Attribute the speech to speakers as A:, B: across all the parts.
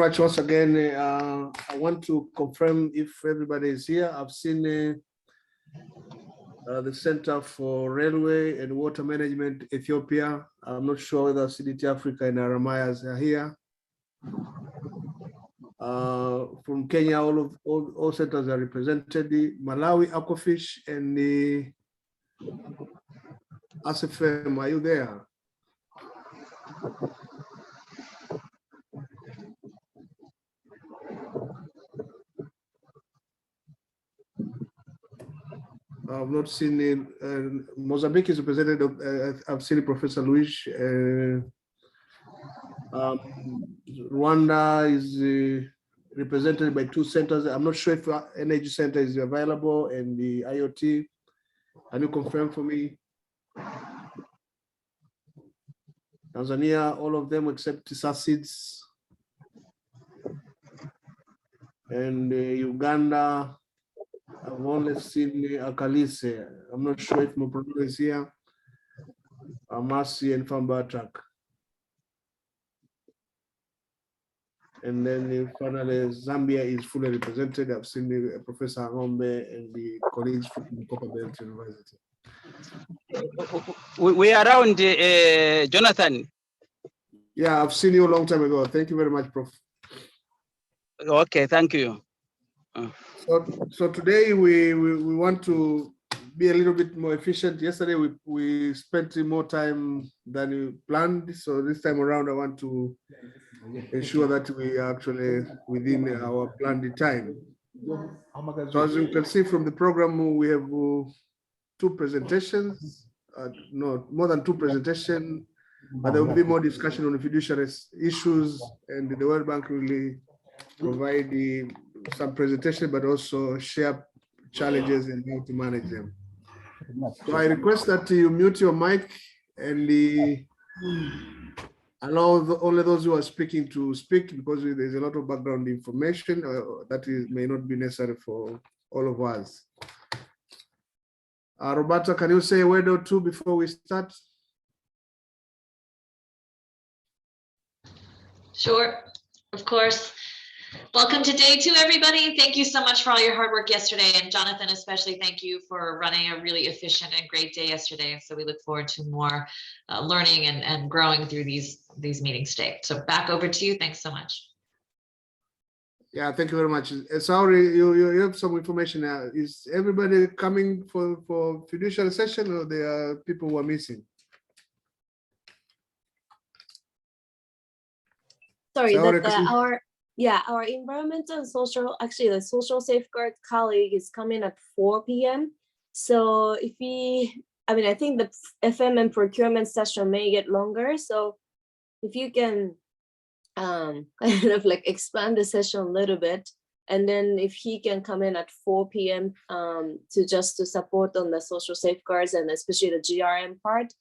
A: Much once again. I want to confirm if everybody is here. I've seen the Center for Railway and Water Management Ethiopia. I'm not sure whether CDT Africa and Aramayas are here. From Kenya, all centers are represented. The Malawi, Aquafish, and the ASFM, are you there? I've not seen it. Mozambique is represented. I've seen Professor Luis. Rwanda is represented by 2 centers. I'm not sure if Energy Center is available and the IoT. Can you confirm for me? Tanzania, all of them except Sassids. And Uganda, I've only seen Akalise. I'm not sure if Moprono is here. Amasi and Fambatak. And then finally, Zambia is fully represented. I've seen Professor Ngombe and the colleagues from the Copperbelt University.
B: We are around, Jonathan.
A: Yeah, I've seen you a long time ago. Thank you very much, Prof.
B: Okay, thank you.
A: So today we want to be a little bit more efficient. Yesterday we spent more time than we planned. So this time around I want to ensure that we are actually within our planned time. So as you can see from the program, we have 2 presentations, no, more than 2 presentations, but there will be more discussion on the fiduciary issues, and the World Bank will provide some presentation, but also share challenges and how to manage them. So I request that you mute your mic and allow only those who are speaking to speak, because there's a lot of background information that may not be necessary for all of us. Roberta, can you say a word or 2 before we start?
C: Sure, of course. Welcome to day 2, everybody. Thank you so much for all your hard work yesterday. And Jonathan, especially, thank you for running a really efficient and great day yesterday. So we look forward to more learning and growing through these meetings today. So back over to you. Thanks so much.
A: Yeah, thank you very much. Sorry, you have some information now. Is everybody coming for fiduciary session, or there are people who are missing?
D: Sorry, our environmental and social, actually the social safeguard colleague is coming at 4 p.m. So if I think the FM and procurement session may get longer. So if you can kind of like expand the session a little bit, and then if he can come in at 4 p.m. to support on the social safeguards and especially the GRM part,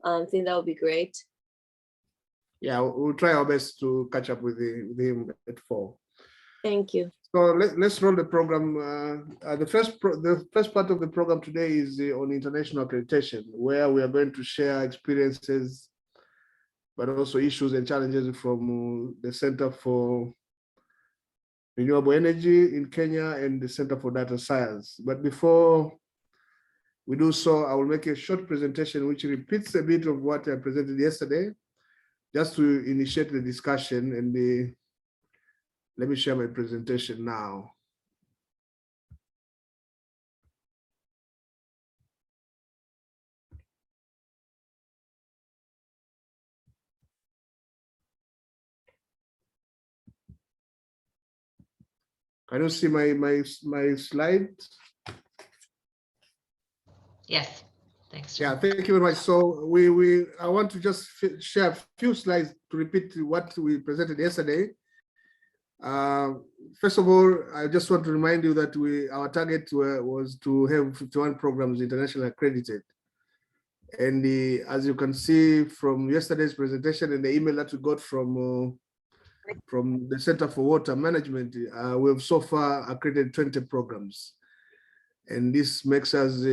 D: I think that would be great.
A: Yeah, we'll try our best to catch up with him at 4.
D: Thank you.
A: So let's roll the program. The first part of the program today is on international accreditation, where we are going to share experiences, but also issues and challenges from the Center for Renewable Energy in Kenya and the Center for Data Science. But before we do so, I will make a short presentation which repeats a bit of what I presented yesterday, just to initiate the discussion. And let me share my presentation now. Can you see my slide?
C: Yes, thanks.
A: Yeah, thank you very much. So I want to just share a few slides to repeat what we presented yesterday. First of all, I just want to remind you that our target was to have 51 programs internationally accredited. And as you can see from yesterday's presentation and the email that we got from the Center for Water Management, we have so far accredited 20 programs. And this makes us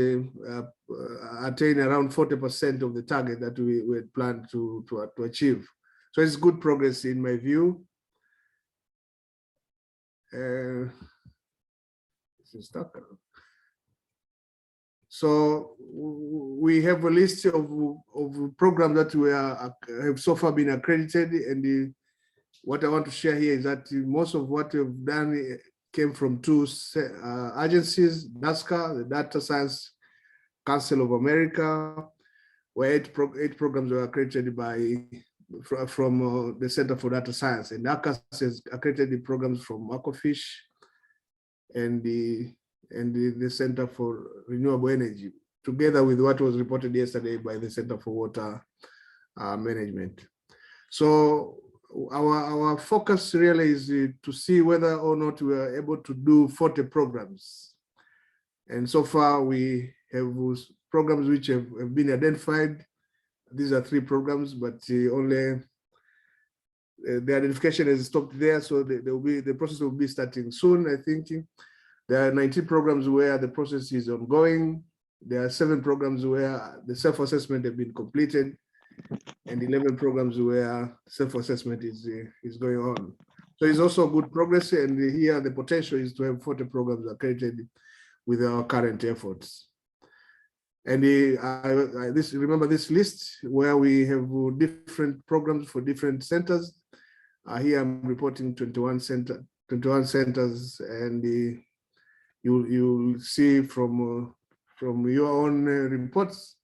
A: attain around 40% of the target that we had planned to achieve. So it's good progress in my view. this is stuck. So we have a list of programs that have so far been accredited, and what I want to share here is that most of what we've done came from two agencies: DASCA, the Data Science Council of America, where eight programs were accredited from the Center for Data Science, and ACAS has accredited the programs from Aquafish and the Center for Renewable Energy, together with what was reported yesterday by the Center for Water Management. So our focus really is to see whether or not we are able to do 40 programs. And so far we have programs which have been identified. These are 3 programs, but only the identification has stopped there. So the process will be starting soon, I think. There are 19 programs where the process is ongoing. There are 7 programs where the self-assessment have been completed, and 11 programs where self-assessment is going on. So it's also good progress, and here the potential is to have 40 programs accredited with our current efforts. And remember this list where we have different programs for different centers. Here I'm reporting 21 centers, and you'll see from your own reports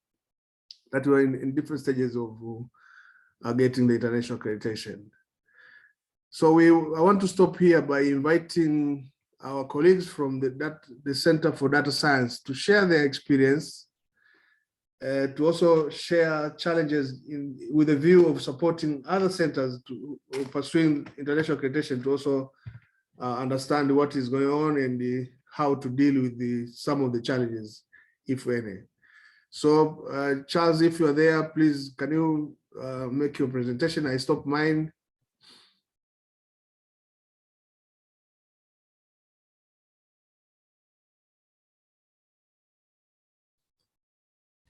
A: that we're in different stages of getting the international accreditation. So I want to stop here by inviting our colleagues from the Center for Data Science to share their experience, to also share challenges with a view of supporting other centers to pursuing international accreditation, to also understand what is going on and how to deal with some of the challenges, if any. So Charles, if you're there, please, can you make your presentation? I stopped mine.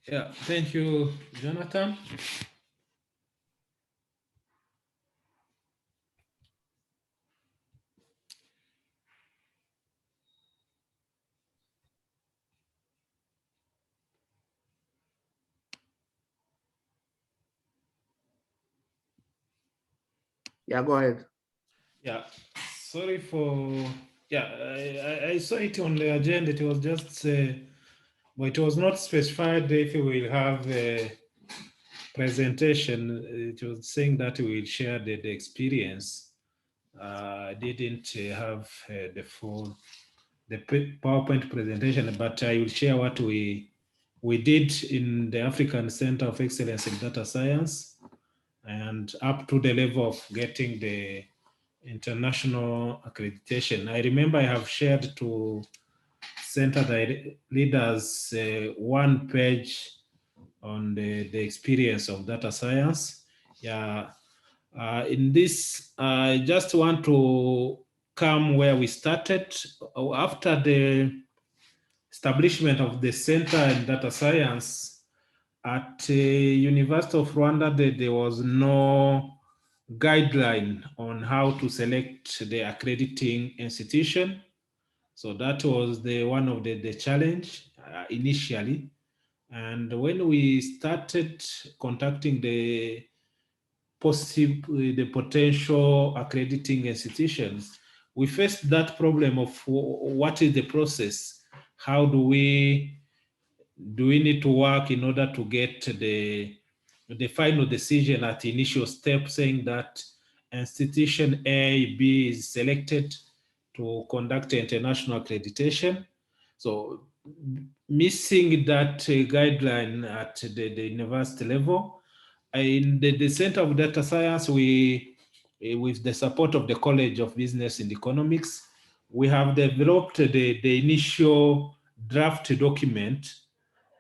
E: Yeah, thank you, Jonathan.
A: Yeah, go ahead.
E: Yeah, sorry for, I saw it on the agenda. It was just, but it was not specified if we will have a presentation. It was saying that we will share the experience. I didn't have the PowerPoint presentation, but I will share what we did in the African Center of Excellence in Data Science, and up to the level of getting the international accreditation. I remember I have shared to center leaders one page on the experience of data science. Yeah, in this, I just want to come where we started. After the establishment of the Center in Data Science at University of Rwanda, there was no guideline on how to select the accrediting institution. So that was one of the challenge initially. And when we started contacting the potential accrediting institutions, we faced that problem of what is the process? How do we need to work in order to get the final decision at the initial step, saying that institution A, B is selected to conduct international accreditation. So missing that guideline at the university level. In the Center of Data Science, we, with the support of the College of Business and Economics, we have developed the initial draft document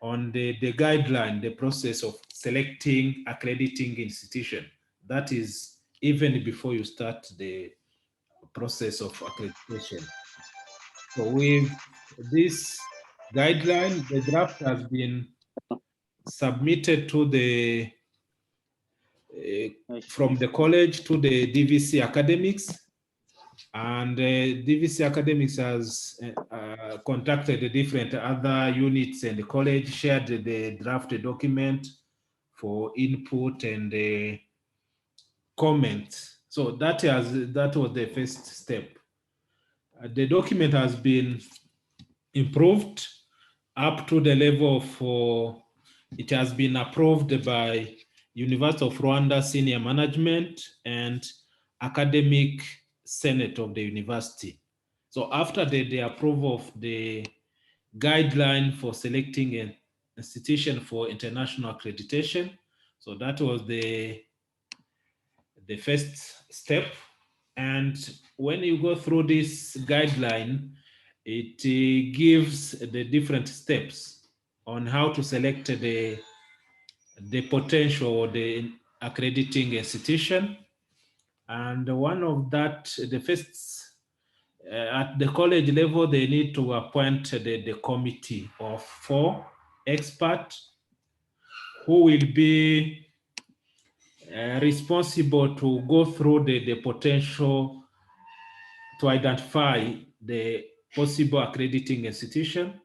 E: on the guideline, the process of selecting accrediting institution. That is even before you start the process of accreditation. So with this guideline, the draft has been submitted to the from the college to the DVC academics, And DVC Academics has contacted the different other units and the college, shared the draft document for input and comments. So that was the first step. The document has been improved up to the level of it has been approved by University of Rwanda senior management and academic senate of the university. So after the approval of the guideline for selecting an institution for international accreditation, so that was the first step. And when you go through this guideline, it gives the different steps on how to select the potential or the accrediting institution. And one of that, the first, at the college level, they need to appoint the committee of 4 experts who will be responsible to go through the potential to identify the possible accrediting institution,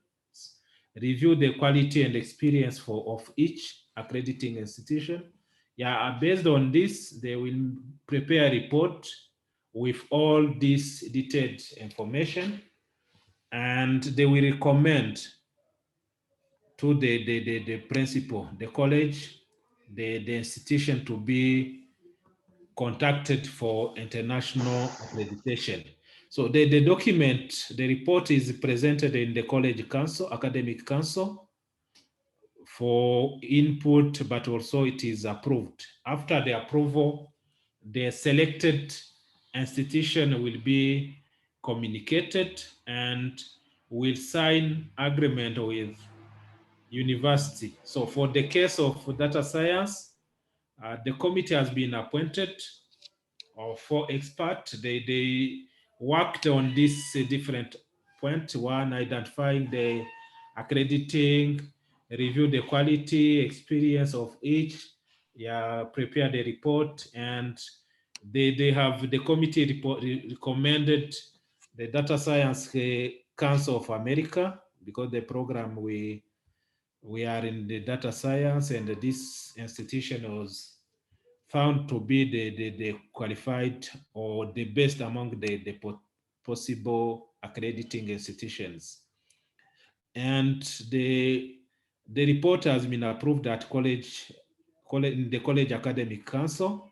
E: review the quality and experience of each accrediting institution. Yeah, based on this, they will prepare a report with all this detailed information, and they will recommend to the principal, the college, the institution to be contacted for international accreditation. So the document, the report is presented in the college council, academic council, for input, but also it is approved. After the approval, the selected institution will be communicated and will sign agreement with university. So for the case of data science, the committee has been appointed of 4 experts. They worked on this different point. One, identifying the accrediting, review the quality, experience of each, yeah, prepare the report, and they have the committee report recommended the Data Science Council of America, because the program we are in the data science, and this institution was found to be the qualified or the best among the possible accrediting institutions. And the report has been approved at in the College Academic Council.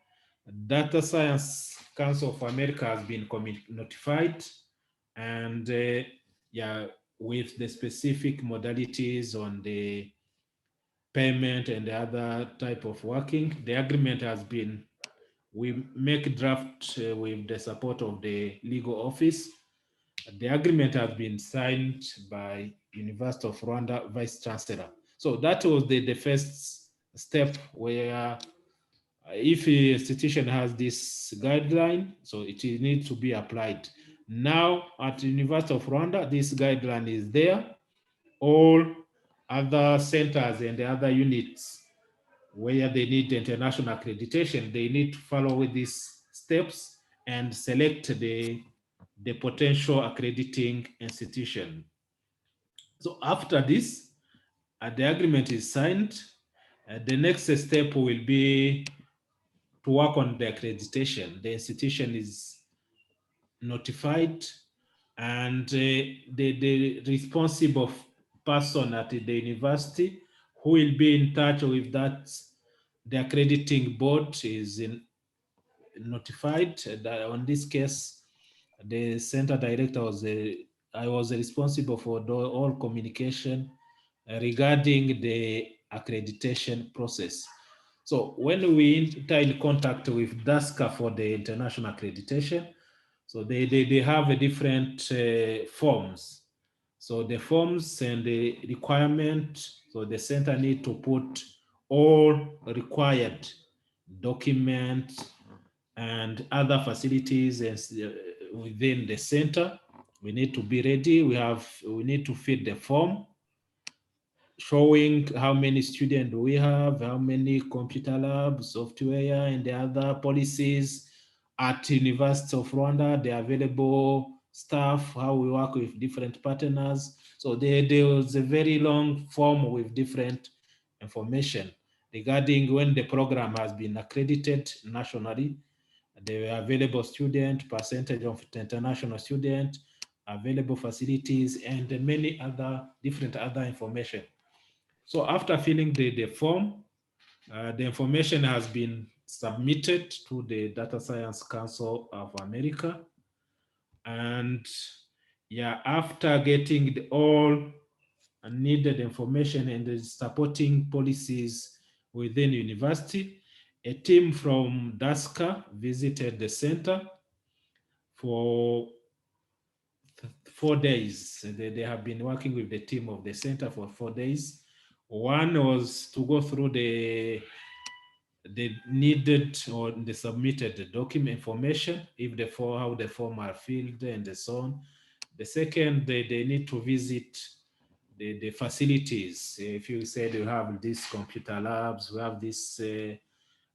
E: Data Science Council of America has been notified, and yeah, with the specific modalities on the payment and the other type of working. The agreement has been, we make draft with the support of the legal office. The agreement has been signed by University of Rwanda Vice Chancellor. So that was the first step, where if an institution has this guideline, so it needs to be applied. Now at the University of Rwanda, this guideline is there. All other centers and the other units where they need international accreditation, they need to follow with these steps and select the potential accrediting institution. So after this, the agreement is signed. The next step will be to work on the accreditation. The institution is notified, and the responsible person at the university who will be in touch with that, the accrediting board is notified. That on this case, the center director was I was responsible for all communication regarding the accreditation process. So when we enter in contact with DASCA for the international accreditation, so they have a different forms. So the forms and the requirement, so the center need to put all required documents and other facilities within the center. We need to be ready. We need to fill the form showing how many students we have, how many computer labs, software, and the other policies, at University of Rwanda, the available staff, how we work with different partners. So there was a very long form with different information regarding when the program has been accredited nationally, the available student, percentage of international student, available facilities, and many other different other information. So after filling the form, the information has been submitted to the Data Science Council of America. And yeah, after getting all needed information and the supporting policies within university, a team from DASCA visited the center for 4 days. They have been working with the team of the center for 4 days. One was to go through the needed or the submitted document information, if the form, how the form are filled and so on. The second, they need to visit the facilities. If you said you have these computer labs, we have this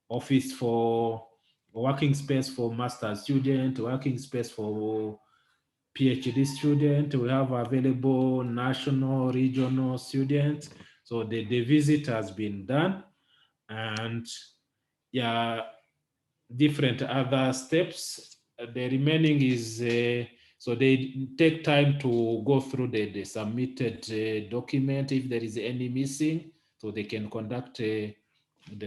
E: office for working space for master student, working space for PhD student, we have available national, regional students. So the visit has been done, and yeah, different other steps. The remaining is, so they take time to go through the submitted document. If there is any missing, so they can conduct the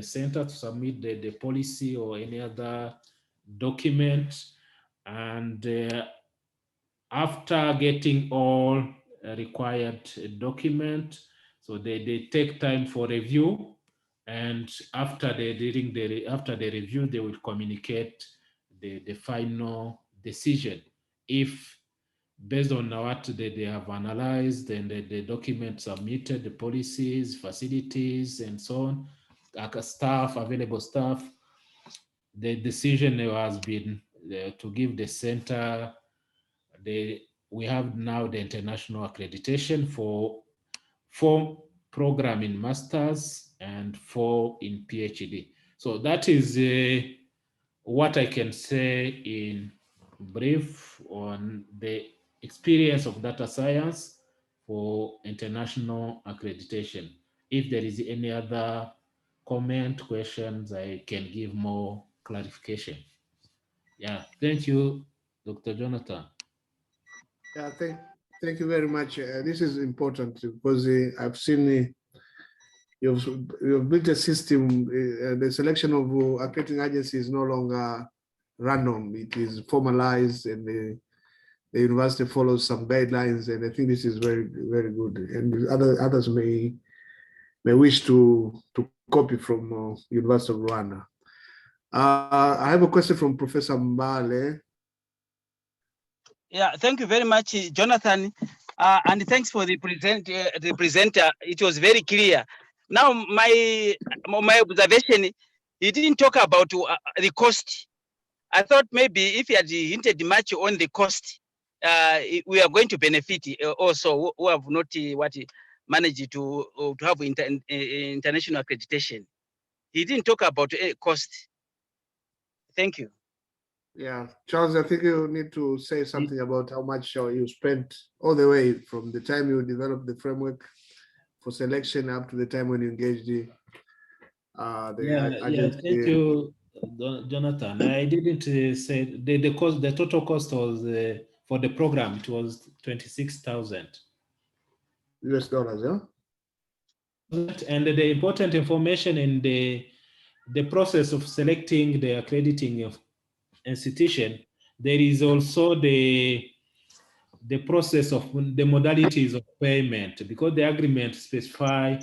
E: center to submit the policy or any other document. And after getting all required document, so they take time for review. And after the review, they will communicate the final decision. If based on what they have analyzed and the document submitted, the policies, facilities, and so on, like staff, available staff, the decision has been to give the center, we have now the international accreditation for 4 program in masters and 4 in PhD. So that is what I can say in brief on the experience of data science for international accreditation. If there is any other comment, questions, I can give more clarification. Yeah, thank you, Dr. Jonathan.
A: Yeah, thank you very much. This is important because I've seen you've built a system. The selection of accrediting agencies is no longer random. It is formalized, and the university follows some guidelines. And I think this is very, very good. And others may wish to copy from University of Rwanda. I have a question from Professor Mbale.
B: Yeah, thank you very much, Jonathan, and thanks for the presenter. It was very clear. Now, my observation, he didn't talk about the cost. I thought maybe if he had hinted much on the cost, we are going to benefit also who have not managed to have international accreditation. He didn't talk about cost. Thank you.
A: Yeah, Charles, I think you need to say something about how much you spent all the way from the time you developed the framework for selection up to the time when you engaged the agency.
E: Thank you, Jonathan. I didn't say the cost. The total cost was for the program. It was $26,000
A: US, yeah.
E: And the important information in the process of selecting the accrediting of institution, there is also the process of the modalities of payment, because the agreement specify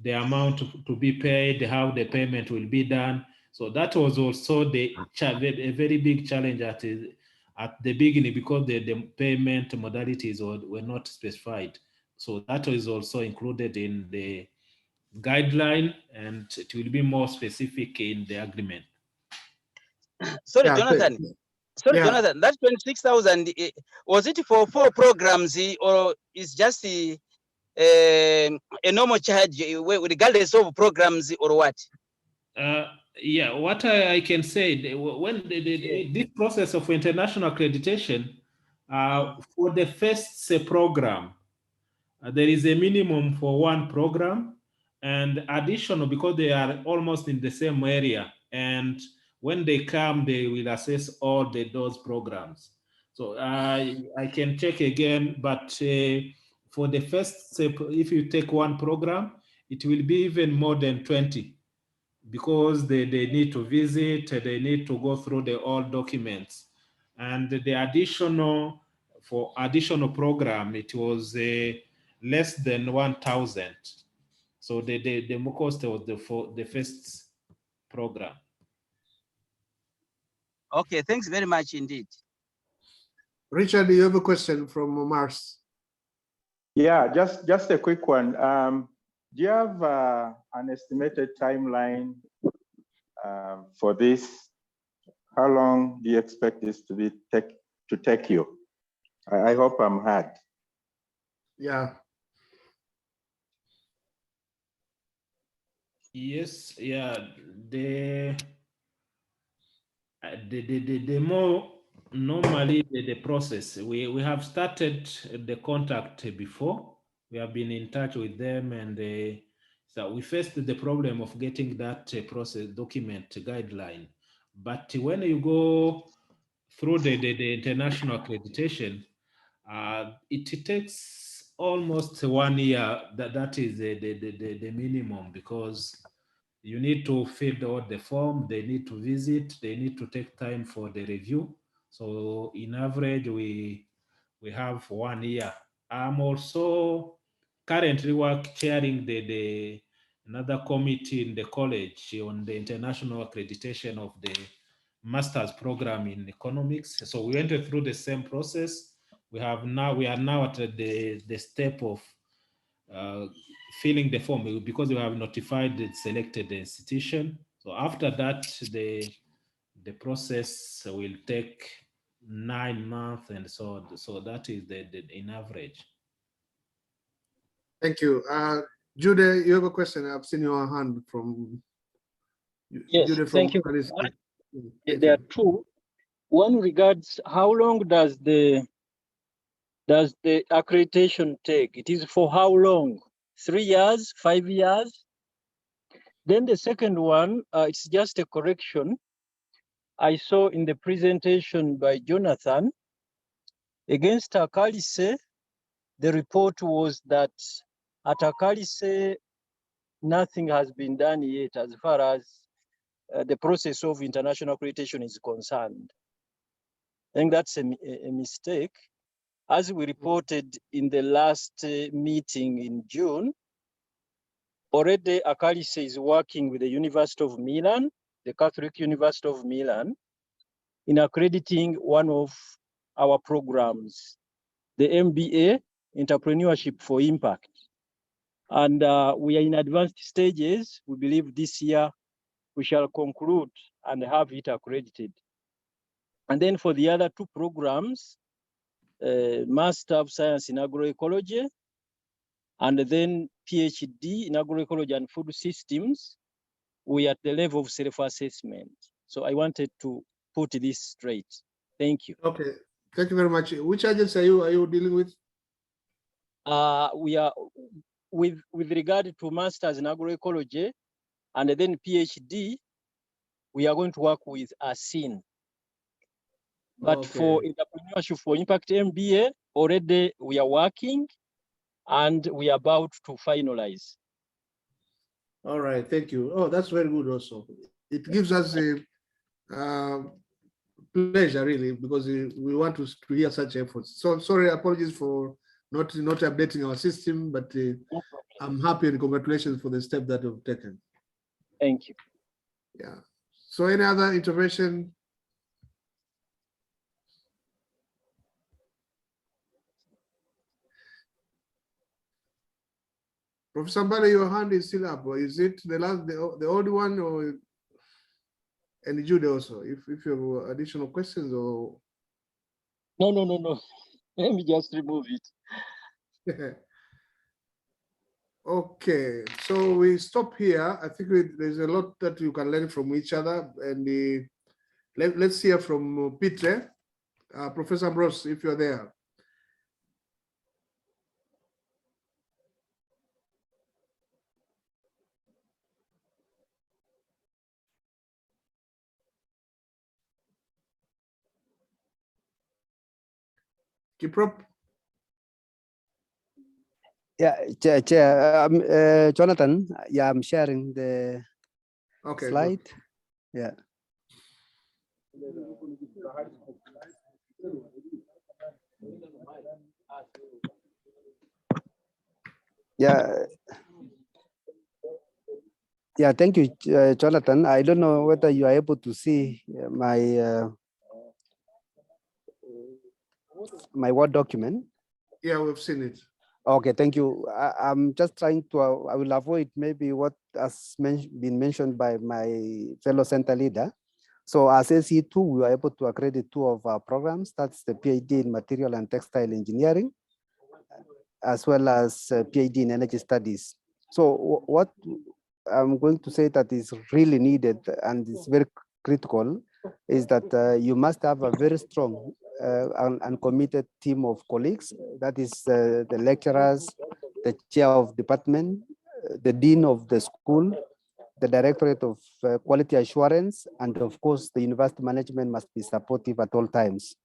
E: the amount to be paid, how the payment will be done. So that was also a very big challenge at the beginning, because the payment modalities were not specified. So that is also included in the guideline, and it will be more specific in the agreement.
B: Sorry, yeah, Jonathan. Sorry, yeah. Jonathan, that 26,000, was it for 4 programs or is just a normal charge regardless of programs or what?
E: Yeah, what I can say, when this process of international accreditation, for the first program, there is a minimum for one program, and additional because they are almost in the same area. And when they come, they will assess all those programs. So I can check again, but for the first step, if you take one program, it will be even more than 20 because they need to visit, they need to go through the all documents. And the additional, for additional program, it was less than 1,000. So the cost was the first program.
B: Okay, thanks very much indeed.
A: Richard, do you have a question from Mars?
F: Yeah, just a quick one. Do you have an estimated timeline for this? How long do you expect this to take you? I hope I'm heard.
A: Yeah.
E: Yes, yeah. The more normally the process, we have started the contact before. We have been in touch with them, and so we faced the problem of getting that process document guideline. But when you go through the international accreditation, it takes almost 1 year. That is the minimum, because you need to fill out the form, they need to visit, they need to take time for the review. So in average, we have 1 year. I'm also currently chairing another committee in the college on the international accreditation of the master's program in economics. So we went through the same process. We are now at the step of filling the form, because we have notified the selected institution. So after that, the process will take 9 months, and so that is the in average.
A: Thank you. Jude, you have a question? I've seen your hand from.
G: Yes,
A: Jude
G: thank you. There are two. One regards how long does the accreditation take? It is for how long? 3 years, 5 years? Then the second one, it's just a correction. I saw in the presentation by Jonathan, against Akalise, the report was that at Akalise, nothing has been done yet as far as the process of international accreditation is concerned. I think that's a mistake. As we reported in the last meeting in June, already Akalise is working with the University of Milan, the Catholic University of Milan, in accrediting one of our programs, the MBA, Entrepreneurship for Impact. And we are in advanced stages. We believe this year we shall conclude and have it accredited. And then for the other two programs, Master of Science in Agroecology, and then PhD in Agroecology and Food Systems, we are at the level of self-assessment. So I wanted to put this straight. Thank you.
A: Okay, thank you very much. Which agency are you dealing with?
G: We are with regard to Masters in Agroecology, and then PhD, we are going to work with ASIN. But
A: Okay.
G: for Entrepreneurship for Impact MBA, already we are working and we are about to finalize.
A: All right, thank you. Oh, that's very good also. It gives us a pleasure, really, because we want to hear such efforts. So sorry, apologies for not updating our system, but I'm happy and congratulations for the step that you've taken.
G: Thank you.
A: Yeah. So any other intervention? Professor Mbale, your hand is still up, or is it the old one, or and Jude also? If you have additional questions, or
G: No. Let me just remove it.
A: Okay, so we stop here. I think there's a lot that you can learn from each other, and let's hear from Peter. Professor Ambrose, if you're there. Kiprop?
H: Yeah, Jonathan, yeah, I'm sharing the slide. Good. Yeah. Yeah. Yeah, thank you, Jonathan. I don't know whether you are able to see my my Word document.
A: Yeah, we've seen it.
H: Okay, thank you. I'm just trying to, I will avoid maybe what has been mentioned by my fellow center leader. So as SE2, we were able to accredit 2 of our programs. That's the PhD in Material and Textile Engineering, as well as PhD in Energy Studies. So what I'm going to say that is really needed and is very critical is that you must have a very strong and committed team of colleagues. That is the lecturers, the chair of department, the dean of the school, the directorate of quality assurance, and of course the university management must be supportive at all times.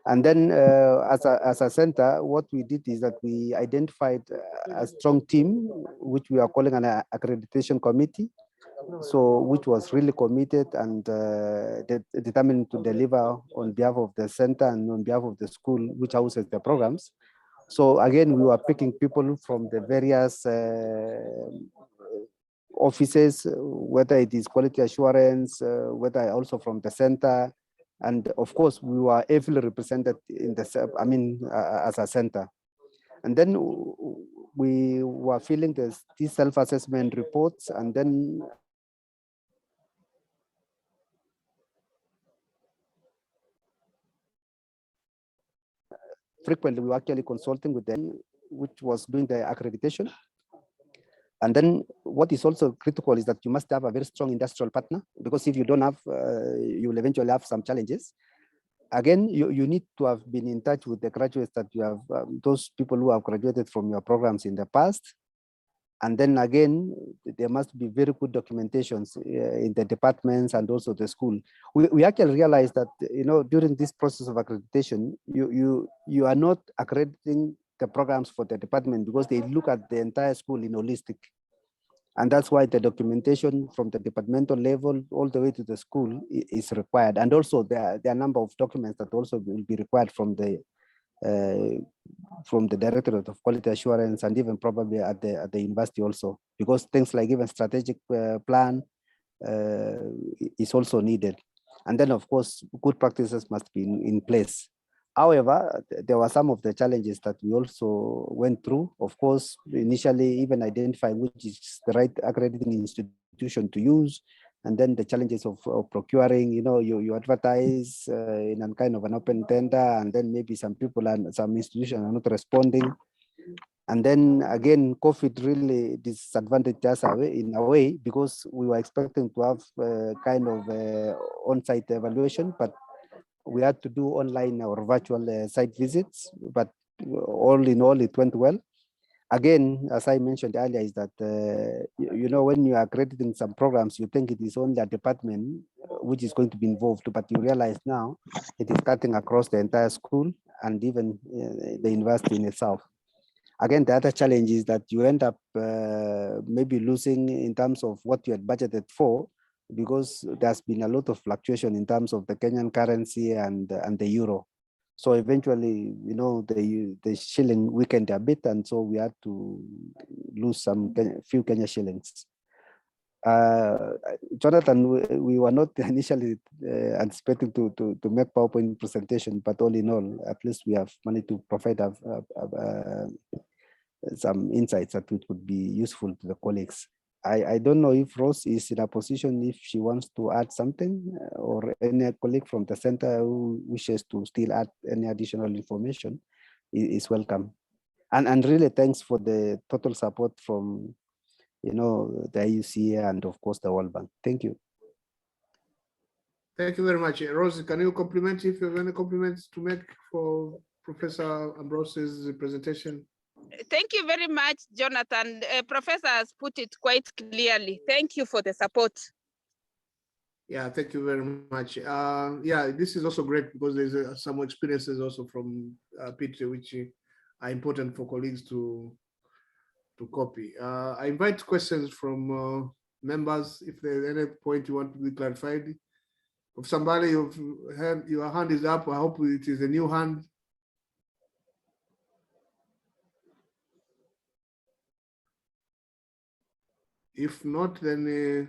H: And then as a center, what we did is that we identified a strong team, which we are calling an accreditation committee, so which was really committed and determined to deliver on behalf of the center and on behalf of the school, which houses the programs. So again, we were picking people from the various offices, whether it is quality assurance, whether also from the center. And of course, we were heavily represented in the, as a center. And then we were filling these self-assessment reports, and then frequently we were actually consulting with them, which was doing the accreditation. And then what is also critical is that you must have a very strong industrial partner, because if you don't have, you will eventually have some challenges. Again, you need to have been in touch with the graduates that you have, those people who have graduated from your programs in the past. And then again, there must be very good documentations in the departments and also the school. We actually realized that, you know, during this process of accreditation, you are not accrediting the programs for the department because they look at the entire school in holistic. And that's why the documentation from the departmental level all the way to the school is required. And also there are a number of documents that also will be required from the Directorate of Quality Assurance, and even probably at the university also, because things like even strategic plan is also needed. And then of course, good practices must be in place. However, there were some of the challenges that we also went through. Of course, initially even identifying which is the right accrediting institution to use, and then the challenges of procuring, you know, you advertise in a kind of an open tender, and then maybe some people and some institutions are not responding. And then again, COVID really disadvantaged us in a way, because we were expecting to have kind of on-site evaluation, but we had to do online or virtual site visits, but all in all, it went well. Again, as I mentioned earlier, is that, you know, when you are accrediting some programs, you think it is only a department which is going to be involved, but you realize now it is cutting across the entire school and even the university in itself. Again, the other challenge is that you end up maybe losing in terms of what you had budgeted for, because there's been a lot of fluctuation in terms of the Kenyan currency and the euro. So eventually, you know, the shilling weakened a bit, and so we had to lose few Kenya shillings. Jonathan, we were not initially anticipating to make PowerPoint presentation, but all in all, at least we have managed to provide some insights that would be useful to the colleagues. I don't know if Rose is in a position, if she wants to add something, or any colleague from the center who wishes to still add any additional information is welcome. And really thanks for the total support from, you know, the IUCA and of course the World Bank. Thank you.
A: Thank you very much. Rose, can you compliment if you have any compliments to make for Professor Ambrose's presentation?
I: Thank you very much, Jonathan. Professor has put it quite clearly. Thank you for the support.
A: Yeah, thank you very much. Yeah, this is also great because there's some experiences also from Peter, which are important for colleagues to copy. I invite questions from members if there's any point you want to be clarified. If somebody your hand is up, I hope it is a new hand. If not, then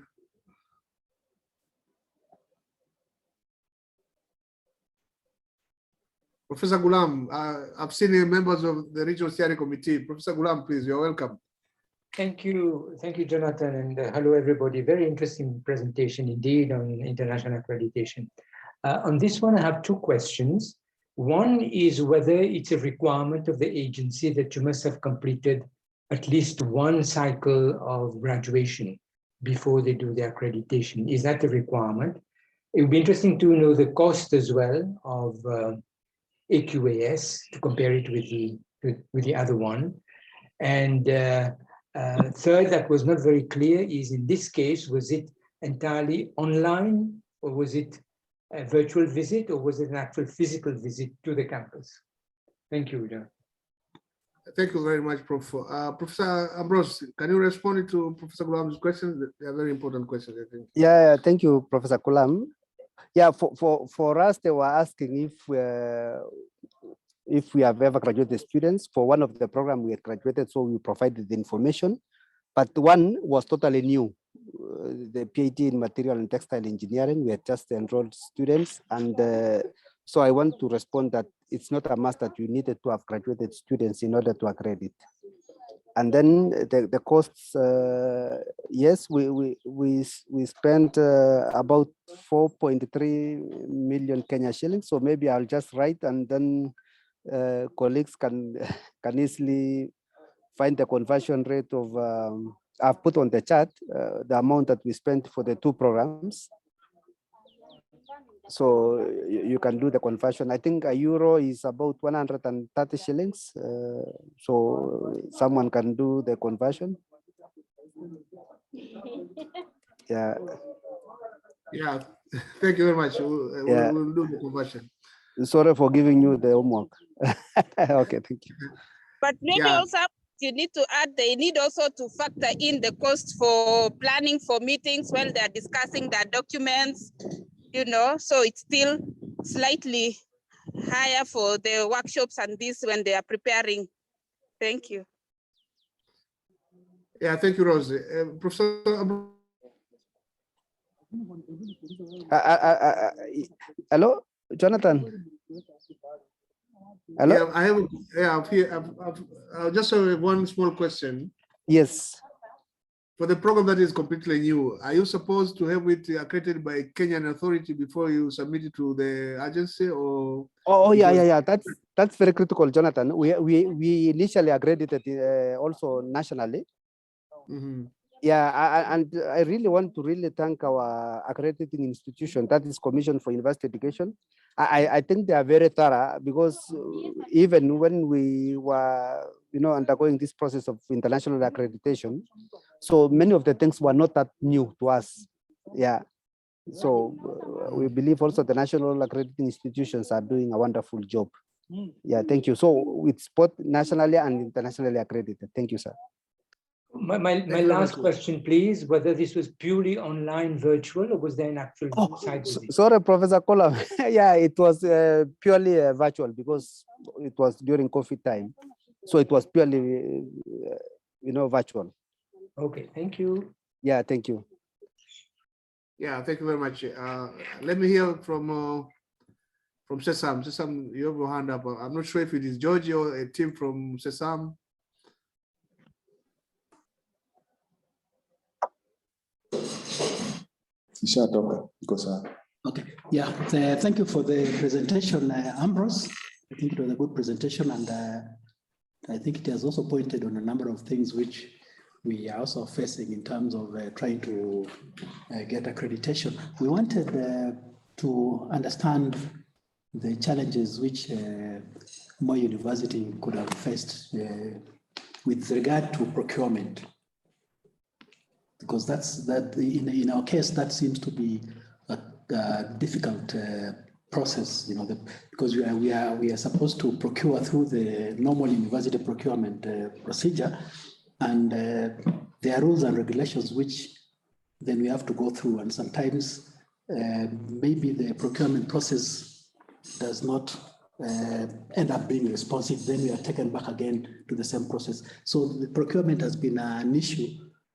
A: Professor Ghulam, I've seen members of the Regional Steering Committee. Professor Ghulam, please, you're welcome.
J: Thank you, Jonathan, and hello everybody. Very interesting presentation indeed on international accreditation. On this one, I have two questions. One is whether it's a requirement of the agency that you must have completed at least one cycle of graduation before they do the accreditation. Is that a requirement? It would be interesting to know the cost as well of AQAS to compare it with the other one. And third, that was not very clear, is in this case, was it entirely online or was it a virtual visit or was it an actual physical visit to the campus? Thank you, John.
A: Thank you very much, Prof. Professor Ambrose, can you respond to Professor Ghulam's questions? They are very important questions, I think.
H: Yeah, thank you, Professor Ghulam. Yeah, for us, they were asking if we have ever graduated students. For one of the programs we had graduated, so we provided the information, but one was totally new. The PhD in material and textile engineering, we had just enrolled students, and so I want to respond that it's not a must that you needed to have graduated students in order to accredit. And then the costs, yes, we spent about 4.3 million Kenya shillings. So maybe I'll just write, and then colleagues can easily find the conversion rate of. I've put on the chart the amount that we spent for the two programs. So you can do the conversion. I think a euro is about 130 shillings. So someone can do the conversion. Yeah.
A: Yeah, thank you very much. We'll do the conversion.
H: Sorry for giving you the homework. Okay, thank you.
I: But maybe also you need to add, they need also to factor in the cost for planning for meetings when they're discussing their documents, you know, so it's still slightly higher for the workshops and this when they are preparing. Thank you.
A: Yeah, thank you, Rose. Professor.
H: Hello, Jonathan. Hello?
A: Yeah, I just have one small question.
H: Yes.
A: For the program that is completely new, are you supposed to have it accredited by Kenyan authority before you submit it to the agency, or?
H: Oh yeah. That's very critical, Jonathan. We initially accredited also nationally.
A: Mm-hmm.
H: Yeah, and I really want to thank our accrediting institution, that is Commission for University Education. I think they are very thorough, because even when we were, undergoing this process of international accreditation, so many of the things were not that new to us. Yeah. So we believe also the national accrediting institutions are doing a wonderful job. Yeah, thank you. So it's both nationally and internationally accredited. Thank you, sir.
J: My last question, please, whether this was purely online, virtual, or was there an actual site visit?
H: Sorry, Professor Kola. Yeah, it was purely virtual, because it was during COVID time. So it was purely, virtual.
J: Okay, thank you.
H: Yeah, thank you.
A: Yeah, thank you very much. Let me hear from Sesam. Sesam, you have your hand up. I'm not sure if it is Georgie or a team from Sesam.
K: Okay, yeah, thank you for the presentation, Ambrose. I think it was a good presentation, and I think it has also pointed on a number of things which we are also facing in terms of trying to get accreditation. We wanted to understand the challenges which Moi University could have faced with regard to procurement, because in our case that seems to be a difficult process, you know, because we are supposed to procure through the normal university procurement procedure, and there are rules and regulations which then we have to go through, and sometimes maybe the procurement process does not end up being responsive. Then we are taken back again to the same process. So the procurement has been an issue,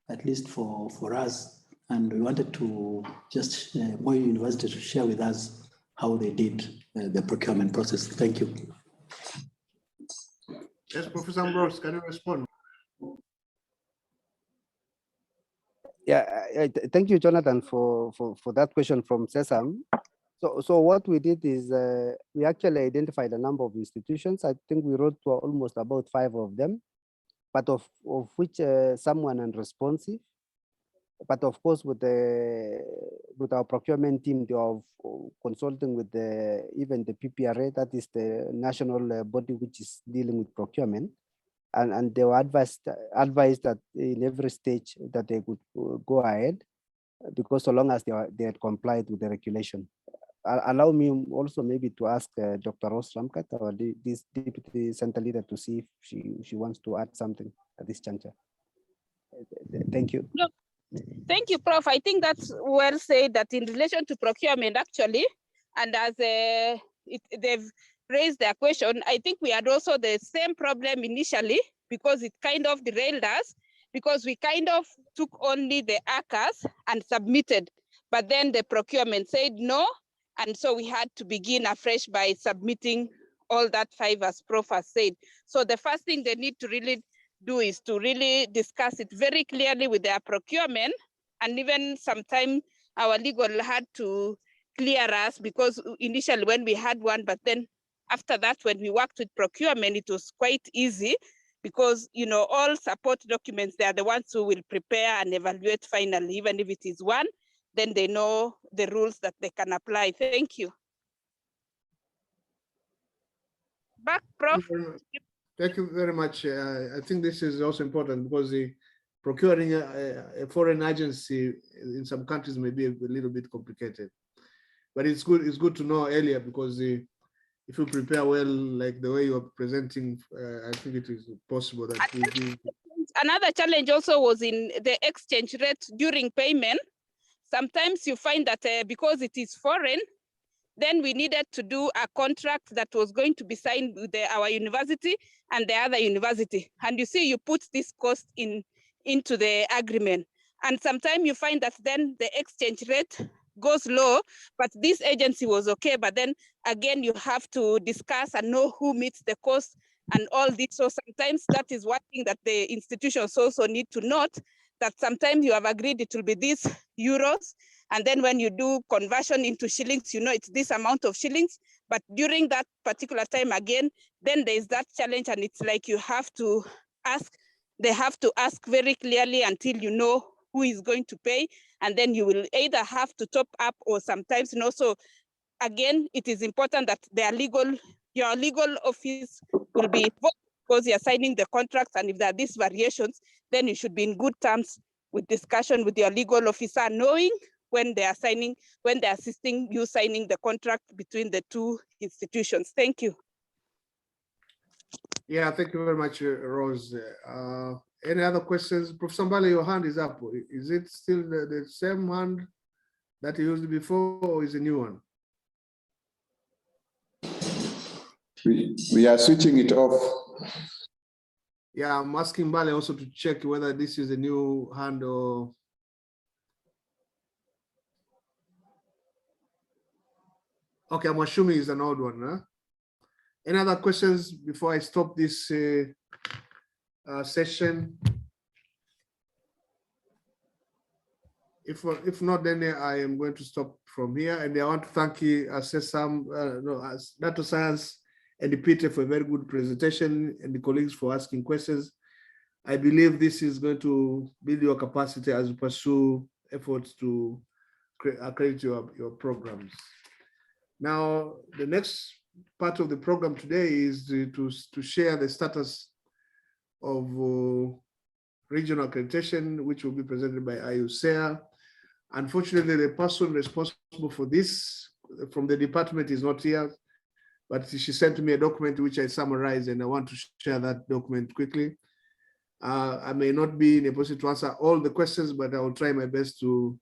K: at least for us, and we wanted to just Moi University to share with us how they did the procurement process. Thank you.
A: Yes, Professor Ambrose, can you respond?
H: Yeah, thank you, Jonathan, for that question from Sesam. So what we did is we actually identified a number of institutions. I think we wrote to almost about 5 of them, but of which some were unresponsive. But of course, with our procurement team, they are consulting with even the PPRA, that is the national body which is dealing with procurement, and they were advised that in every stage that they could go ahead, because so long as they had complied with the regulation. Allow me also maybe to ask Dr. Rose Ramkat, our this deputy center leader, to see if she wants to add something at this juncture. Thank you.
I: No. Thank you, Prof. I think that's well said, that in relation to procurement, actually, and as they've raised their question, I think we had also the same problem initially, because it kind of derailed us, because we kind of took only the ACAs and submitted, but then the procurement said no, and so we had to begin afresh by submitting all that 5, as Prof has said. So the first thing they need to really do is to really discuss it very clearly with their procurement, and even sometime our legal had to clear us, because initially when we had one, but then after that, when we worked with procurement, it was quite easy, because, you know, all support documents, they are the ones who will prepare and evaluate finally. Even if it is one, then they know the rules that they can apply. Thank you. Back, Prof.
A: Thank you very much. I think this is also important, because the procuring a foreign agency in some countries may be a little bit complicated, but it's good to know earlier, because if you prepare well, like the way you are presenting, I think it is possible that we do.
I: Another challenge also was in the exchange rate during payment. Sometimes you find that because it is foreign, then we needed to do a contract that was going to be signed with our university and the other university. And you see, you put this cost into the agreement. And sometimes you find that then the exchange rate goes low, but this agency was okay. But then again, you have to discuss and know who meets the cost and all this. So sometimes that is one thing that the institutions also need to note, that sometimes you have agreed it will be these euros, and then when you do conversion into shillings, you know it's this amount of shillings, but during that particular time again, then there's that challenge, and it's like you have to ask, they have to ask very clearly until you know who is going to pay, and then you will either have to top up or sometimes, you know, so again, it is important that your legal office will be involved, because you're signing the contracts, and if there are these variations, then you should be in good terms with discussion with your legal officer, knowing when they are assisting you signing the contract between the two institutions. Thank you.
A: Yeah, thank you very much, Rose. Any other questions? Professor Mbale, your hand is up. Is it still the same hand that you used before, or is a new one?
F: We are switching it off.
A: Yeah, I'm asking Mbale also to check whether this is a new hand or. Okay, I'm assuming it's an old one, huh? Any other questions before I stop this session? If not, then I am going to stop from here. And I want to thank you, Data Science and Peter for a very good presentation, and the colleagues for asking questions. I believe this is going to build your capacity as you pursue efforts to accredit your programs. Now, the next part of the program today is to share the status of regional accreditation, which will be presented by IUCEA. Unfortunately, the person responsible for this from the department is not here, but she sent me a document which I summarized, and I want to share that document quickly. I may not be in a position to answer all the questions, but I will try my best to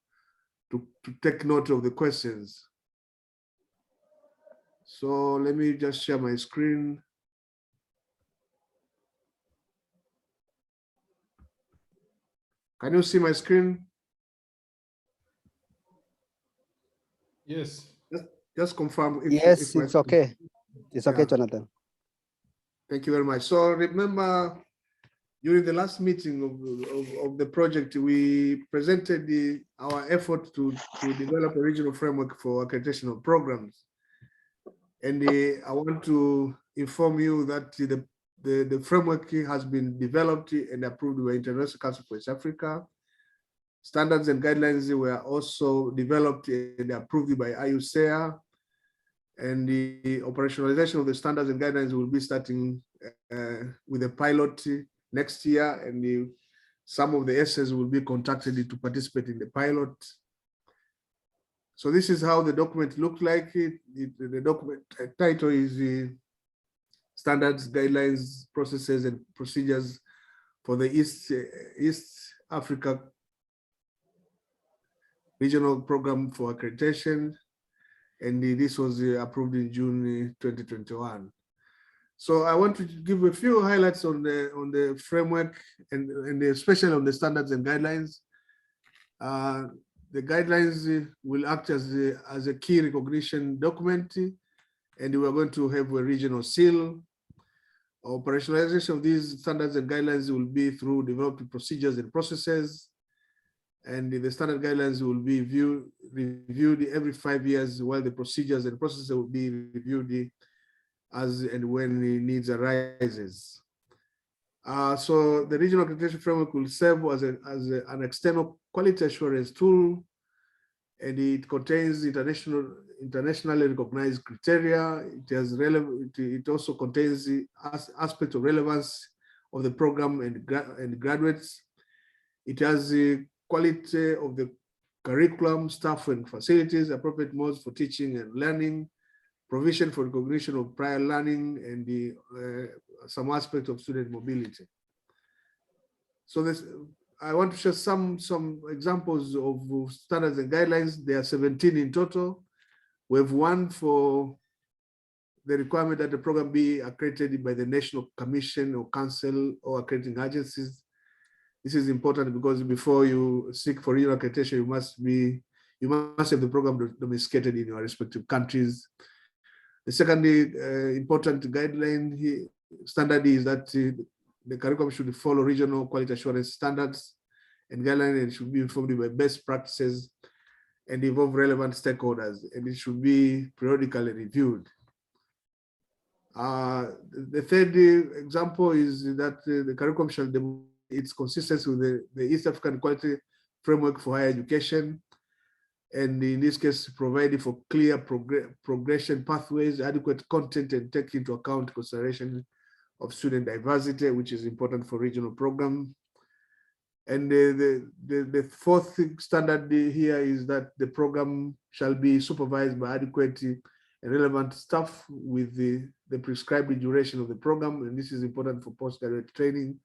A: take note of the questions. So let me just share my screen. Can you see my screen?
E: Yes.
A: Just confirm.
H: Yes, it's okay. It's okay, Jonathan.
A: Thank you very much. So remember, during the last meeting of the project, we presented our effort to develop a regional framework for accreditation of programs. And I want to inform you that the framework has been developed and approved by International Council for East Africa. Standards and guidelines were also developed and approved by IUCEA. And the operationalization of the standards and guidelines will be starting with a pilot next year, and some of the essays will be contacted to participate in the pilot. So this is how the document looked like. The document title is the Standards, Guidelines, Processes and Procedures for the East Africa Regional Program for Accreditation. And this was approved in June 2021. So I want to give a few highlights on the framework and especially on the standards and guidelines. The guidelines will act as a key recognition document, and we are going to have a regional seal. Operationalization of these standards and guidelines will be through developing procedures and processes, and the standard guidelines will be reviewed every 5 years, while the procedures and processes will be reviewed as and when the needs arises. So the regional accreditation framework will serve as an external quality assurance tool, and it contains internationally recognized criteria. It also contains the aspect of relevance of the program and graduates. It has the quality of the curriculum, staff and facilities, appropriate modes for teaching and learning, provision for recognition of prior learning, and some aspect of student mobility. So I want to share some examples of standards and guidelines. There are 17 in total. We have one for the requirement that the program be accredited by the National Commission or Council or accrediting agencies. This is important because before you seek for regional accreditation, you must have the program domesticated in your respective countries. The second important guideline standard is that the curriculum should follow regional quality assurance standards and guidelines, and should be informed by best practices and involve relevant stakeholders, and it should be periodically reviewed. The third example is that the curriculum shall demonstrate its consistency with the East African Quality Framework for Higher Education, and in this case, providing for clear progression pathways, adequate content, and take into account consideration of student diversity, which is important for regional program. And the fourth standard here is that the program shall be supervised by adequate and relevant staff with the prescribed duration of the program, and this is important for postgraduate training.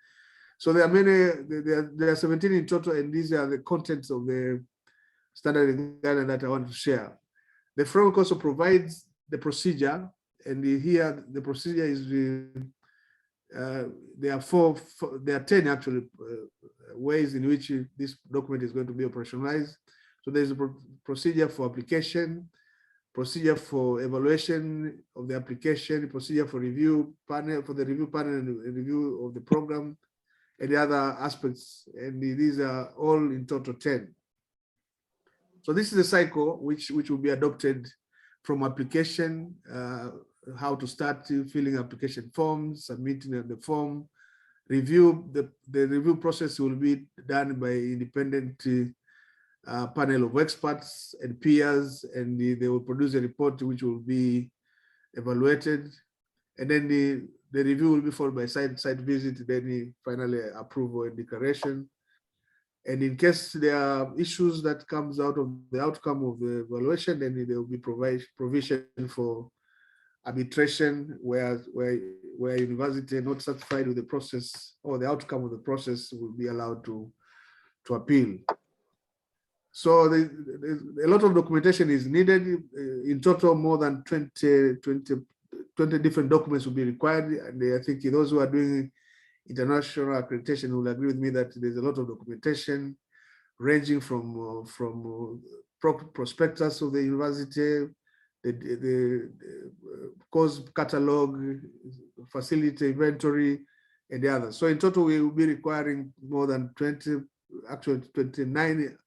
A: So there are there are 17 in total, and these are the contents of the standard guideline that I want to share. The framework also provides the procedure, and here the procedure is there are 10 actually ways in which this document is going to be operationalized. So there's a procedure for application, procedure for evaluation of the application, procedure for review panel, for the review panel and review of the program, and the other aspects, and these are all in total 10. So this is a cycle which will be adopted from application how to start filling application forms, submitting the form. Review, the review process will be done by independent panel of experts and peers, and they will produce a report which will be evaluated. And then the review will be followed by site visit, then finally approval and declaration. And in case there are issues that comes out of the outcome of the evaluation, then there will be provision for arbitration where university not satisfied with the process or the outcome of the process will be allowed to appeal. So a lot of documentation is needed. In total, more than 20 different documents will be required. And I think those who are doing international accreditation will agree with me that there's a lot of documentation ranging from prospectus of the university, the course catalog, facility inventory, and the others. So in total, we will be requiring more than 29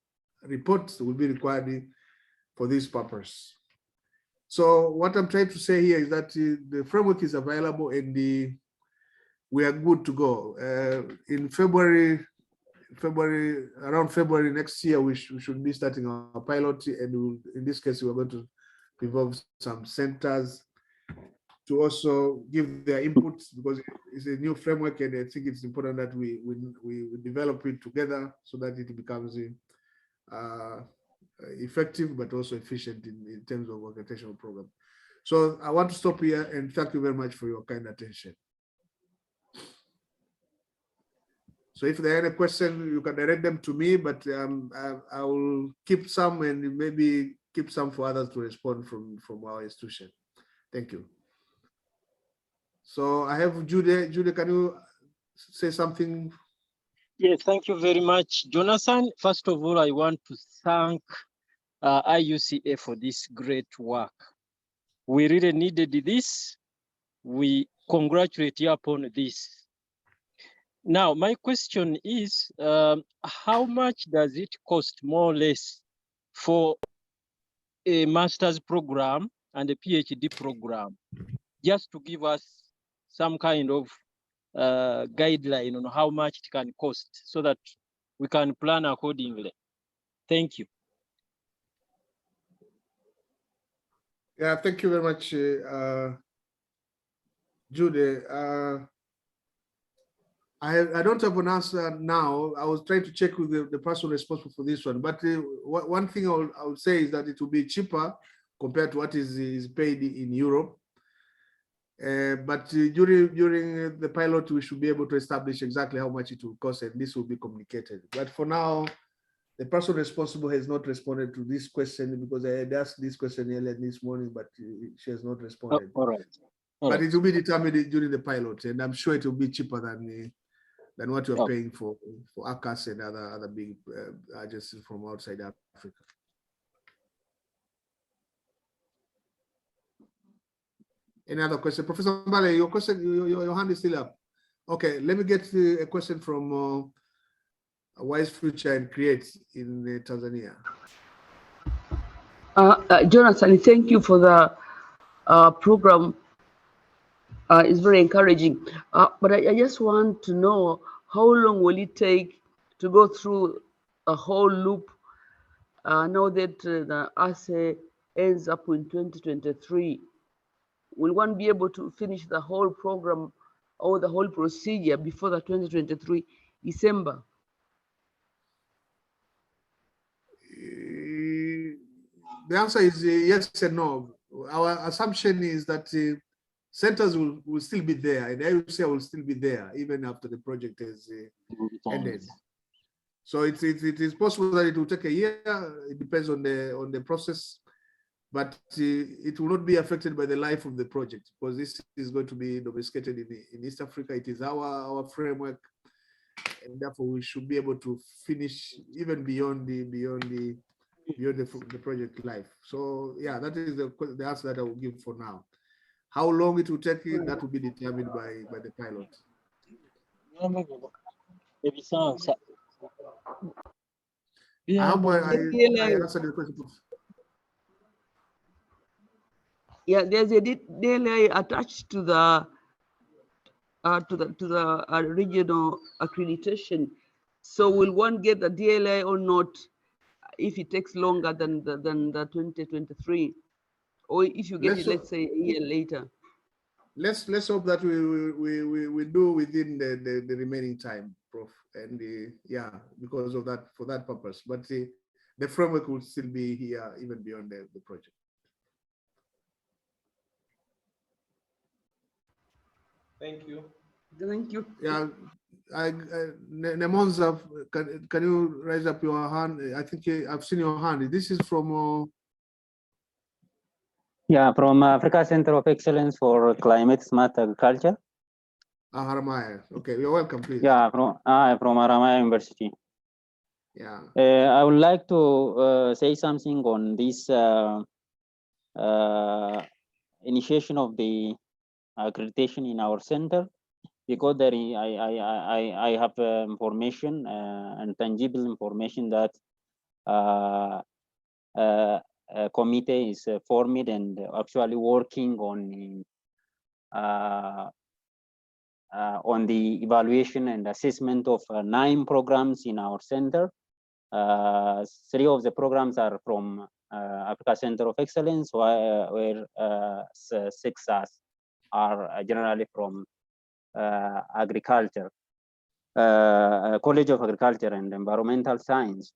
A: reports will be required for this purpose. So what I'm trying to say here is that the framework is available and we are good to go. In around February next year, we should be starting our pilot, and in this case, we're going to involve some centers to also give their inputs, because it's a new framework, and I think it's important that we develop it together so that it becomes effective but also efficient in terms of organizational program. So I want to stop here and thank you very much for your kind attention. So if there are any questions, you can direct them to me, but I will keep some and maybe keep some for others to respond from our institution. Thank you. So I have Jude. Jude, can you say something?
G: Yes, thank you very much, Jonathan. First of all, I want to thank IUCA for this great work. We really needed this. We congratulate you upon this. Now, my question is, how much does it cost more or less for a master's program and a PhD program? Just to give us some kind of guideline on how much it can cost so that we can plan accordingly. Thank you.
A: Yeah, thank you very much, Jude. I don't have an answer now. I was trying to check with the person responsible for this one, but one thing I would say is that it will be cheaper compared to what is paid in Europe. But during the pilot, we should be able to establish exactly how much it will cost, and this will be communicated. But for now, the person responsible has not responded to this question, because I had asked this question earlier this morning, but she has not responded.
G: All right.
A: But it will be determined during the pilot, and I'm sure it will be cheaper than what you're paying for ACAS and other big agencies from outside Africa. Any other question? Professor Mbale, your question, your hand is still up. Okay, let me get a question from Wise Future and Create in Tanzania.
L: Jonathan, thank you for the program. It's very encouraging. But I just want to know, how long will it take to go through a whole loop now that the assay ends up in 2023? Will one be able to finish the whole program or the whole procedure before the 2023 December?
A: The answer is yes and no. Our assumption is that centers will still be there, and IUCA will still be there even after the project is ended. So it is possible that it will take a year. It depends on the process, but it will not be affected by the life of the project, because this is going to be domesticated in East Africa. It is our framework, and therefore we should be able to finish even beyond the project life. So yeah, that is the answer that I will give for now. How long it will take, that will be determined by the pilot. I hope I answered the question.
L: Yeah, there's a DLA attached to the regional accreditation. So will one get the DLA or not if it takes longer than the 2023, or if you get it, let's say, a year later?
A: Let's hope that we do within the remaining time, Prof. And yeah, because of that, for that purpose. But the framework will still be here even beyond the project.
M: Thank you.
L: Thank you.
A: Yeah, Nemonza, can you raise up your hand? I think I've seen your hand. This is from.
N: Yeah, from Africa Center of Excellence for Climate Smart Agriculture.
A: Haramaya. Okay, you're welcome, please.
N: Yeah, from Haramaya University.
A: Yeah.
N: I would like to say something on this initiation of the accreditation in our center, because there is, I have information and tangible information that a committee is formed and actually working on the evaluation and assessment of 9 programs in our center. 3 of the programs are from Africa Center of Excellence, where 6 are generally from agriculture, College of Agriculture and Environmental Science.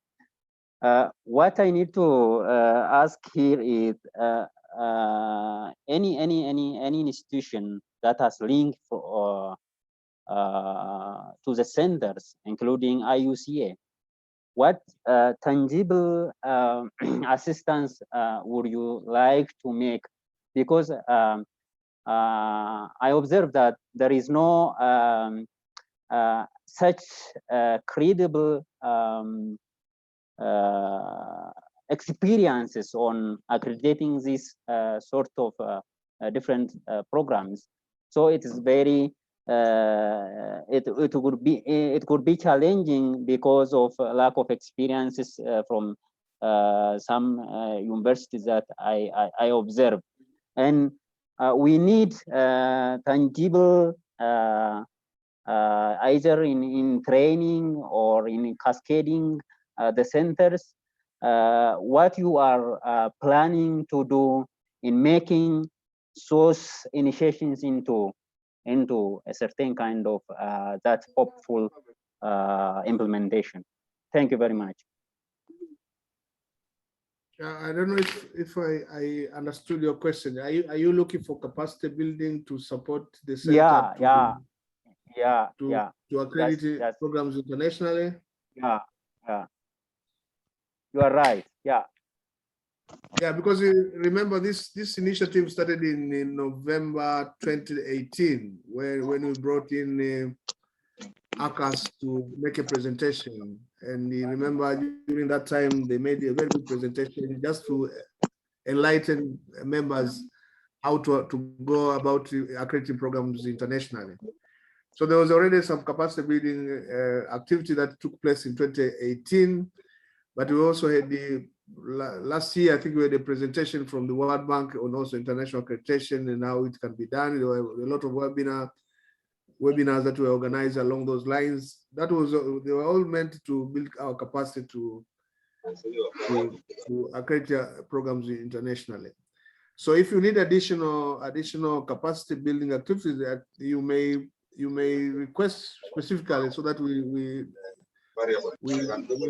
N: What I need to ask here is any institution that has linked to the centers, including IUCA, what tangible assistance would you like to make? Because I observe that there is no such credible experiences on accrediting these sort of different programs. So it is very it could be challenging because of lack of experiences from some universities that I observe, and we need tangible either in training or in cascading the centers, what you are planning to do in making those initiations into a certain kind of that hopeful implementation. Thank you very much.
A: I don't know if I understood your question. Are you looking for capacity building to support the center? To accredit programs internationally?
N: Yeah. You are right. Yeah.
A: Yeah, because remember this initiative started in November 2018, when we brought in ACAS to make a presentation. And you remember during that time, they made a very good presentation just to enlighten members how to go about accrediting programs internationally. So there was already some capacity building activity that took place in 2018, but we also had the last year, I think we had a presentation from the World Bank on also international accreditation and how it can be done. There were a lot of webinars that were organized along those lines. That was they were all meant to build our capacity to accredit programs internationally. So if you need additional capacity building activities, that you may request specifically, so that we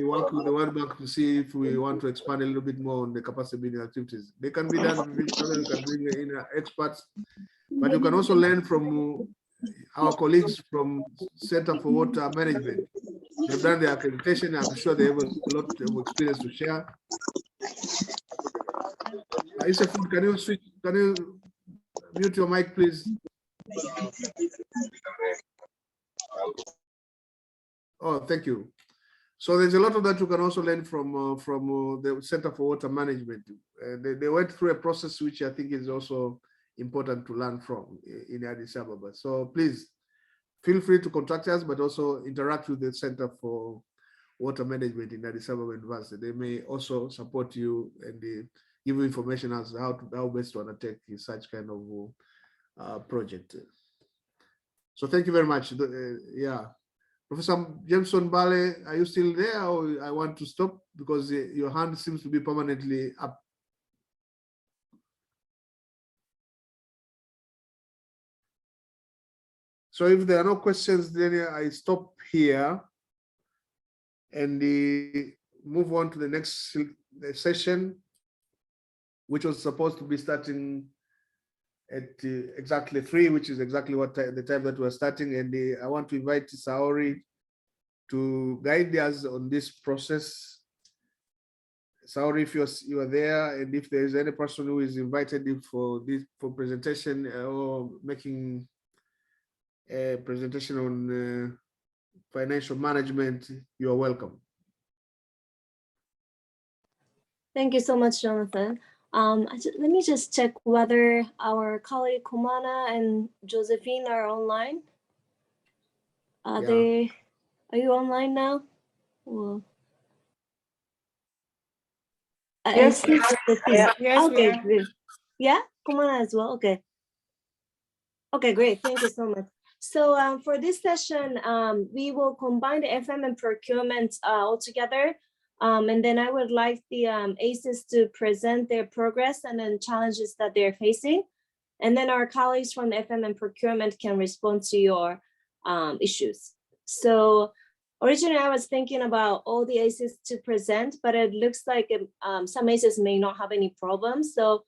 A: work with the World Bank to see if we want to expand a little bit more on the capacity building activities. They can be done virtually. You can bring in experts, but you can also learn from our colleagues from Center for Water Management. They've done the accreditation. I'm sure they have a lot of experience to share. Isafud, can you mute your mic, please? Oh, thank you. So there's a lot of that you can also learn from the Center for Water Management. They went through a process which I think is also important to learn from in Addis Ababa. So please feel free to contact us, but also interact with the Center for Water Management in Addis Ababa University. They may also support you and give you information as how best to undertake such kind of project. So thank you very much. Yeah, Professor Jameson Bale, are you still there, or I want to stop because your hand seems to be permanently up? So if there are no questions, then I stop here and move on to the next session, which was supposed to be starting at exactly 3, which is exactly what the time that we're starting. And I want to invite Saori to guide us on this process. Saori, if you are there, and if there is any person who is invited for presentation or making a presentation on financial management, you are welcome.
D: Thank you so much, Jonathan. Let me just check whether our colleague Kumana and Josephine are online. Are you online now? Well,
O: yes, yes,
D: okay, good. Yeah, Kumana as well. Okay. Okay, great. Thank you so much. So for this session, we will combine the FM and procurement all together. And then I would like the ACEs to present their progress and then challenges that they're facing. And then our colleagues from FM and procurement can respond to your issues. So originally I was thinking about all the ACEs to present, but it looks like some ACEs may not have any problems. So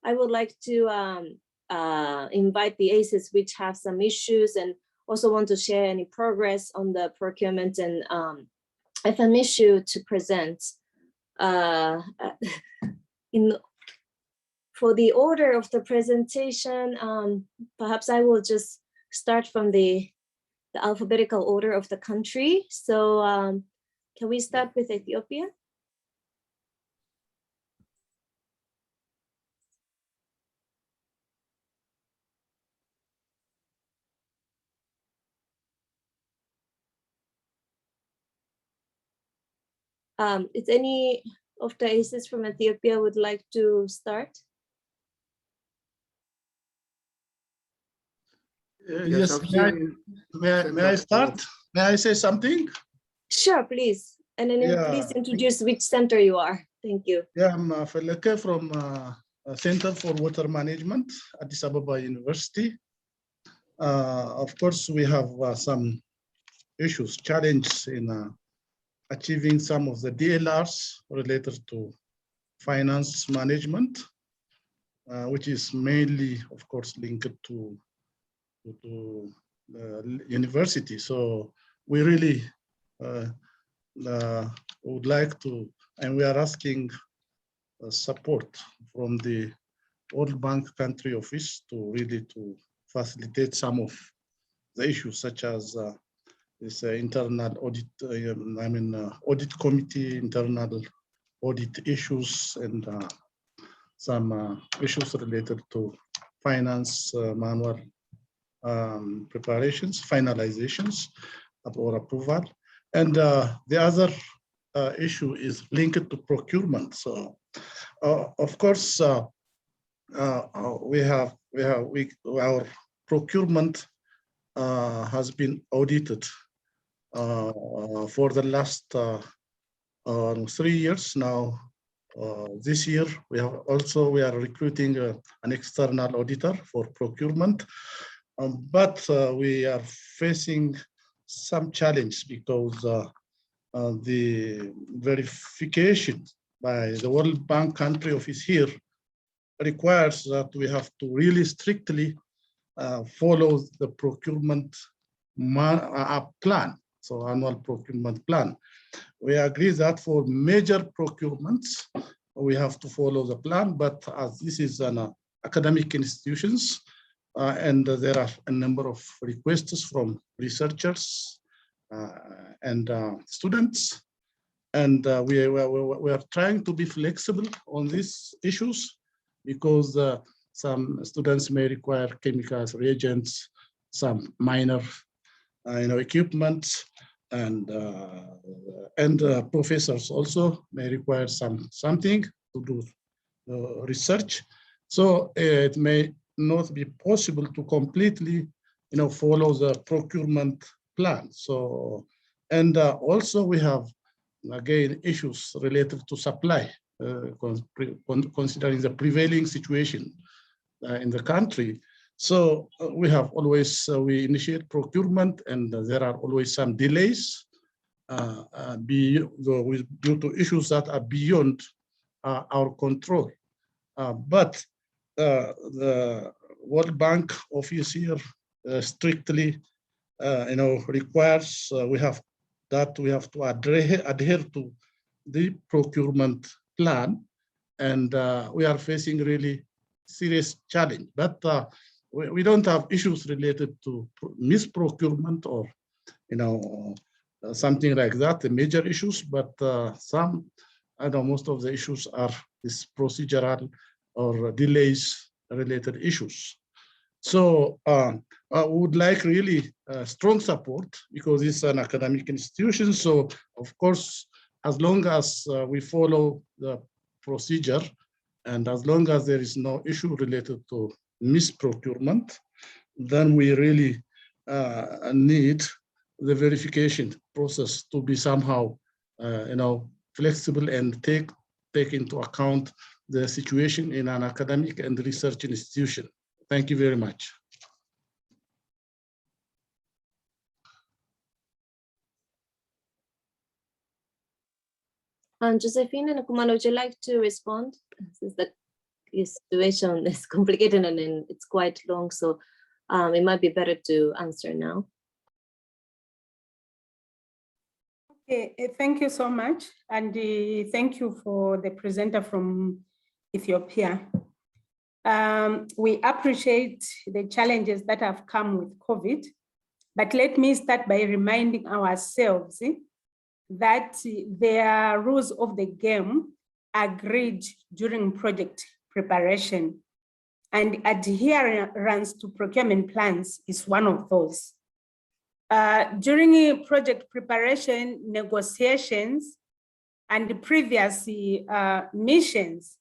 D: I would like to invite the ACEs which have some issues and also want to share any progress on the procurement and FM issue to present. For the order of the presentation, perhaps I will just start from the alphabetical order of the country. So can we start with Ethiopia? Is any of the ACEs from Ethiopia would like to start?
O: Yes, may I start? May I say something?
D: Sure, please. And then please introduce which center you are. Thank you.
O: Yeah, I'm Feleke from Center for Water Management at Addis Ababa University. Of course, we have some issues, challenges in achieving some of the DLRs related to finance management, which is mainly, of course, linked to university. So we really would like to, and we are asking support from the World Bank Country Office to really to facilitate some of the issues, such as this internal audit, audit committee, internal audit issues, and some issues related to finance manual preparations, finalizations, or approval. And the other issue is linked to procurement. So, of course, our procurement has been audited for the last 3 years now. This year, we are recruiting an external auditor for procurement, but we are facing some challenge because the verification by the World Bank Country Office here requires that we have to really strictly follow the procurement plan, so annual procurement plan. We agree that for major procurements, we have to follow the plan, but as this is an academic institutions, and there are a number of requests from researchers and students, and we are trying to be flexible on these issues because some students may require chemicals, reagents, some minor equipment, and professors also may require something to do research. So it may not be possible to completely, follow the procurement plan. So, and also we have, again, issues related to supply, considering the prevailing situation in the country. So we have always, we initiate procurement, and there are always some delays due to issues that are beyond our control. But the World Bank office here strictly, requires we have to adhere to the procurement plan, and we are facing really serious challenge. But we don't have issues related to misprocurement or something like that, the major issues, but most of the issues are this procedural or delays related issues. So I would like really strong support, because it's an academic institution. So of course, as long as we follow the procedure, and as long as there is no issue related to misprocurement, then we really need the verification process to be somehow, flexible and take into account the situation in an academic and research institution. Thank you very much.
D: Josephine and Kumalo, would you like to respond? Since the situation is complicated and then it's quite long, so it might be better to answer now.
P: Okay, thank you so much. And thank you for the presenter from Ethiopia. We appreciate the challenges that have come with COVID, but let me start by reminding ourselves that there are rules of the game agreed during project preparation, and adherence to procurement plans is one of those. During project preparation, negotiations, and previous missions,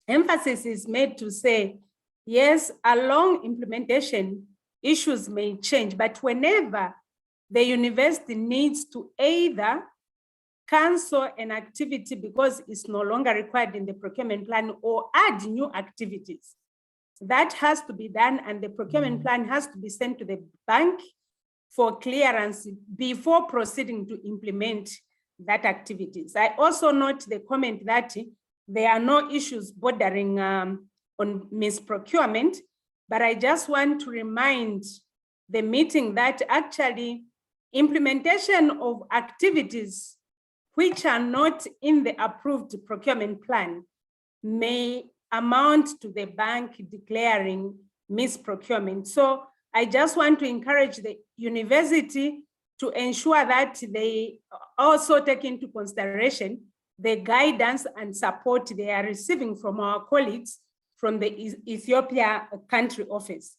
P: emphasis is made to say, yes, along implementation, issues may change, but whenever the university needs to either cancel an activity because it's no longer required in the procurement plan or add new activities, that has to be done, and the procurement plan has to be sent to the bank for clearance before proceeding to implement that activities. I also note the comment that there are no issues bordering on misprocurement, but I just want to remind the meeting that actually implementation of activities which are not in the approved procurement plan may amount to the bank declaring misprocurement. So I just want to encourage the university to ensure that they also take into consideration the guidance and support they are receiving from our colleagues from the Ethiopia country office.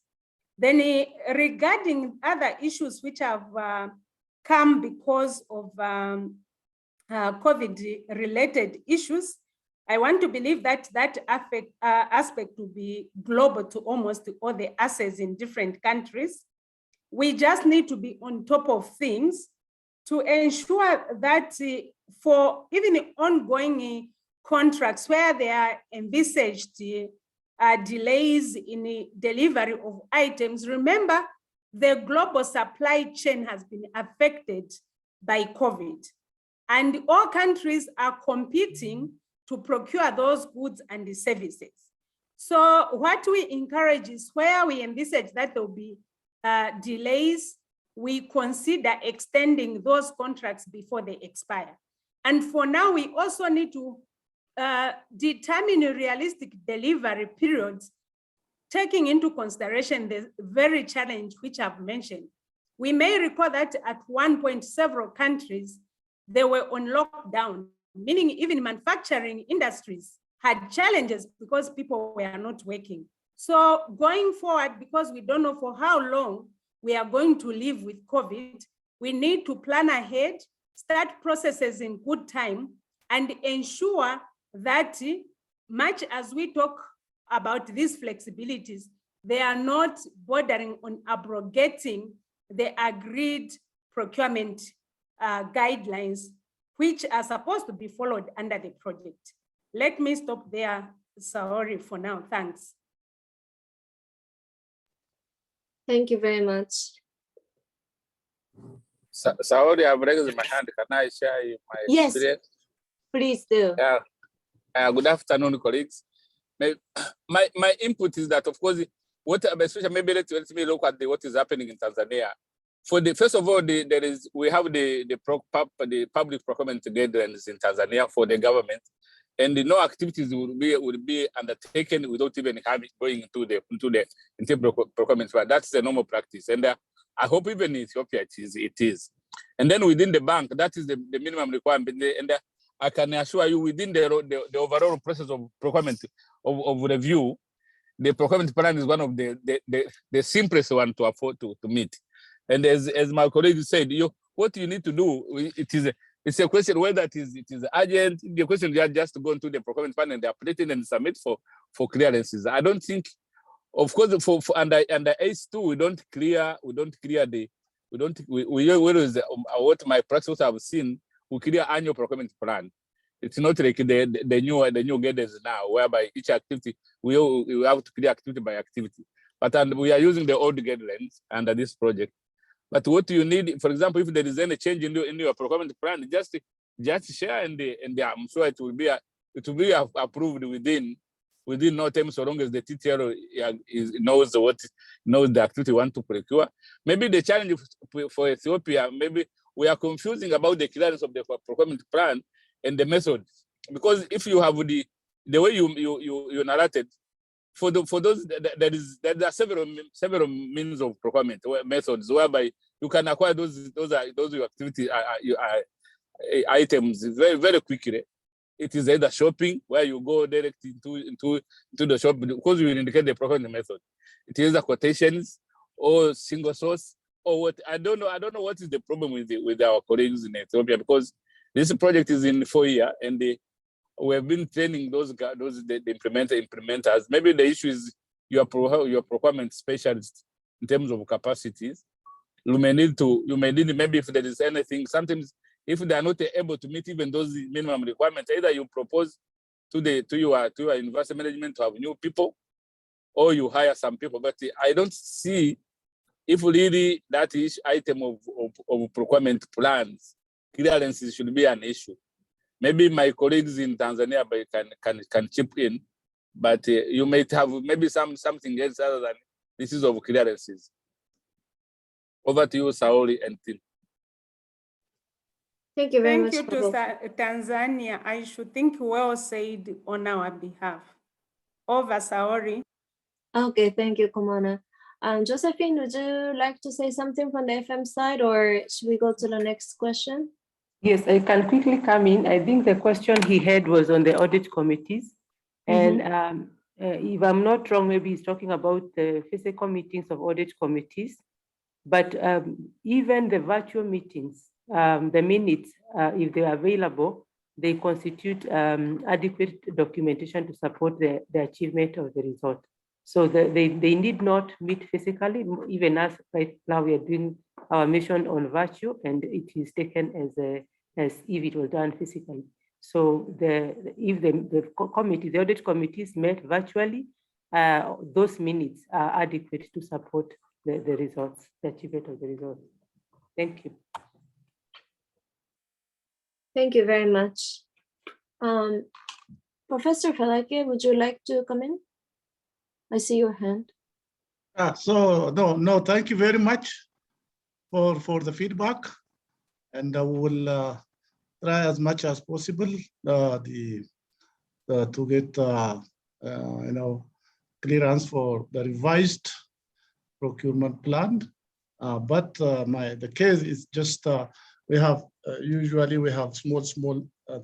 P: Then regarding other issues which have come because of COVID-related issues, I want to believe that that aspect will be global to almost all the assets in different countries. We just need to be on top of things to ensure that for even ongoing contracts where there are envisaged delays in delivery of items, remember the global supply chain has been affected by COVID, and all countries are competing to procure those goods and the services. So what we encourage is where we envisage that there will be delays, we consider extending those contracts before they expire. And for now, we also need to determine realistic delivery periods, taking into consideration the very challenge which I've mentioned. We may recall that at one point, several countries, they were on lockdown, meaning even manufacturing industries had challenges because people were not working. So going forward, because we don't know for how long we are going to live with COVID, we need to plan ahead, start processes in good time, and ensure that much as we talk about these flexibilities, they are not bordering on abrogating the agreed procurement guidelines, which are supposed to be followed under the project. Let me stop there, Saori, for now. Thanks.
D: Thank you very much.
Q: Saori, I've raised my hand. Can I share my experience?
D: Please do.
Q: Yeah. Good afternoon, colleagues. My input is that, of course, especially maybe let me look at what is happening in Tanzania. First of all, we have the public procurement guidelines in Tanzania for the government, and no activities would be undertaken without even going into the procurement. But that's the normal practice, and I hope even in Ethiopia it is. And then within the bank, that is the minimum requirement. And I can assure you, within the overall process of procurement of review, the procurement plan is one of the simplest one to afford to meet. And as my colleague said, what you need to do, it's a question whether it is urgent. The question is just to go into the procurement plan and update it and submit for clearances. I don't think, of course, for under ACE2, we don't clear what my practice have seen. We clear annual procurement plan. It's not like the new guidance now, whereby each activity we have to clear activity by activity. But we are using the old guidelines under this project. But what you need, for example, if there is any change in your procurement plan, just share and I'm sure it will be approved within no time, so long as the TTR knows the activity you want to procure. Maybe the challenge for Ethiopia, maybe we are confusing about the clearance of the procurement plan and the method, because if you have the way you narrated, for those there are several means of procurement methods whereby you can acquire those activity items very, very quickly. It is either shopping, where you go direct into the shop because you indicate the procurement method. It is the quotations or single source or what. I don't know what is the problem with our colleagues in Ethiopia, because this project is in 4 years and we have been training the implementers. Maybe the issue is your procurement specialists in terms of capacities. You may need maybe if there is anything, sometimes if they are not able to meet even those minimum requirements, either you propose to your university management to have new people, or you hire some people. But I don't see if really that item of procurement plans, clearances should be an issue. Maybe my colleagues in Tanzania can chip in, but you might have maybe something else other than this is of clearances. Over to you, Saori and Tim.
P: Thank you very much. Thank you to Tanzania. I should think well said on our behalf. Over, Saori.
D: Okay, thank you, Kumana. Josephine, would you like to say something from the FM side, or should we go to the next question?
R: Yes, I can quickly come in. I think the question he had was on the audit committees. And if I'm not wrong, maybe he's talking about the physical meetings of audit committees. But even the virtual meetings, the minutes, if they are available, they constitute adequate documentation to support the achievement of the result. So they need not meet physically. Even as right now we are doing our mission on virtual, and it is taken as if it was done physically. So if the audit committees met virtually, those minutes are adequate to support the results, the achievement of the results. Thank you.
D: Thank you very much. Professor Falake, would you like to come in? I see your hand.
O: No, thank you very much for the feedback, and I will try as much as possible to get clearance for the revised procurement plan. But the case is just we have usually we have small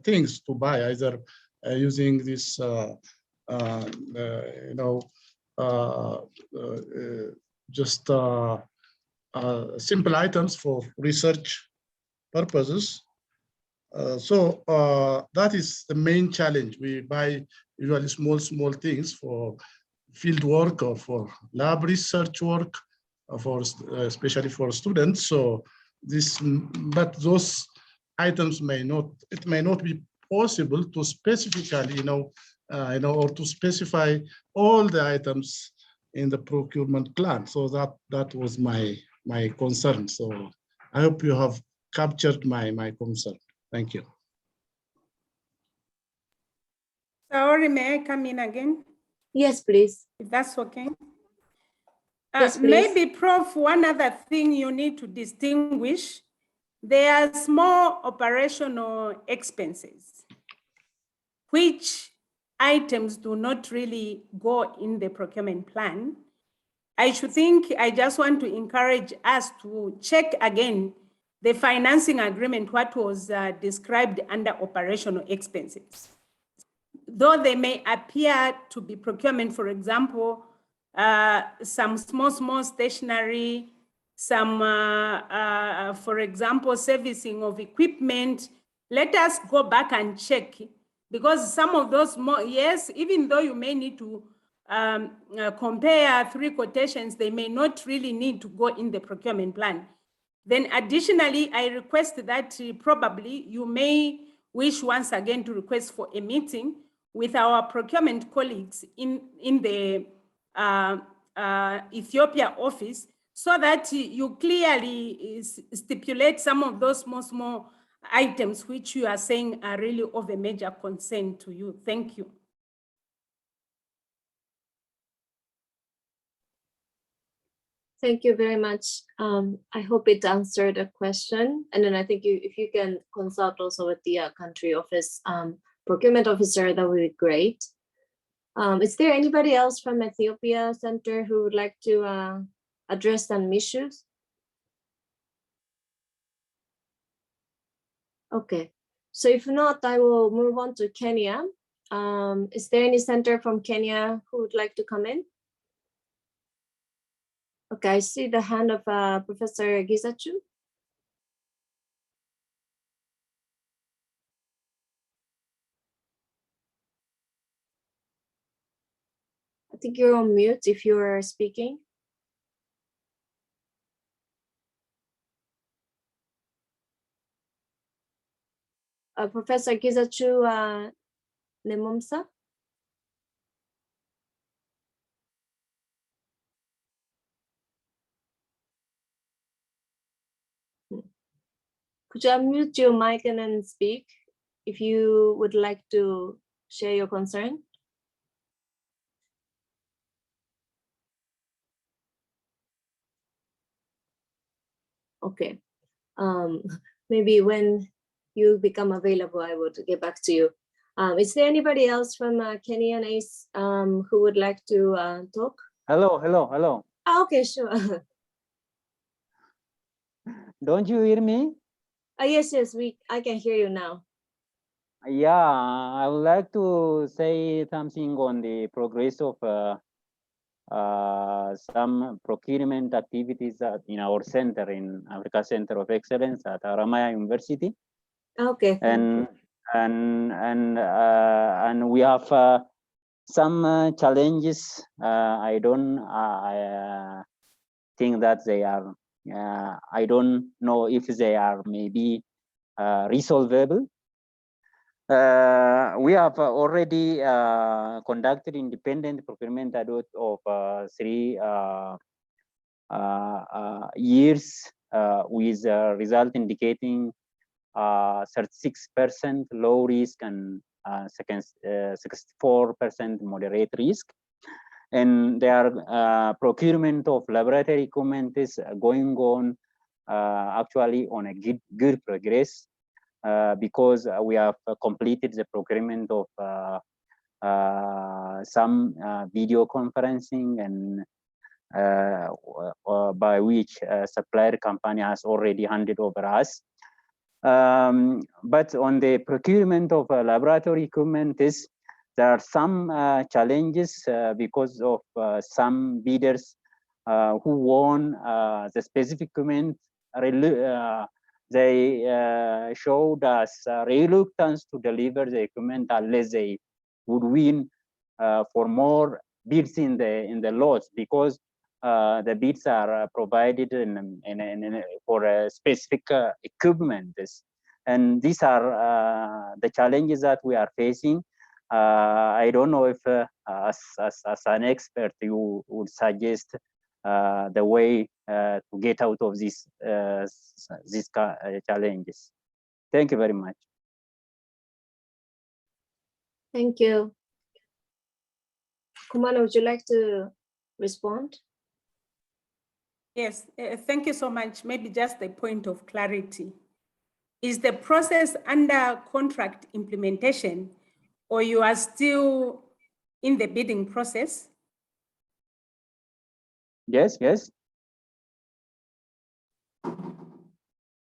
O: things to buy, either using this just simple items for research purposes. So that is the main challenge. We buy usually small things for field work or for lab research work, for especially for students. So but those items may not be possible to specifically, or to specify all the items in the procurement plan. So that was my concern. So I hope you have captured my concern. Thank you.
P: Sorry, may I come in again?
D: Yes, please.
P: If that's okay.
D: Yes, please.
P: Maybe, Prof, one other thing you need to distinguish, there are small operational expenses, which items do not really go in the procurement plan. I just want to encourage us to check again the financing agreement, what was described under operational expenses. Though they may appear to be procurement, for example, some small stationery, some, for example, servicing of equipment. Let us go back and check, because some of those yes, even though you may need to compare 3 quotations, they may not really need to go in the procurement plan. Then additionally, I request that probably you may wish once again to request for a meeting with our procurement colleagues in the Ethiopia office, so that you clearly stipulate some of those small items which you are saying are really of a major concern to you. Thank you.
D: Thank you very much. I hope it answered the question. And then I think if you can consult also with the country office procurement officer, that would be great. Is there anybody else from Ethiopia Center who would like to address some issues? Okay, so if not, I will move on to Kenya. Is there any center from Kenya who would like to come in? Okay, I see the hand of Professor Gizachu. I think you're on mute if you're speaking. Professor Gizachu Lemomsa. Could you unmute your mic and then speak if you would like to share your concern? Okay, maybe when you become available, I would get back to you. Is there anybody else from Kenya and ACE who would like to talk?
N: Hello.
D: Oh, okay, sure.
N: Don't you hear me?
D: Yes, I can hear you now.
N: Yeah, I would like to say something on the progress of some procurement activities in our center, in Africa Center of Excellence at Aramaya University.
D: Okay.
N: And we have some challenges. I think that they are. I don't know if they are maybe resolvable. We have already conducted independent procurement audit of 3 years with a result indicating 36% low risk and 64% moderate risk. And their procurement of laboratory equipment is going on actually on a good progress. Because we have completed the procurement of some video conferencing, and by which supplier company has already handed over us. But on the procurement of laboratory equipment, there are some challenges because of some bidders who won the specific equipment they showed us reluctance to deliver the equipment unless they would win for more bids in the lots, because the bids are provided for specific equipment. And these are the challenges that we are facing. I don't know if as an expert you would suggest the way to get out of these challenges. Thank you very much.
D: Thank you. Kumana, would you like to respond?
P: Yes, thank you so much. Maybe just a point of clarity. Is the process under contract implementation, or you are still in the bidding process?
N: Yes, yes.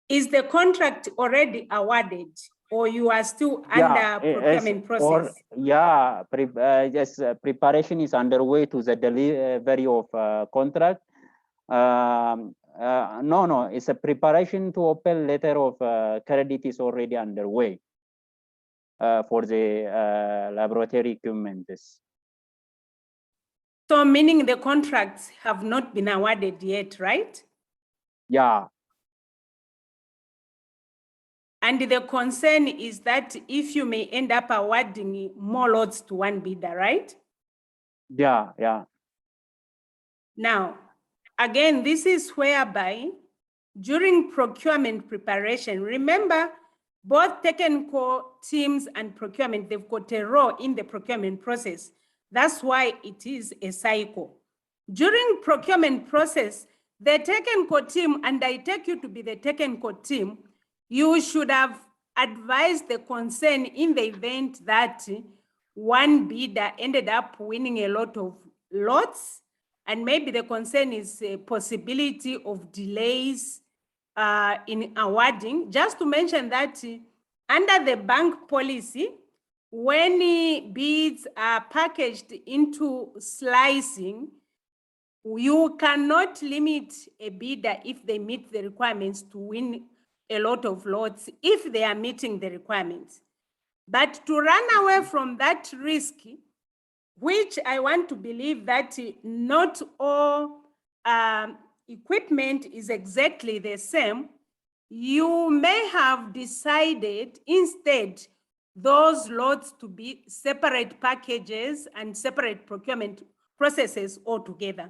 P: Is the contract already awarded, or you are still under procurement process?
N: Yes, preparation is underway to the delivery of contract. No, it's a preparation to open letter of credit is already underway for the laboratory equipment.
P: So meaning the contracts have not been awarded yet, right?
N: Yeah.
P: And the concern is that if you may end up awarding more lots to one bidder, right?
N: Yeah.
P: Now, again, this is whereby during procurement preparation, remember, both technical teams and procurement, they've got a role in the procurement process. That's why it is a cycle. During procurement process, the technical team, and I take you to be the technical team, you should have advised the concern in the event that one bidder ended up winning a lot of lots, and maybe the concern is a possibility of delays in awarding. Just to mention that under the bank policy, when bids are packaged into slicing, you cannot limit a bidder if they meet the requirements to win a lot of lots if they are meeting the requirements. But to run away from that risk, which I want to believe that not all equipment is exactly the same, you may have decided instead those lots to be separate packages and separate procurement processes altogether.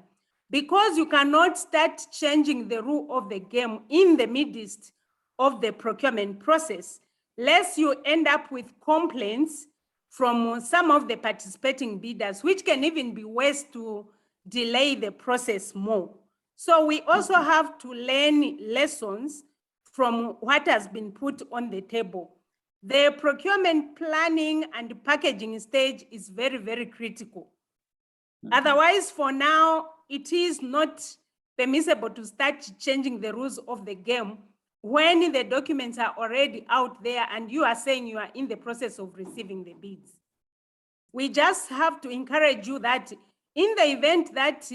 P: Because you cannot start changing the rule of the game in the midst of the procurement process, lest you end up with complaints from some of the participating bidders, which can even be ways to delay the process more. So we also have to learn lessons from what has been put on the table. The procurement planning and packaging stage is very, very critical. Otherwise, for now, it is not permissible to start changing the rules of the game when the documents are already out there and you are saying you are in the process of receiving the bids. We just have to encourage you that in the event that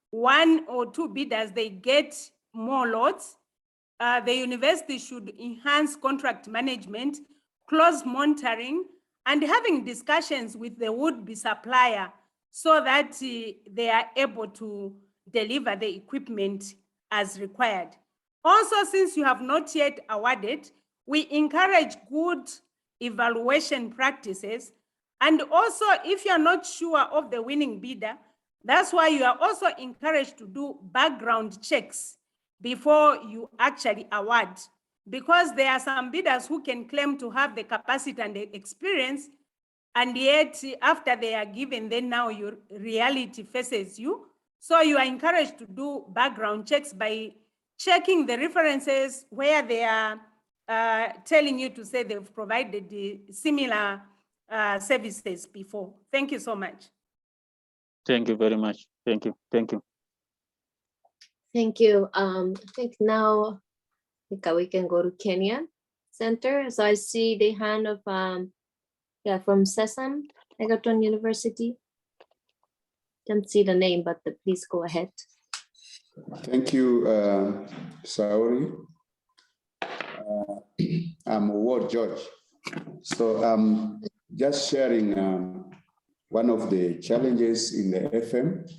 P: one or two bidders, they get more lots, the university should enhance contract management, close monitoring, and having discussions with the would-be supplier so that they are able to deliver the equipment as required. Also, since you have not yet awarded, we encourage good evaluation practices. And also, if you're not sure of the winning bidder, that's why you are also encouraged to do background checks before you actually award. Because there are some bidders who can claim to have the capacity and the experience, and yet after they are given, then now your reality faces you. So you are encouraged to do background checks by checking the references where they are telling you to say they've provided the similar services before. Thank you so much.
N: Thank you very much. Thank you. Thank you.
D: Thank you. I think now we can go to Kenya Center. So I see the hand of from Sesam Egerton University. Can't see the name, but please go ahead.
S: Thank you, Saori. I'm Ward George. So just sharing one of the challenges in the FM.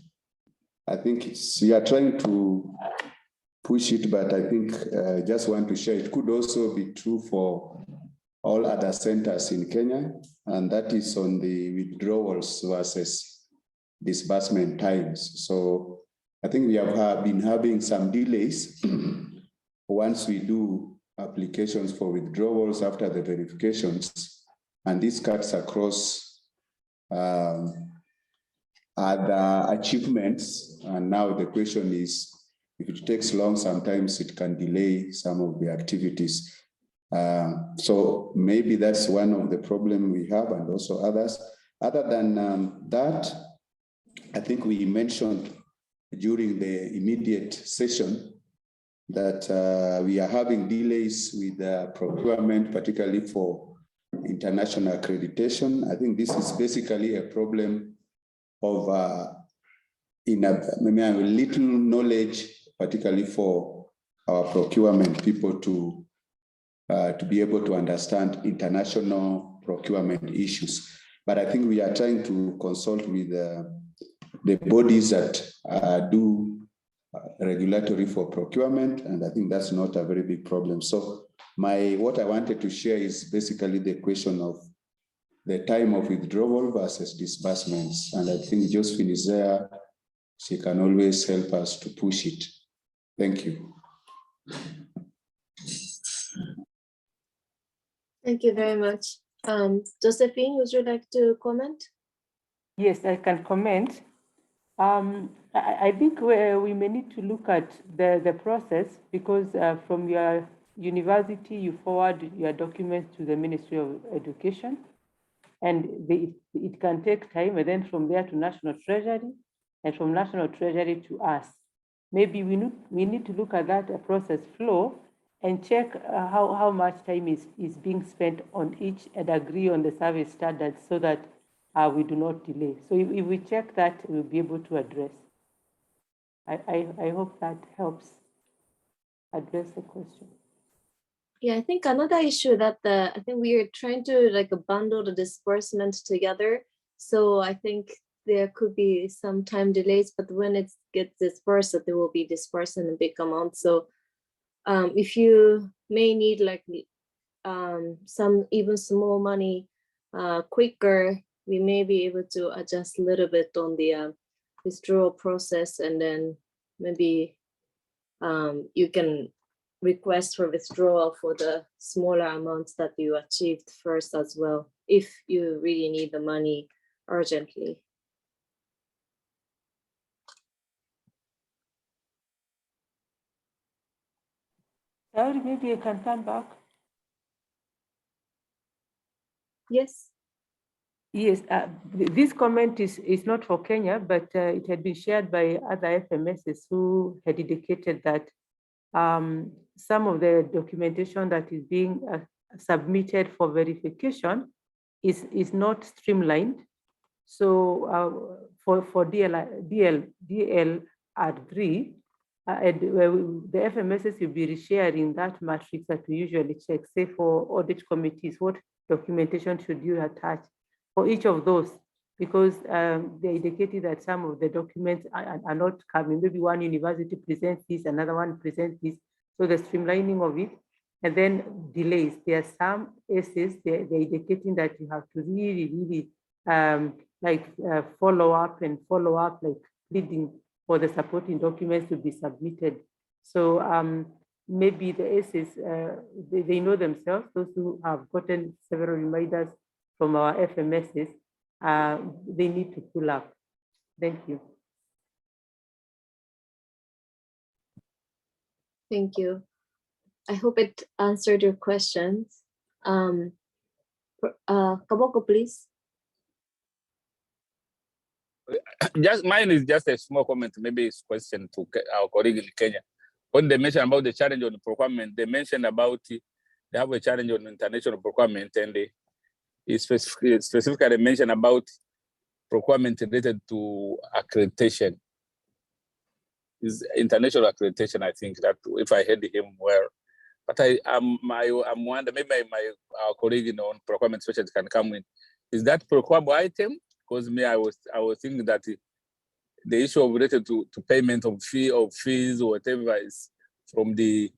S: I think we are trying to push it, but I think just want to share, it could also be true for all other centers in Kenya, and that is on the withdrawals versus disbursement times. So I think we have been having some delays once we do applications for withdrawals after the verifications, and this cuts across other achievements. And now the question is, if it takes long, sometimes it can delay some of the activities. So maybe that's one of the problems we have, and also others. Other than that, I think we mentioned during the immediate session that we are having delays with procurement, particularly for international accreditation. I think this is basically a problem of little knowledge, particularly for our procurement people to be able to understand international procurement issues. But I think we are trying to consult with the bodies that do regulatory for procurement, and I think that's not a very big problem. So what I wanted to share is basically the question of the time of withdrawal versus disbursements. And I think Josephine is there. She can always help us to push it. Thank you.
D: Thank you very much. Josephine, would you like to comment?
R: Yes, I can comment. I think we may need to look at the process, because from your university, you forward your documents to the Ministry of Education, and it can take time, and then from there to National Treasury, and from National Treasury to us. Maybe we need to look at that process flow and check how much time is being spent on each, and agree on the service standards, so that we do not delay. So if we check that, we'll be able to address. I hope that helps address the question.
D: Yeah, I think another issue that I think we are trying to bundle the disbursements together. So I think there could be some time delays, but when it gets dispersed, they will be dispersed in a big amount. So if you may need some even small money quicker, we may be able to adjust a little bit on the withdrawal process, and then maybe you can request for withdrawal for the smaller amounts that you achieved first as well, if you really need the money urgently.
R: Maybe you can come back.
D: Yes.
R: Yes, this comment is not for Kenya, but it had been shared by other FMSs who had indicated that some of the documentation that is being submitted for verification is not streamlined. So for DLR3, the FMSs will be resharing that matrix that we usually check, say for audit committees, what documentation should you attach for each of those, because they indicated that some of the documents are not coming. Maybe one university presents this, another one presents this. So the streamlining of it, and then delays. There are some cases they're indicating that you have to really follow up, like pleading for the supporting documents to be submitted. So maybe the ACEs, they know themselves, those who have gotten several reminders from our FMSs, they need to pull up. Thank you.
D: Thank you. I hope it answered your questions. Kaboko, please.
Q: Mine is just a small comment, maybe it's a question to our colleague in Kenya. When they mentioned about the challenge on procurement, they mentioned about they have a challenge on international procurement, and they specifically mentioned about procurement related to accreditation. Is international accreditation, I think, that if I heard him well, But I'm wondering, maybe our colleague on procurement specialist can come in. Is that procurable item? Because me, I was thinking that the issue related to payment of fees or whatever is from the,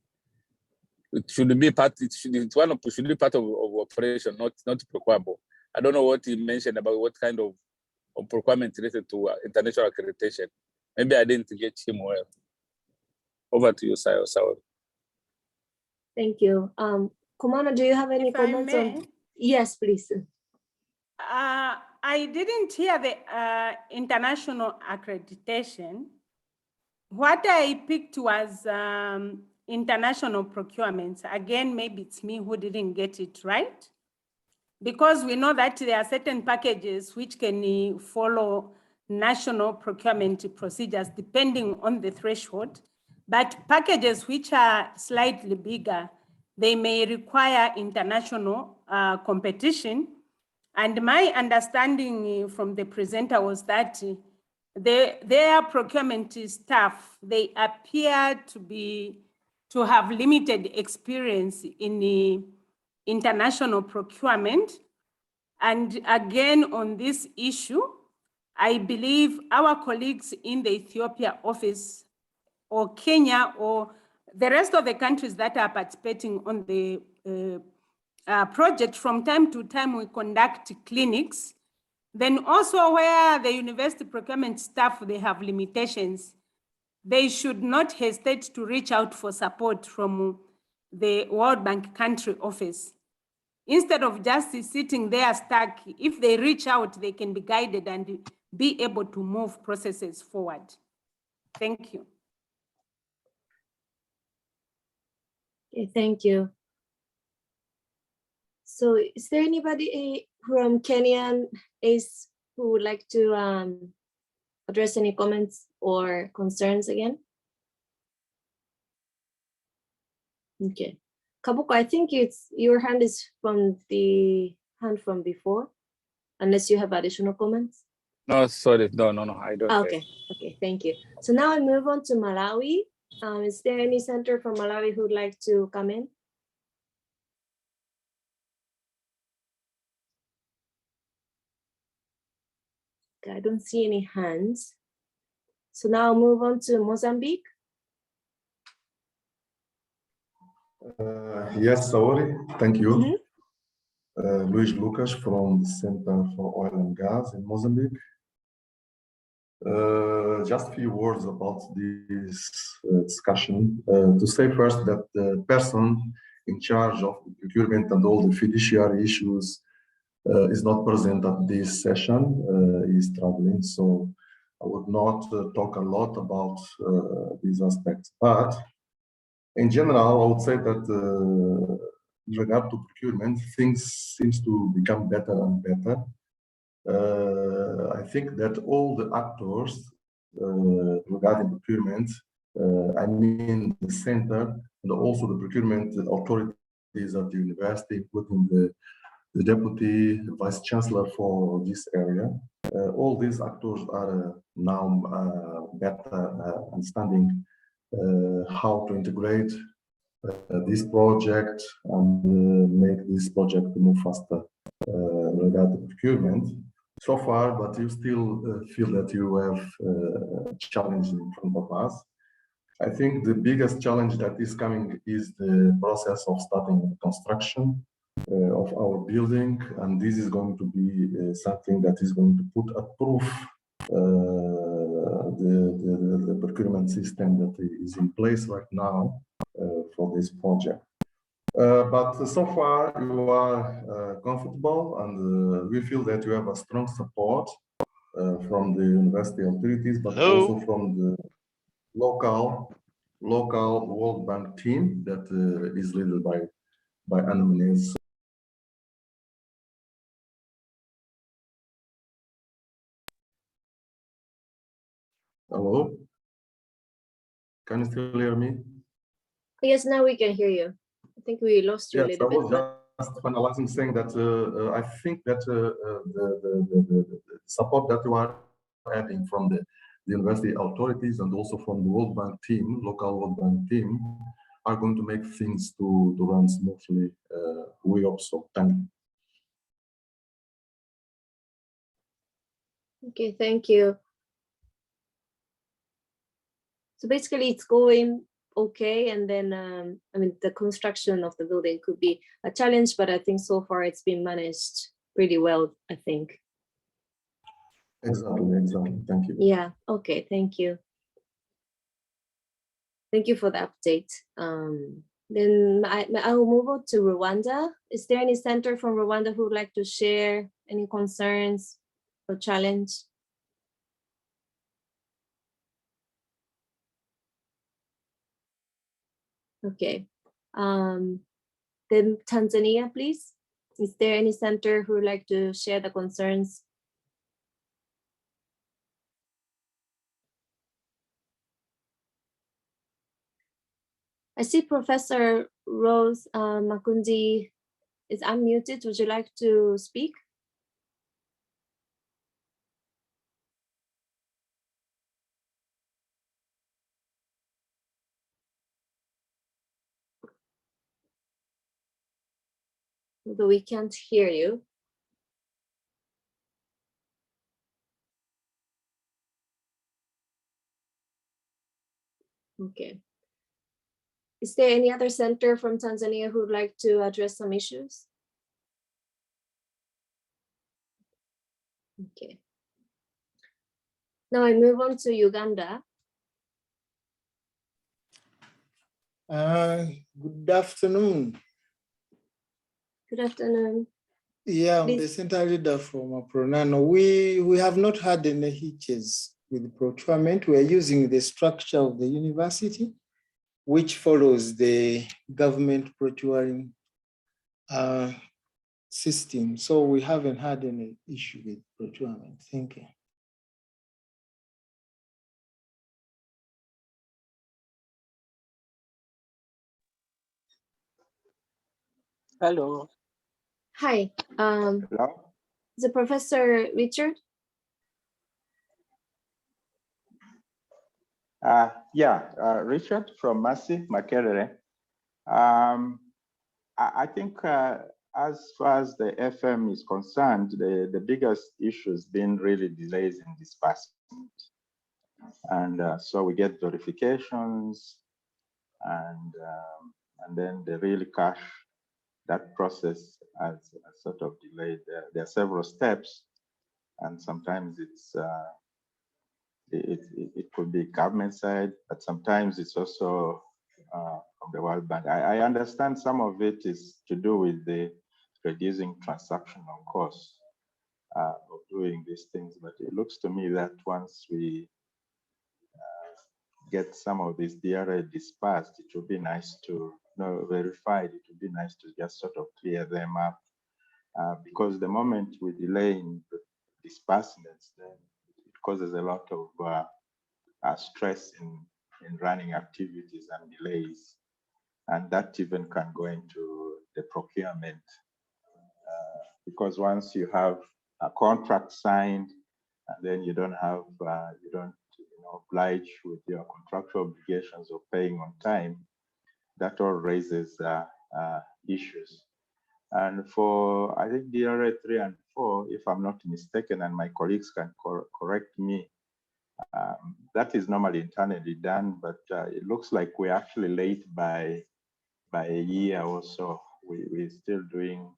Q: it should be part, it should be part of operation, not procurable. I don't know what he mentioned about what kind of procurement related to international accreditation. Maybe I didn't get him well. Over to you, Sayo.
D: Thank you. Kumana, do you have any comments on? Yes, please.
P: I didn't hear the international accreditation. What I picked was international procurements. Again, maybe it's me who didn't get it right, because we know that there are certain packages which can follow national procurement procedures depending on the threshold, but packages which are slightly bigger, they may require international competition. And my understanding from the presenter was that their procurement staff, they appear to have limited experience in the international procurement. And again, on this issue, I believe our colleagues in the Ethiopia office or Kenya or the rest of the countries that are participating on the project, from time to time we conduct clinics. Then also where the university procurement staff, they have limitations, they should not hesitate to reach out for support from the World Bank country office. Instead of just sitting there stuck, if they reach out, they can be guided and be able to move processes forward. Thank you.
D: Okay, thank you. So is there anybody from Kenyan ACE who would like to address any comments or concerns again? Okay. Kabuko, I think your hand is from the hand from before, unless you have additional comments.
Q: No, sorry, no, I don't.
D: Okay, okay, thank you. So now I move on to Malawi. Is there any center from Malawi who would like to come in? Okay, I don't see any hands. So now I'll move on to Mozambique.
T: Yes, sorry, thank you. Luis Lucas from the Center for Oil and Gas in Mozambique. Just a few words about this discussion. To say first that the person in charge of procurement and all the fiduciary issues is not present at this session. He is traveling, so I would not talk a lot about these aspects. But in general, I would say that in regard to procurement, things seems to become better and better. I think that all the actors regarding procurement, I mean the center and also the procurement authorities at the university, including the deputy vice chancellor for this area, all these actors are now better understanding how to integrate this project and make this project move faster regarding procurement. So far, but you still feel that you have challenges in front of us. I think the biggest challenge that is coming is the process of starting the construction of our building, and this is going to be something that is going to put at proof the procurement system that is in place right now for this project. But so far you are comfortable, and we feel that you have a strong support from the university authorities, but also from the local World Bank team that is led by Anna-Menez. Hello? Can you still hear me?
D: Yes, now we can hear you. I think we lost you a little bit.
T: Yes, I was just finalizing saying that I think that the support that you are having from the university authorities and also from the World Bank team, local World Bank team, are going to make things to run smoothly. We hope so. Thank you.
D: Okay, thank you. So basically it's going okay. And then, I mean, the construction of the building could be a challenge, but I think so far it's been managed pretty well, I think.
T: Exactly. Thank you.
D: Yeah, okay, thank you. Thank you for the update. Then I will move on to Rwanda. Is there any center from Rwanda who would like to share any concerns or challenge? Okay. Then Tanzania, please. Is there any center who would like to share the concerns? I see Professor Rose Makundi is unmuted. Would you like to speak? Although we can't hear you. Okay. Is there any other center from Tanzania who would like to address some issues? Okay. Now I move on to Uganda.
U: Good afternoon.
D: Good afternoon.
U: Yeah, I'm the center leader from Apronano. We have not had any hitches with procurement. We are using the structure of the university, which follows the government procuring system. So we haven't had any issue with procurement. Thank you.
G: Hello.
D: Hi.
F: Hello.
D: Is it Professor Richard?
F: Richard from Mercy Makerere. I think as far as the FM is concerned, the biggest issue has been really delays in disbursement. And so we get verifications and then the really cash, that process has sort of delayed. There are several steps and sometimes it could be government side, but sometimes it's also from the World Bank. I understand some of it is to do with the reducing transactional costs of doing these things, but it looks to me that once we get some of these DRA dispersed, it would be nice to verified. It would be nice to just sort of clear them up because the moment we delay in the disbursements, then it causes a lot of stress in running activities and delays. And that even can go into the procurement because once you have a contract signed and then you don't have, you don't oblige with your contractual obligations of paying on time, that all raises issues. And for, I think DRA 3 and 4, if I'm not mistaken, and my colleagues can correct me, that is normally internally done, but it looks like we're actually late by a year or so. We're still doing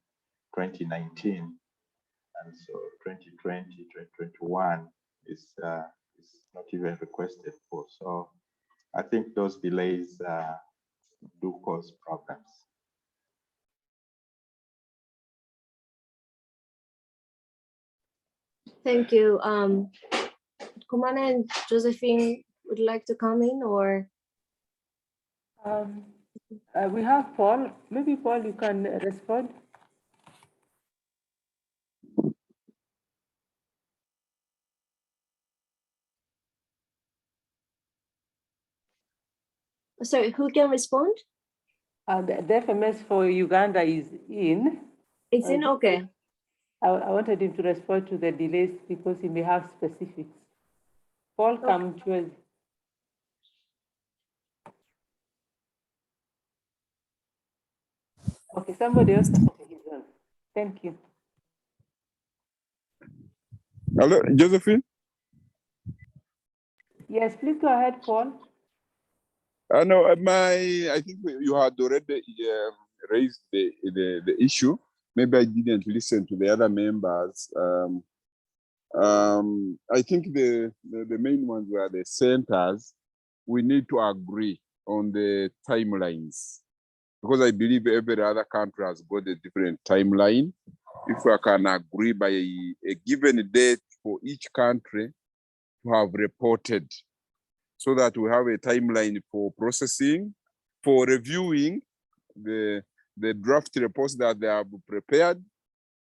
F: 2019, and so 2020, 2021 is not even requested for. So I think those delays do cause problems.
D: Thank you. Kumana and Josephine would like to come in, or?
R: We have Paul. Maybe Paul, you can respond.
D: Sorry, who can respond?
R: The FMS for Uganda is in.
D: It's in, okay.
R: I wanted him to respond to the delays because he may have specifics. Paul, come to us. Okay, somebody else. Okay, he's on. Thank you.
Q: Hello, Josephine?
R: Yes, please go ahead, Paul.
Q: I know I think you had already raised the issue. Maybe I didn't listen to the other members. I think the main ones were the centers. We need to agree on the timelines, because I believe every other country has got a different timeline. If we can agree by a given date for each country to have reported, so that we have a timeline for processing, for reviewing the draft reports that they have prepared,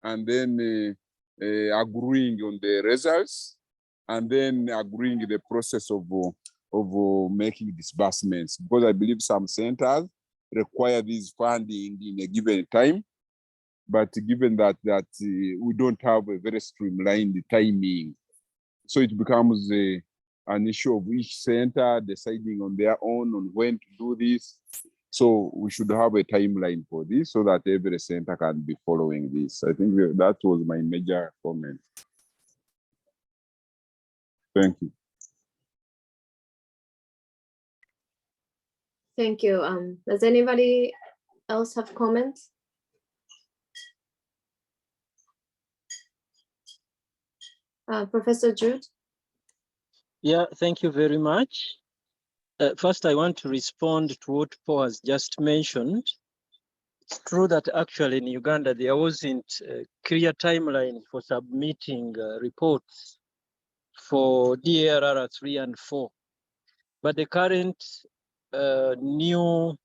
Q: and then agreeing on the results, and then agreeing the process of making disbursements. Because I believe some centers require this funding in a given time, but given that we don't have a very streamlined timing, so it becomes an issue of each center deciding on their own on when to do this. So we should have a timeline for this so that every center can be following this. I think that was my major comment. Thank you.
D: Thank you. Does anybody else have comments? Professor Jude?
G: Yeah, thank you very much. First, I want to respond to what Paul has just mentioned. It's true that actually in Uganda, there wasn't a clear timeline for submitting reports for DARR 3 and 4. But the current new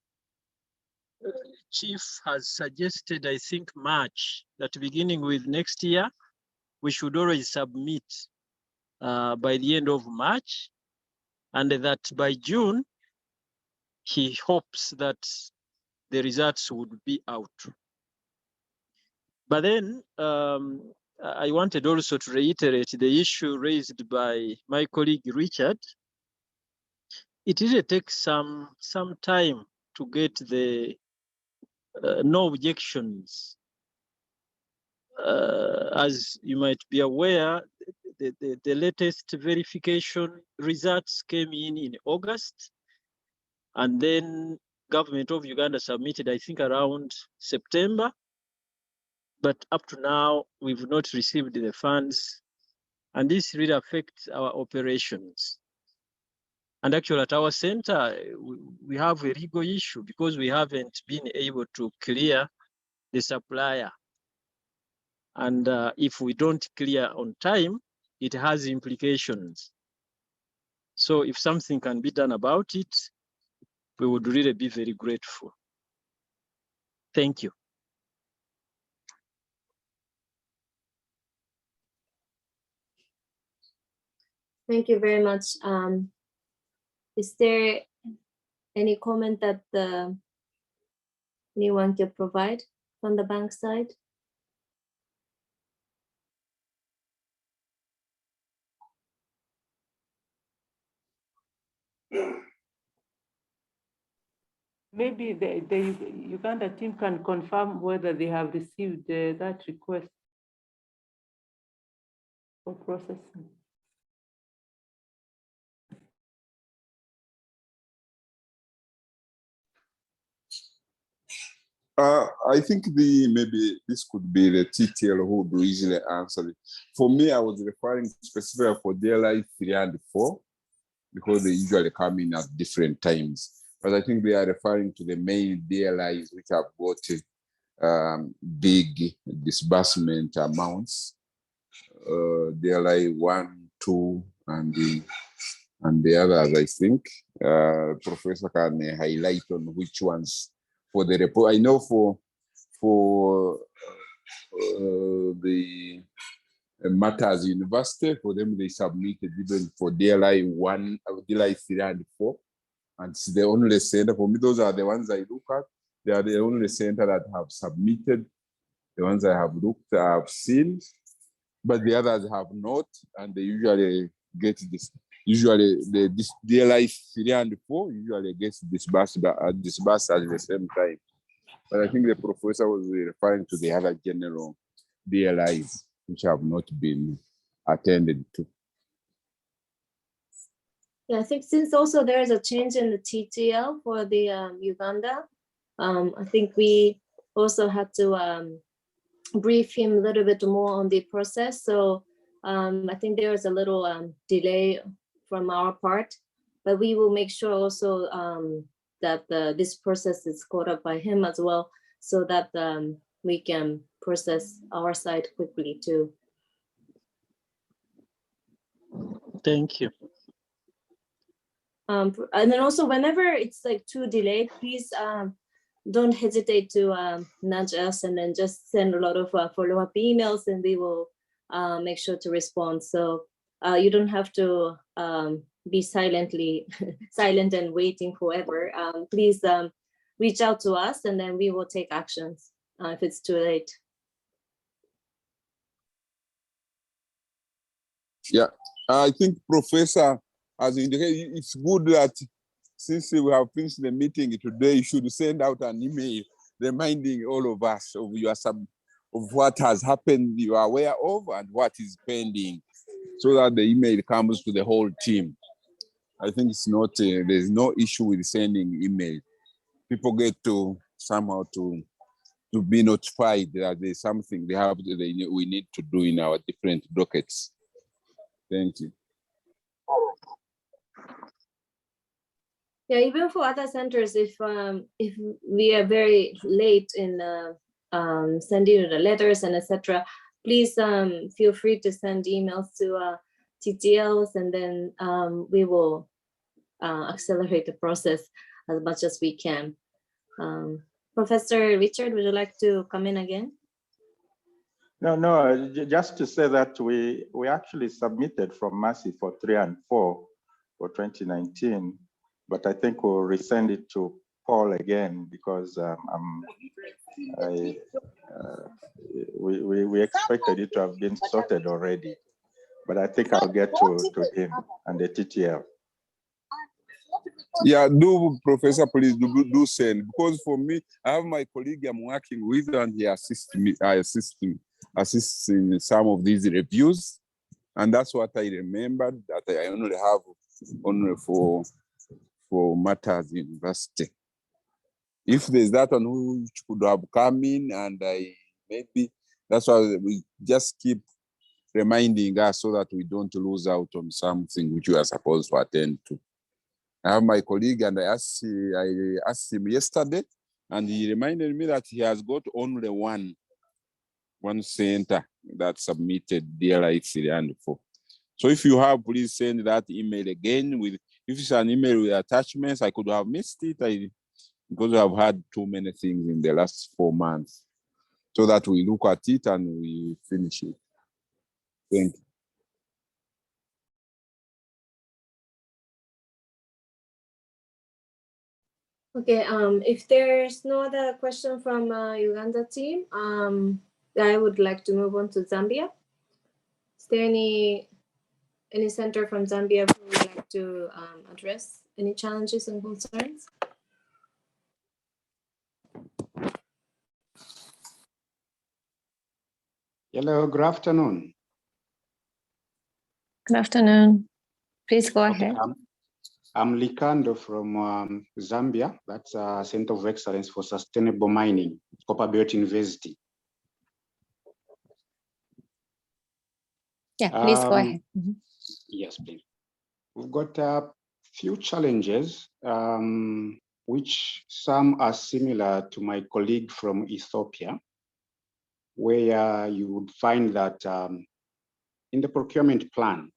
G: chief has suggested, I think, March, that beginning with next year, we should always submit by the end of March, and that by June, he hopes that the results would be out. But then I wanted also to reiterate the issue raised by my colleague Richard. It really takes some time to get the no objections. As you might be aware, the latest verification results came in August, and then government of Uganda submitted, I think, around September. But up to now, we've not received the funds, and this really affects our operations. And actually at our center, we have a legal issue because we haven't been able to clear the supplier. And if we don't clear on time, it has implications. So if something can be done about it, we would really be very grateful. Thank you.
D: Thank you very much. Is there any comment that anyone can provide from the bank side?
R: Maybe the Uganda team can confirm whether they have received that request for processing.
Q: I think maybe this could be the TTL who would easily answer it. For me, I was referring specifically for DLI 3 and 4 because they usually come in at different times. But I think they are referring to the main DLIs which have got big disbursement amounts. DLI 1, 2, and the others, I think. Professor can highlight on which ones for the report. I know for the Matters University, for them they submitted even for DLI 1, DLI 3 and 4. And it's the only center, for me, those are the ones I look at. They are the only center that have submitted. The ones I have looked, I have seen, but the others have not, and they usually get this. Usually, this DLI 3 and 4 usually gets disbursed at the same time. But I think the professor was referring to the other general DLIs, which have not been attended to.
D: Yeah, I think since also there is a change in the TTL for the Uganda, I think we also had to brief him a little bit more on the process. So I think there is a little delay from our part, but we will make sure also that this process is caught up by him as well, so that we can process our side quickly too.
G: Thank you.
D: And then also whenever it's like too delayed, please don't hesitate to nudge us and then just send a lot of follow-up emails, and we will make sure to respond. So you don't have to be silent and waiting forever. Please reach out to us, and then we will take actions if it's too late.
Q: Yeah, I think Professor has indicated it's good that since we have finished the meeting today, you should send out an email reminding all of us of what has happened, you are aware of, and what is pending, so that the email comes to the whole team. I think it's not there's no issue with sending email. People get to somehow to be notified that there's something we need to do in our different dockets. Thank you.
D: Yeah, even for other centers, if we are very late in sending you the letters and etc., please feel free to send emails to TTLs, and then we will accelerate the process as much as we can. Professor Richard, would you like to come in again?
F: No, just to say that we actually submitted from Mercy for 3 and 4 for 2019, but I think we'll resend it to Paul again, because we expected it to have been sorted already, but I think I'll get to him and the TTL.
Q: Yeah, do Professor, please do send, because for me, I have my colleague I'm working with, and he assists in some of these reviews, and that's what I remembered, that I only have for Matters University. If there's that one who could have come in, and maybe that's why we just keep reminding us so that we don't lose out on something which we are supposed to attend to. I have my colleague, and I asked him yesterday, and he reminded me that he has got only one center that submitted DLI 3 and 4. So if you have, please send that email again. If it's an email with attachments, I could have missed it because I've had too many things in the last 4 months, so that we look at it and we finish it. Thank you.
D: Okay, if there's no other question from Uganda team, I would like to move on to Zambia. Is there any center from Zambia who would like to address any challenges and concerns?
C: Hello, good afternoon.
V: Good afternoon. Please go
C: Okay,
V: ahead.
C: I'm Likando from Zambia. That's a Center of Excellence for Sustainable Mining, Copperbelt University.
V: Yeah, please go ahead.
C: Yes, please. We've got a few challenges, which some are similar to my colleague from Ethiopia, where you would find that in the procurement plan,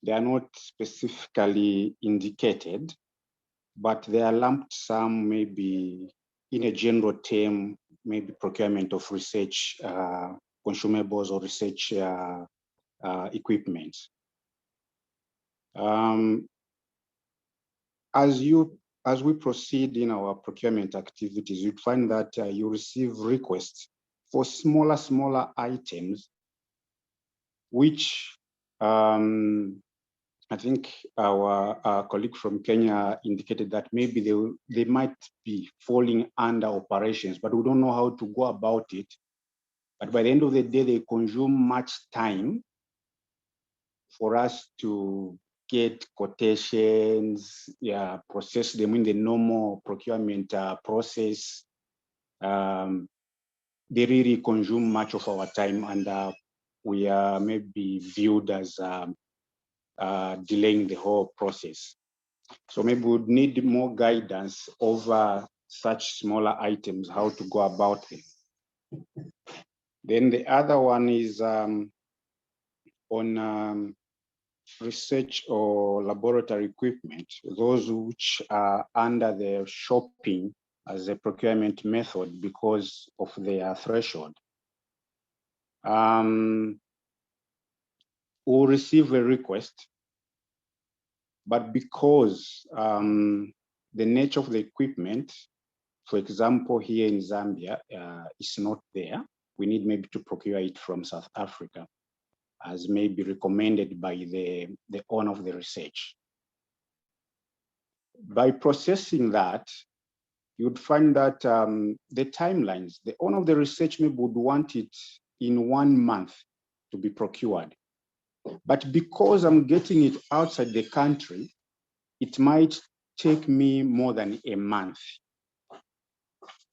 C: they are not specifically indicated, but they are lumped some maybe in a general term, maybe procurement of research consumables or research equipment. As we proceed in our procurement activities, you'd find that you receive requests for smaller items, which I think our colleague from Kenya indicated that maybe they might be falling under operations, but we don't know how to go about it. But by the end of the day, they consume much time for us to get quotations, process them in the normal procurement process. They really consume much of our time, and we are maybe viewed as delaying the whole process. So maybe we would need more guidance over such smaller items, how to go about them. Then the other one is on research or laboratory equipment, those which are under the shopping as a procurement method because of their threshold. We'll receive a request, but because the nature of the equipment, for example, here in Zambia, is not there, we need maybe to procure it from South Africa, as may be recommended by the owner of the research. By processing that, you'd find that the timelines, the owner of the research maybe would want it in 1 month to be procured. But because I'm getting it outside the country, it might take me more than a month,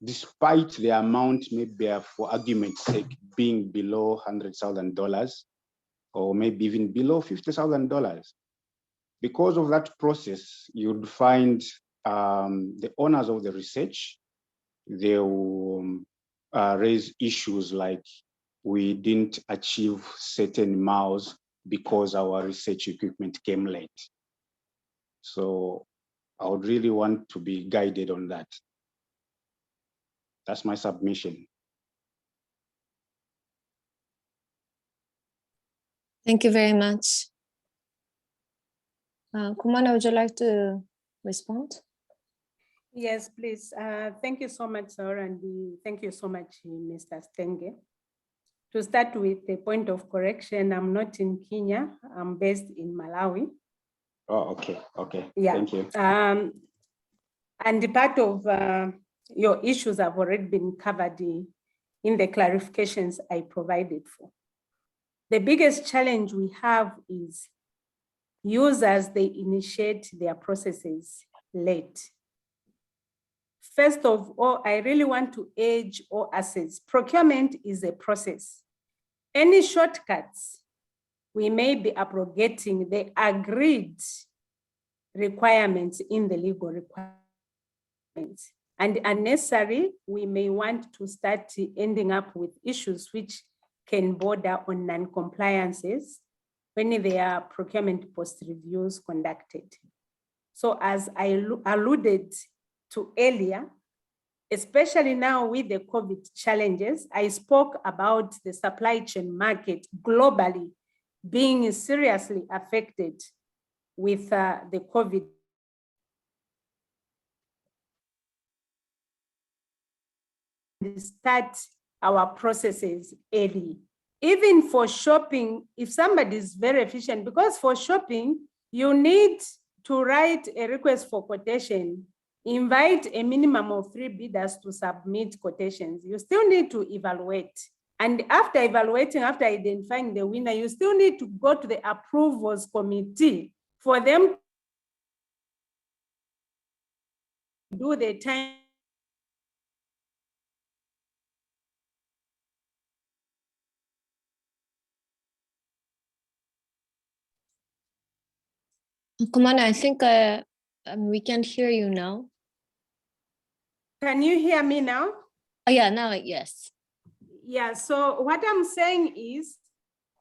C: despite the amount maybe for argument's sake being below $100,000 or maybe even below $50,000. Because of that process, you'd find the owners of the research, they will raise issues like we didn't achieve certain miles because our research equipment came late. So I would really want to be guided on that. That's my submission.
V: Thank you very much. Kumana, would you like to respond?
P: Yes, please. Thank you so much, sir, and thank you so much, Mr. Stenge. To start with the point of correction, I'm not in Kenya. I'm based in Malawi.
C: Oh, okay, okay.
P: Yeah.
C: Thank you.
P: And the part of your issues have already been covered in the clarifications I provided for. The biggest challenge we have is users, they initiate their processes late. First of all, I really want to urge all assets. Procurement is a process. Any shortcuts, we may be abrogating the agreed requirements in the legal requirements. And unnecessary, we may want to start ending up with issues which can border on non-compliances when there are procurement post-reviews conducted. So as I alluded to earlier, especially now with the COVID challenges, I spoke about the supply chain market globally being seriously affected with the COVID. Start our processes early. Even for shopping, if somebody is very efficient, because for shopping, you need to write a request for quotation, invite a minimum of 3 bidders to submit quotations. You still need to evaluate. And after evaluating, after identifying the winner, you still need to go to the approvals committee for them to do the time.
V: Kumana, I think we can hear you now.
P: Can you hear me now?
V: Oh yeah, now yes.
P: Yeah, so what I'm saying is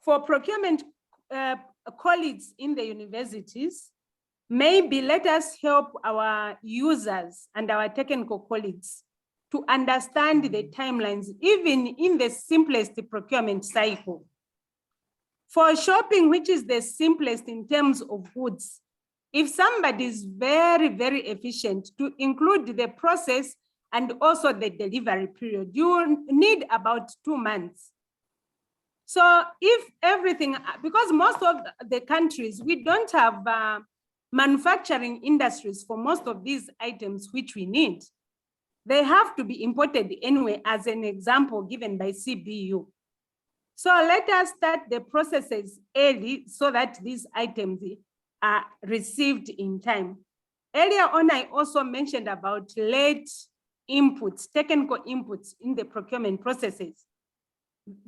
P: for procurement colleagues in the universities, maybe let us help our users and our technical colleagues to understand the timelines, even in the simplest procurement cycle. For shopping, which is the simplest in terms of goods, if somebody is very, very efficient to include the process and also the delivery period, you need about 2 months. So if everything, because most of the countries, we don't have manufacturing industries for most of these items which we need. They have to be imported anyway, as an example given by CBU. So let us start the processes early so that these items are received in time. Earlier on, I also mentioned about late inputs, technical inputs in the procurement processes.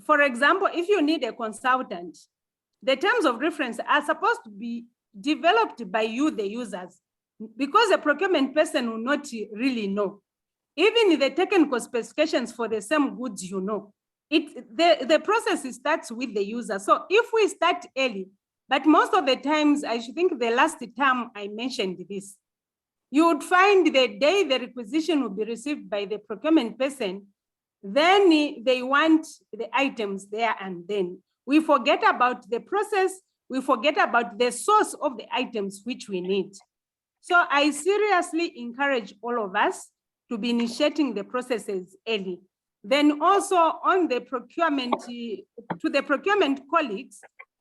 P: For example, if you need a consultant, the terms of reference are supposed to be developed by you, the users, because the procurement person will not really know. Even the technical specifications for the same goods, you know, the process starts with the user. So if we start early, but most of the times, I should think the last term I mentioned this, you would find the day the requisition will be received by the procurement person, then they want the items there and then. We forget about the process, we forget about the source of the items which we need. So I seriously encourage all of us to be initiating the processes early. Then also on the procurement, to the procurement colleagues,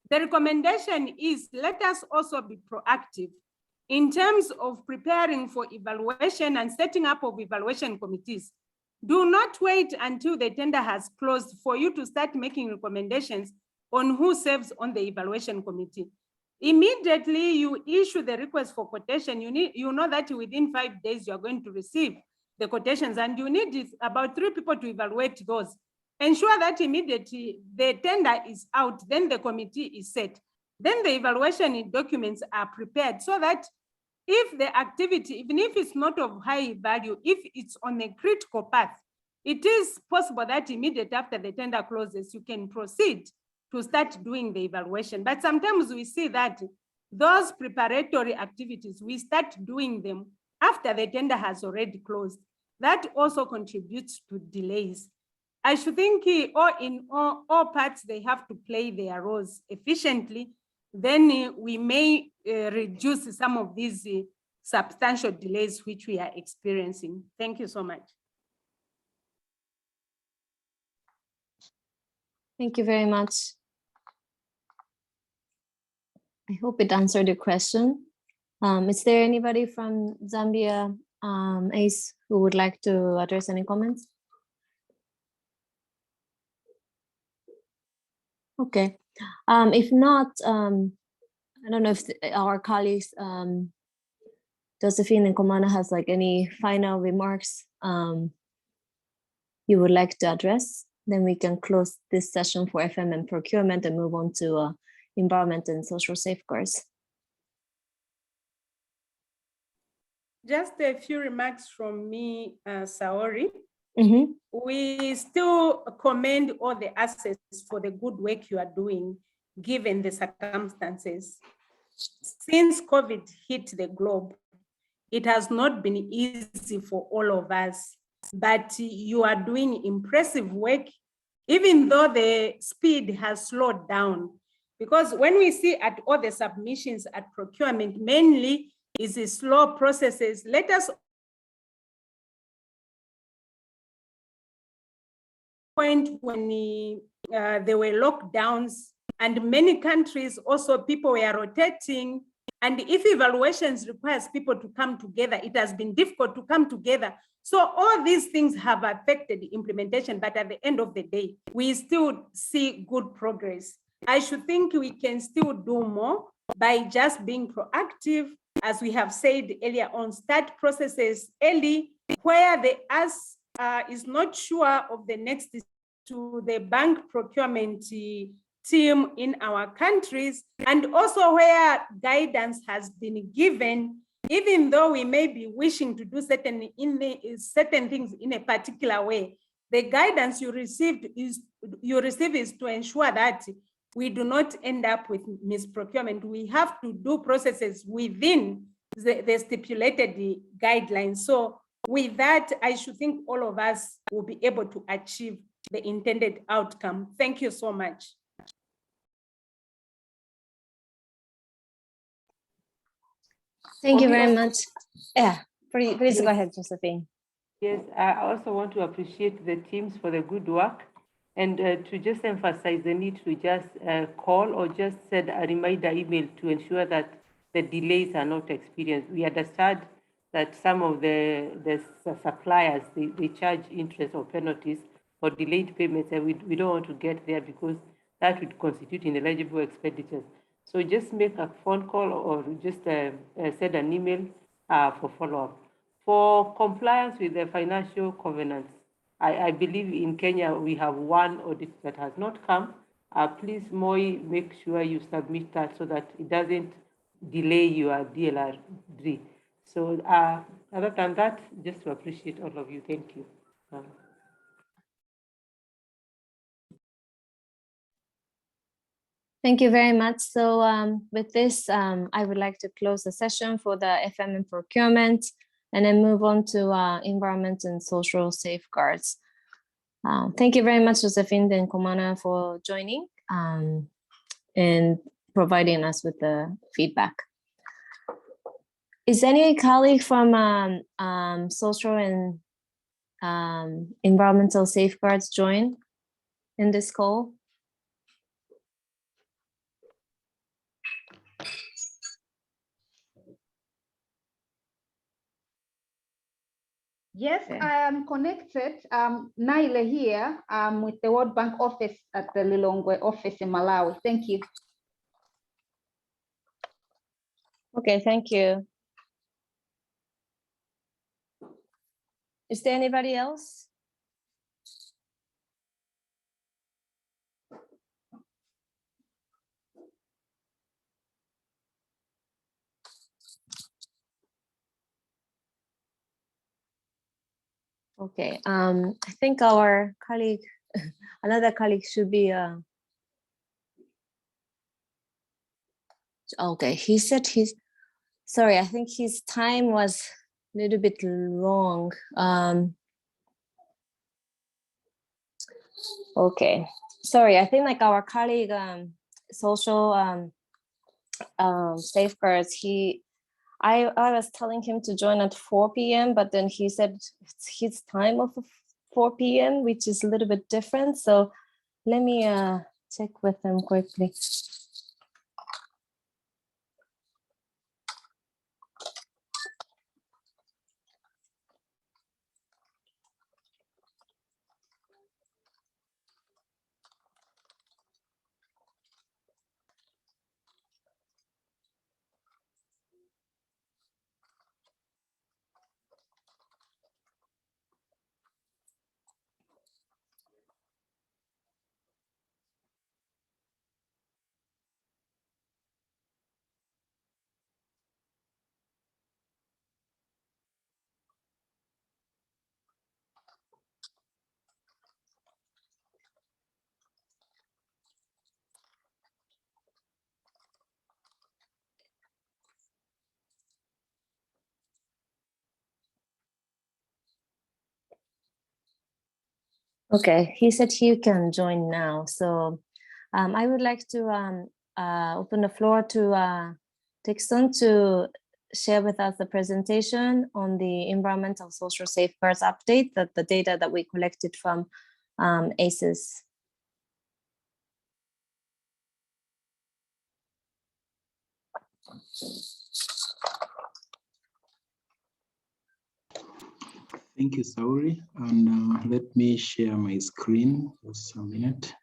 P: the recommendation is let us also be proactive in terms of preparing for evaluation and setting up of evaluation committees. Do not wait until the tender has closed for you to start making recommendations on who serves on the evaluation committee. Immediately you issue the request for quotation, you know that within 5 days you're going to receive the quotations, and you need about 3 people to evaluate those. Ensure that immediately the tender is out, then the committee is set. Then the evaluation documents are prepared so that if the activity, even if it's not of high value, if it's on a critical path, it is possible that immediately after the tender closes, you can proceed to start doing the evaluation. But sometimes we see that those preparatory activities, we start doing them after the tender has already closed. That also contributes to delays. I should think in all parts, they have to play their roles efficiently. Then we may reduce some of these substantial delays which we are experiencing. Thank you so much.
V: Thank you very much. I hope it answered your question. Is there anybody from Zambia, ACE, who would like to address any comments? Okay. If not, I don't know if our colleagues, Josephine and Komana, has like any final remarks you would like to address. Then we can close this session for FM and procurement and move on to environment and social safeguards.
P: Just a few remarks from me, Saori.
V: Mm-hmm.
P: We still commend all the assets for the good work you are doing, given the circumstances. Since COVID hit the globe, it has not been easy for all of us, but you are doing impressive work, even though the speed has slowed down. Because when we see at all the submissions at procurement, mainly is the slow processes. Let us point when there were lockdowns and many countries also people were rotating, and if evaluations requires people to come together, it has been difficult to come together. So all these things have affected the implementation, but at the end of the day, we still see good progress. I should think we can still do more by just being proactive, as we have said earlier on, start processes early, where the us is not sure of the next to the bank procurement team in our countries, and also where guidance has been given, even though we may be wishing to do certain things in a particular way, the guidance you receive is to ensure that we do not end up with misprocurement. We have to do processes within the stipulated guidelines. So with that, I should think all of us will be able to achieve the intended outcome. Thank you so much.
V: Thank you very much. Yeah, please go ahead, Josephine.
R: Yes, I also want to appreciate the teams for the good work. And to just emphasize the need to just call or just send a reminder email to ensure that the delays are not experienced. We understand that some of the suppliers, they charge interest or penalties for delayed payments, and we don't want to get there because that would constitute ineligible expenditures. So just make a phone call or just send an email for follow-up. For compliance with the financial covenants, I believe in Kenya we have one audit that has not come. Please, Moi, make sure you submit that so that it doesn't delay your DLR3. So other than that, just to appreciate all of you. Thank you.
V: Thank you very much. So with this, I would like to close the session for the FM and procurement and then move on to environment and social safeguards. Thank you very much, Josephine and Komana, for joining and providing us with the feedback. Is any colleague from social and environmental safeguards join in this call?
B: Yes, I am connected. Naile here with the World Bank office at the Lilongwe office in Malawi. Thank you.
V: Okay, thank you. Is there anybody else? Okay, I think our colleague, another colleague should be, okay, he said sorry, I think his time was a little bit wrong. Okay, sorry, I think like our colleague, social safeguards, I was telling him to join at 4 p.m., but then he said it's his time of 4 p.m., which is a little bit different. So let me check with him quickly. Okay, he said he can join now. So I would like to open the floor to Dixon to share with us the presentation on the environmental social safeguards update, the data that we collected from ACES.
K: Thank you, Sauri. And let me share my screen just a minute.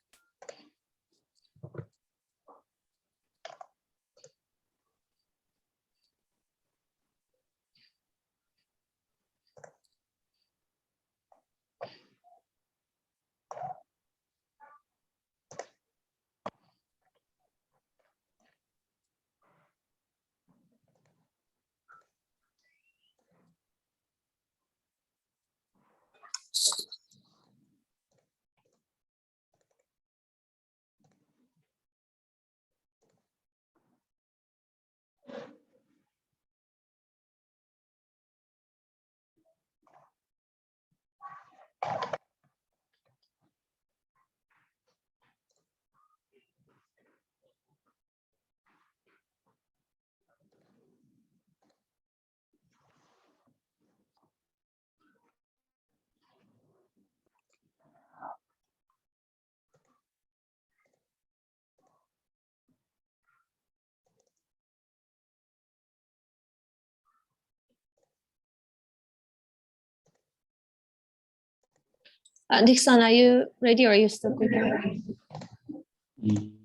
V: Dixon, are you ready or are you still cooking?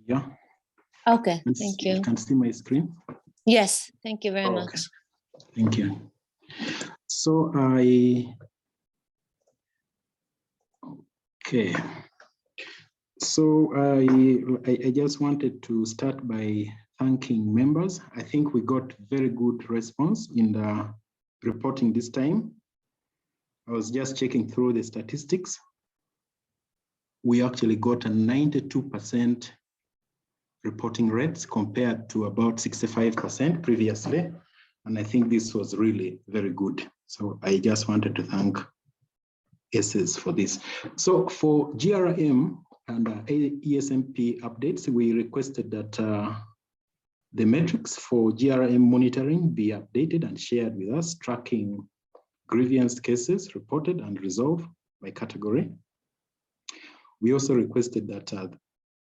I: Yeah.
V: Okay, thank you.
I: You can see my screen?
V: Yes, thank you very
I: Okay.
V: much.
I: Thank you. So okay. So I just wanted to start by thanking members. I think we got very good response in the reporting this time. I was just checking through the statistics. We actually got a 92% reporting rates compared to about 65% previously. And I think this was really very good. So I just wanted to thank ESS for this. So for GRM and ESMP updates, we requested that the metrics for GRM monitoring be updated and shared with us, tracking grievance cases reported and resolved by category. We also requested that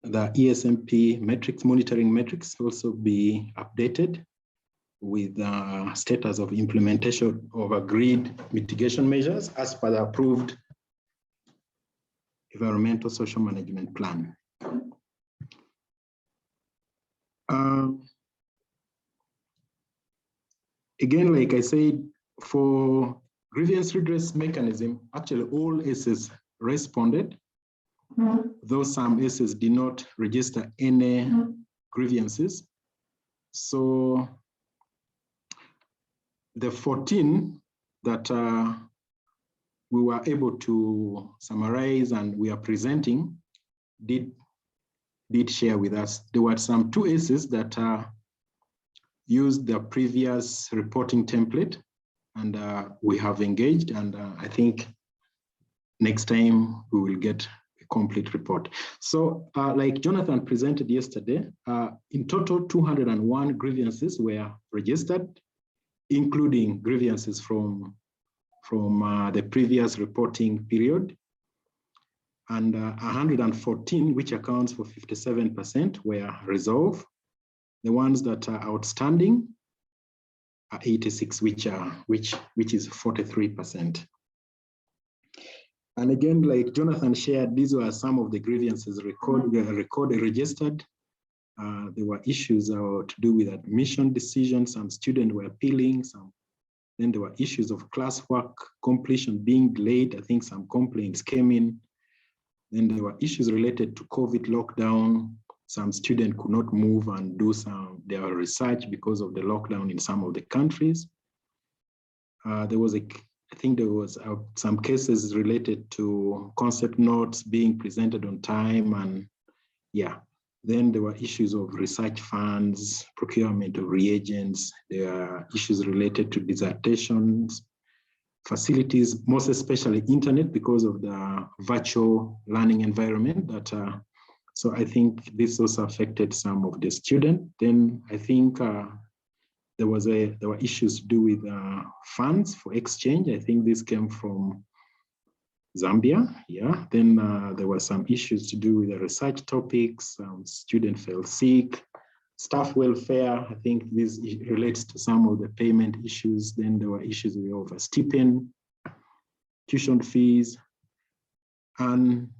I: the ESMP metrics, monitoring metrics, also be updated with the status of implementation of agreed mitigation measures as per the approved environmental social management plan. Again, like I said, for grievance redress mechanism, actually all ACEs responded, though some ACEs did not register any grievances. So the 14 that we were able to summarize and we are presenting did share with us. There were some 2 ACEs that used the previous reporting template, and we have engaged, and I think next time we will get a complete report. So like Jonathan presented yesterday, in total 201 grievances were registered, including grievances from the previous reporting period. And 114, which accounts for 57%, were resolved. The ones that are outstanding are 86, which is 43%. And again, like Jonathan shared, these were some of the grievances registered. There were issues to do with admission decisions. Some students were appealing. Then there were issues of classwork completion being delayed. I think some complaints came in. Then there were issues related to COVID lockdown. Some students could not move and do their research because of the lockdown in some of the countries. There was some cases related to concept notes being presented on time, and yeah. Then there were issues of research funds, procurement of reagents. There are issues related to dissertations, facilities, most especially internet because of the virtual learning environment that so I think this also affected some of the students. Then I think there were issues to do with funds for exchange. I think this came from Zambia, yeah. Then there were some issues to do with the research topics. Students fell sick, staff welfare. I think this relates to some of the payment issues. Then there were issues of stipend, tuition fees, and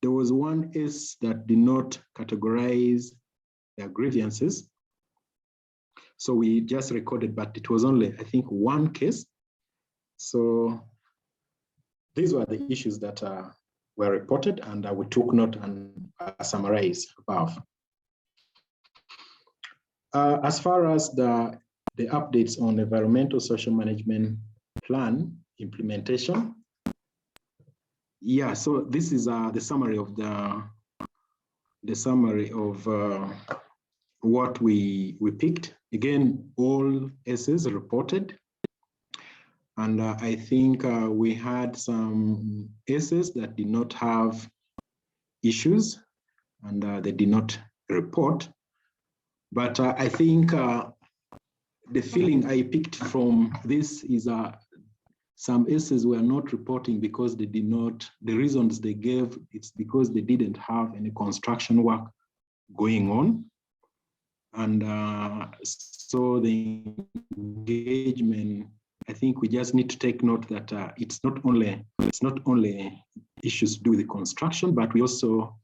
I: there was one case that did not categorize their grievances. So we just recorded, but it was only, I think, one case. So these were the issues that were reported, and we took note and summarized above. As far as the updates on environmental social management plan implementation, yeah, so this is the summary of what we picked. Again, all ACEs reported. And I think we had some ACEs that did not have issues and they did not report. But I think the feeling I picked from this is some ACEs were not reporting because they did not, the reasons they gave, it's because they didn't have any construction work going on. And so the engagement I think we just need to take note that it's not only issues to do with the construction, but we also,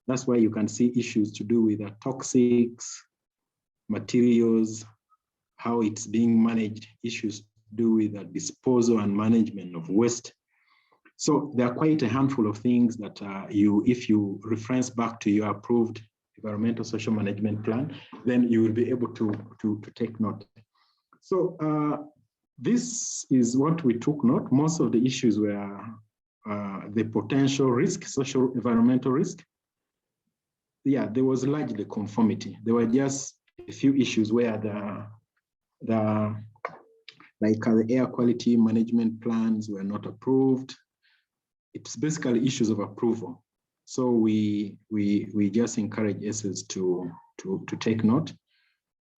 I: that's why you can see issues to do with toxics, materials, how it's being managed, issues to do with disposal and management of waste. So there are quite a handful of things that if you reference back to your approved environmental social management plan, then you will be able to take note. So this is what we took note. Most of the issues were the potential risk, social environmental risk. Yeah, there was largely conformity. There were just a few issues where the air quality management plans were not approved. It's basically issues of approval. So we just encourage ESs to take note.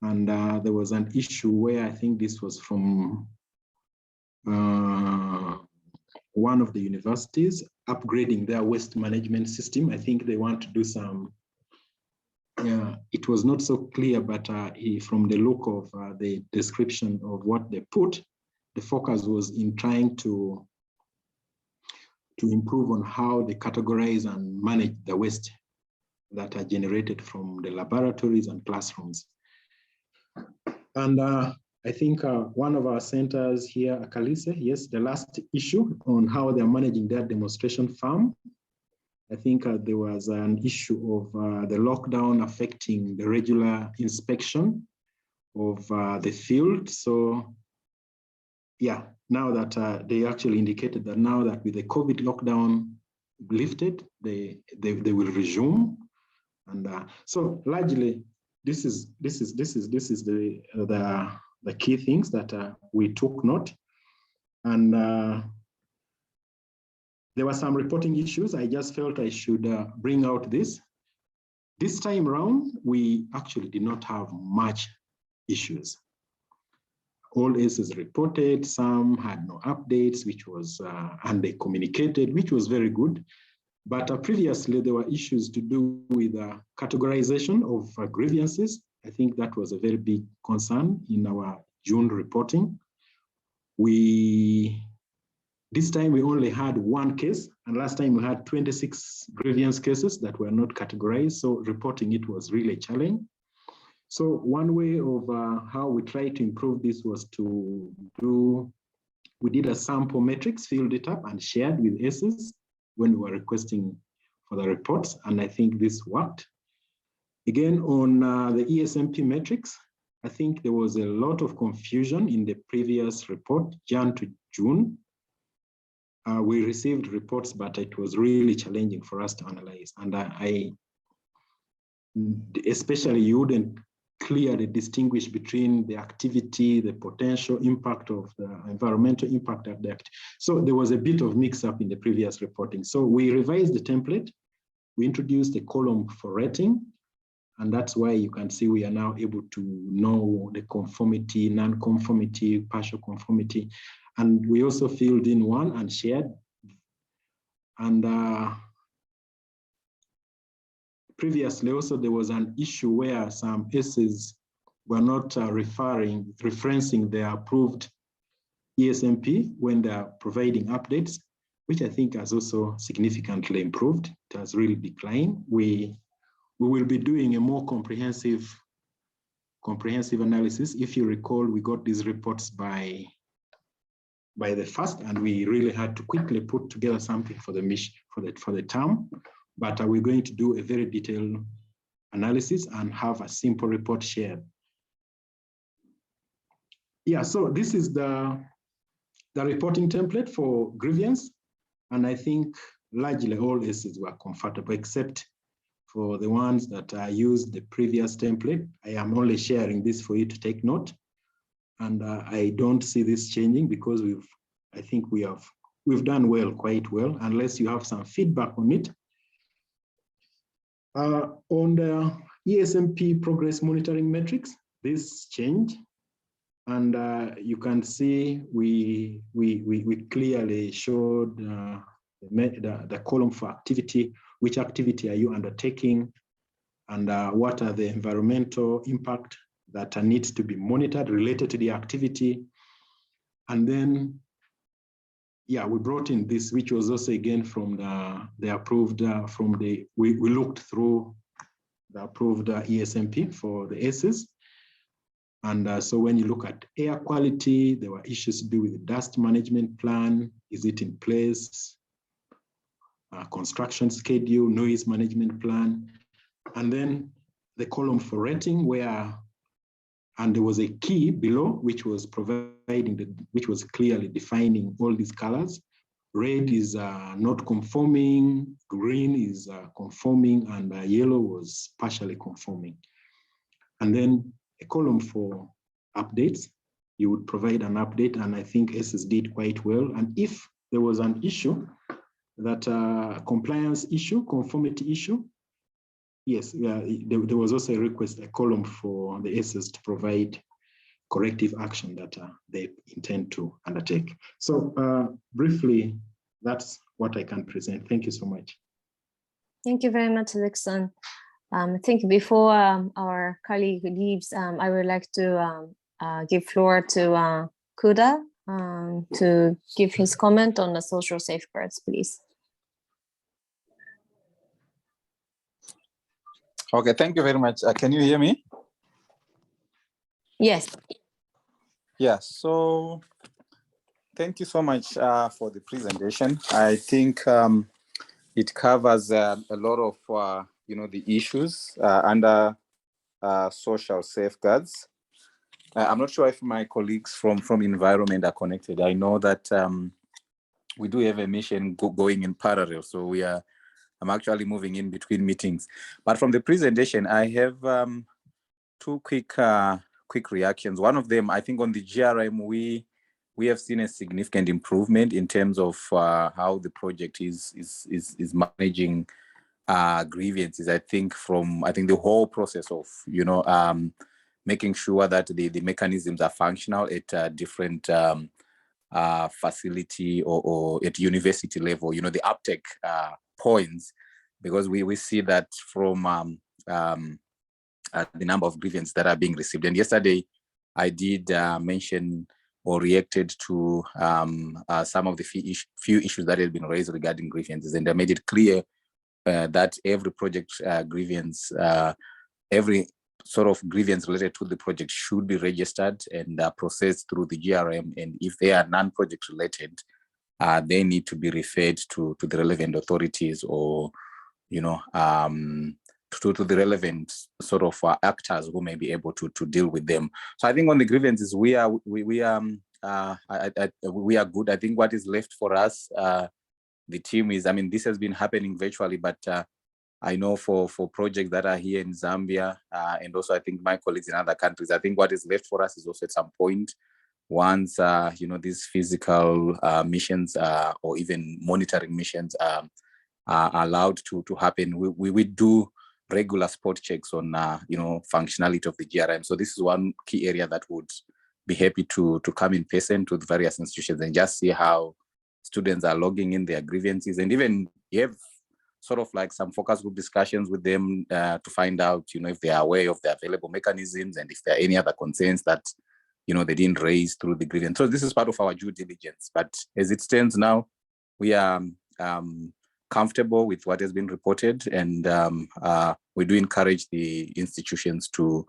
I: And there was an issue where I think this was from one of the universities upgrading their waste management system. I think they want to do some, it was not so clear, but from the look of the description of what they put, the focus was in trying to improve on how they categorize and manage the waste that are generated from the laboratories and classrooms. And I think one of our centers here, Akalise, yes, the last issue on how they're managing their demonstration farm. I think there was an issue of the lockdown affecting the regular inspection of the field. So yeah, now that they actually indicated that now that with the COVID lockdown lifted, they will resume. And so largely, this is the key things that we took note. And there were some reporting issues. I just felt I should bring out this. This time around, we actually did not have much issues. All ACEs reported, some had no updates, which was, and they communicated, which was very good. But previously, there were issues to do with categorization of grievances. I think that was a very big concern in our June reporting. This time we only had one case, and last time we had 26 grievance cases that were not categorized, so reporting it was really challenging. So one way of how we tried to improve this was we did a sample matrix, filled it up and shared with ACEs when we were requesting for the reports, and I think this worked. Again, on the ESMP metrics, I think there was a lot of confusion in the previous report, Jan to June. We received reports, but it was really challenging for us to analyze. And especially you wouldn't clearly distinguish between the activity, the potential impact of the environmental impact of the activity. So there was a bit of mix up in the previous reporting. So we revised the template. We introduced a column for rating. And that's why you can see we are now able to know the conformity, non-conformity, partial conformity. And we also filled in one and shared. And previously also there was an issue where some ACEs were not referencing their approved ESMP when they're providing updates, which I think has also significantly improved. It has really declined. We will be doing a more comprehensive analysis. If you recall, we got these reports by the 1st, and we really had to quickly put together something for the term. But we're going to do a very detailed analysis and have a simple report shared. Yeah, so this is the reporting template for grievance, and I think largely all ACEs were comfortable, except for the ones that used the previous template. I am only sharing this for you to take note. And I don't see this changing because I think we've done well, quite well, unless you have some feedback on it. On the ESMP progress monitoring metrics, this changed. And you can see we clearly showed the column for activity. Which activity are you undertaking? And what are the environmental impact that needs to be monitored related to the activity? And then, yeah, we brought in this, which was also again from the approved, we looked through the approved ESMP for the ACEs. And so when you look at air quality, there were issues to do with the dust management plan. Is it in place? Construction schedule, noise management plan. And then the column for rating and there was a key below, which was which was clearly defining all these colors. Red is not conforming, green is conforming, and yellow was partially conforming. And then a column for updates. You would provide an update, and I think SS did quite well. And if there was an issue, that compliance issue, conformity issue, yes, there was also a request, a column for the SS to provide corrective action that they intend to undertake. So briefly, that's what I can present. Thank you so much.
V: Thank you very much, Alexon. I think before our colleague leaves, I would like to give floor to Kuda to give his comment on the social safeguards, please.
E: Okay, thank you very much. Can you hear me?
V: Yes.
E: Yeah, so thank you so much for the presentation. I think it covers a lot of the issues under social safeguards. I'm not sure if my colleagues from environment are connected. I know that we do have a mission going in parallel, so I'm actually moving in between meetings. But from the presentation, I have two quick reactions. One of them, I think on the GRM, we have seen a significant improvement in terms of how the project is managing grievances. I think the whole process of making sure that the mechanisms are functional at different facility or at university level, the uptake points, because we see that from the number of grievances that are being received. And yesterday I did mention or reacted to some of the few issues that had been raised regarding grievances, and I made it clear that every project grievance, every sort of grievance related to the project should be registered and processed through the GRM. And if they are non-project related, they need to be referred to the relevant authorities or, to the relevant sort of actors who may be able to deal with them. So I think on the grievances, we are good. I think what is left for us, the team is, this has been happening virtually, but I know for projects that are here in Zambia, and also I think my colleagues in other countries, I think what is left for us is also at some point, once these physical missions or even monitoring missions are allowed to happen, we do regular spot checks on functionality of the GRM. So this is one key area that would be happy to come in person to the various institutions and just see how students are logging in their grievances, and even have sort of like some focus group discussions with them to find out, if they are aware of the available mechanisms and if there are any other concerns that, they didn't raise through the grievance. So this is part of our due diligence. But as it stands now, we are comfortable with what has been reported, and we do encourage the institutions to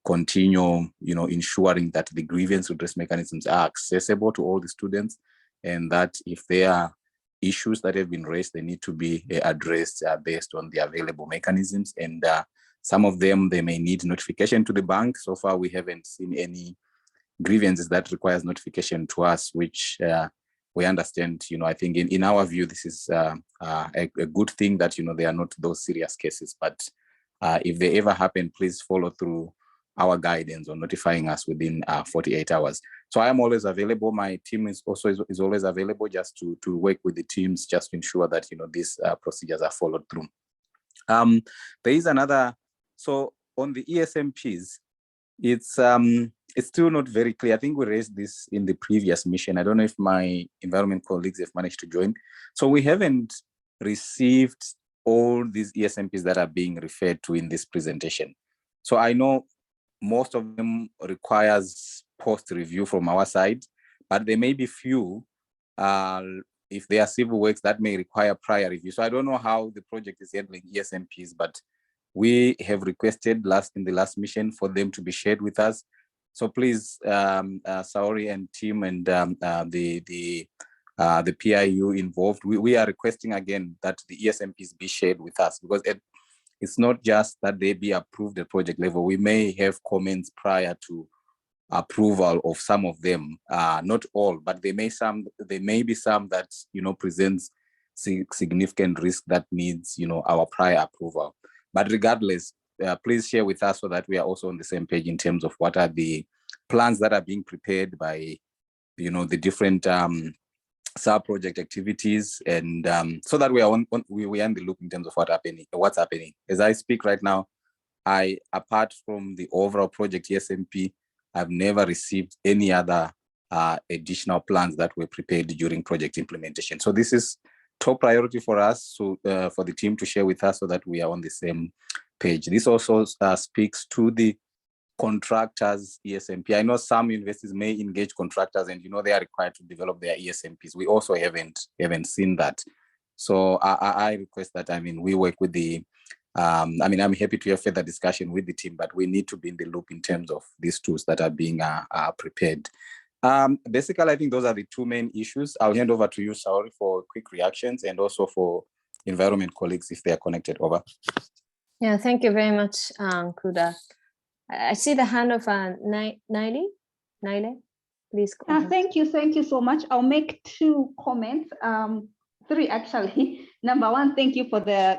E: continue, ensuring that the grievance redress mechanisms are accessible to all the students, and that if there are issues that have been raised, they need to be addressed based on the available mechanisms. And some of them, they may need notification to the bank. So far, we haven't seen any grievances that requires notification to us, which we understand, I think in our view, this is a good thing that, they are not those serious cases. But if they ever happen, please follow through our guidance on notifying us within 48 hours. So I am always available. My team is also always available just to work with the teams, just to ensure that, these procedures are followed through. There is another, so on the ESMPs, it's still not very clear. I think we raised this in the previous mission. I don't know if my environment colleagues have managed to join. So we haven't received all these ESMPs that are being referred to in this presentation. So I know most of them requires post review from our side, but there may be few, if there are civil works that may require prior review. So I don't know how the project is handling ESMPs, but we have requested in the last mission for them to be shared with us. So please, Saori and team and the PIU involved, we are requesting again that the ESMPs be shared with us, because it's not just that they be approved at project level. We may have comments prior to approval of some of them, not all, but there may be some that, you know, presents significant risk that needs, you know, our prior approval. But regardless, please share with us so that we are also on the same page in terms of what are the plans that are being prepared by, you know, the different sub-project activities, and so that we are we are in the loop in terms of what's happening. As I speak right now, apart from the overall project ESMP, I've never received any other additional plans that were prepared during project implementation. So this is top priority for us, so for the team to share with us so that we are on the same page. This also speaks to the contractors ESMP. I know some universities may engage contractors, and you know they are required to develop their ESMPs. We also haven't seen that. So I request that, I mean, we work with the I mean, I'm happy to have further discussion with the team, but we need to be in the loop in terms of these tools that are being prepared. Basically, I think those are the two main issues. I'll hand over to you, Saori, for quick reactions, and also for environment colleagues if they are connected. Over.
V: Yeah, thank you very much, Kuda. I see the hand of Naile, please go ahead.
B: Thank you so much. I'll make two comments, three actually. Number one, thank you for the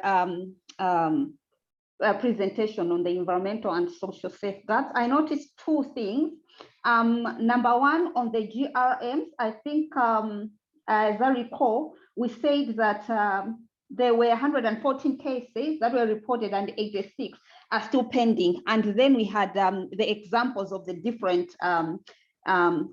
B: presentation on the environmental and social safeguards. I noticed two things. Number one, on the GRMs, I think, as I recall, we said that there were 114 cases that were reported and 86 are still pending. And then we had the examples of the different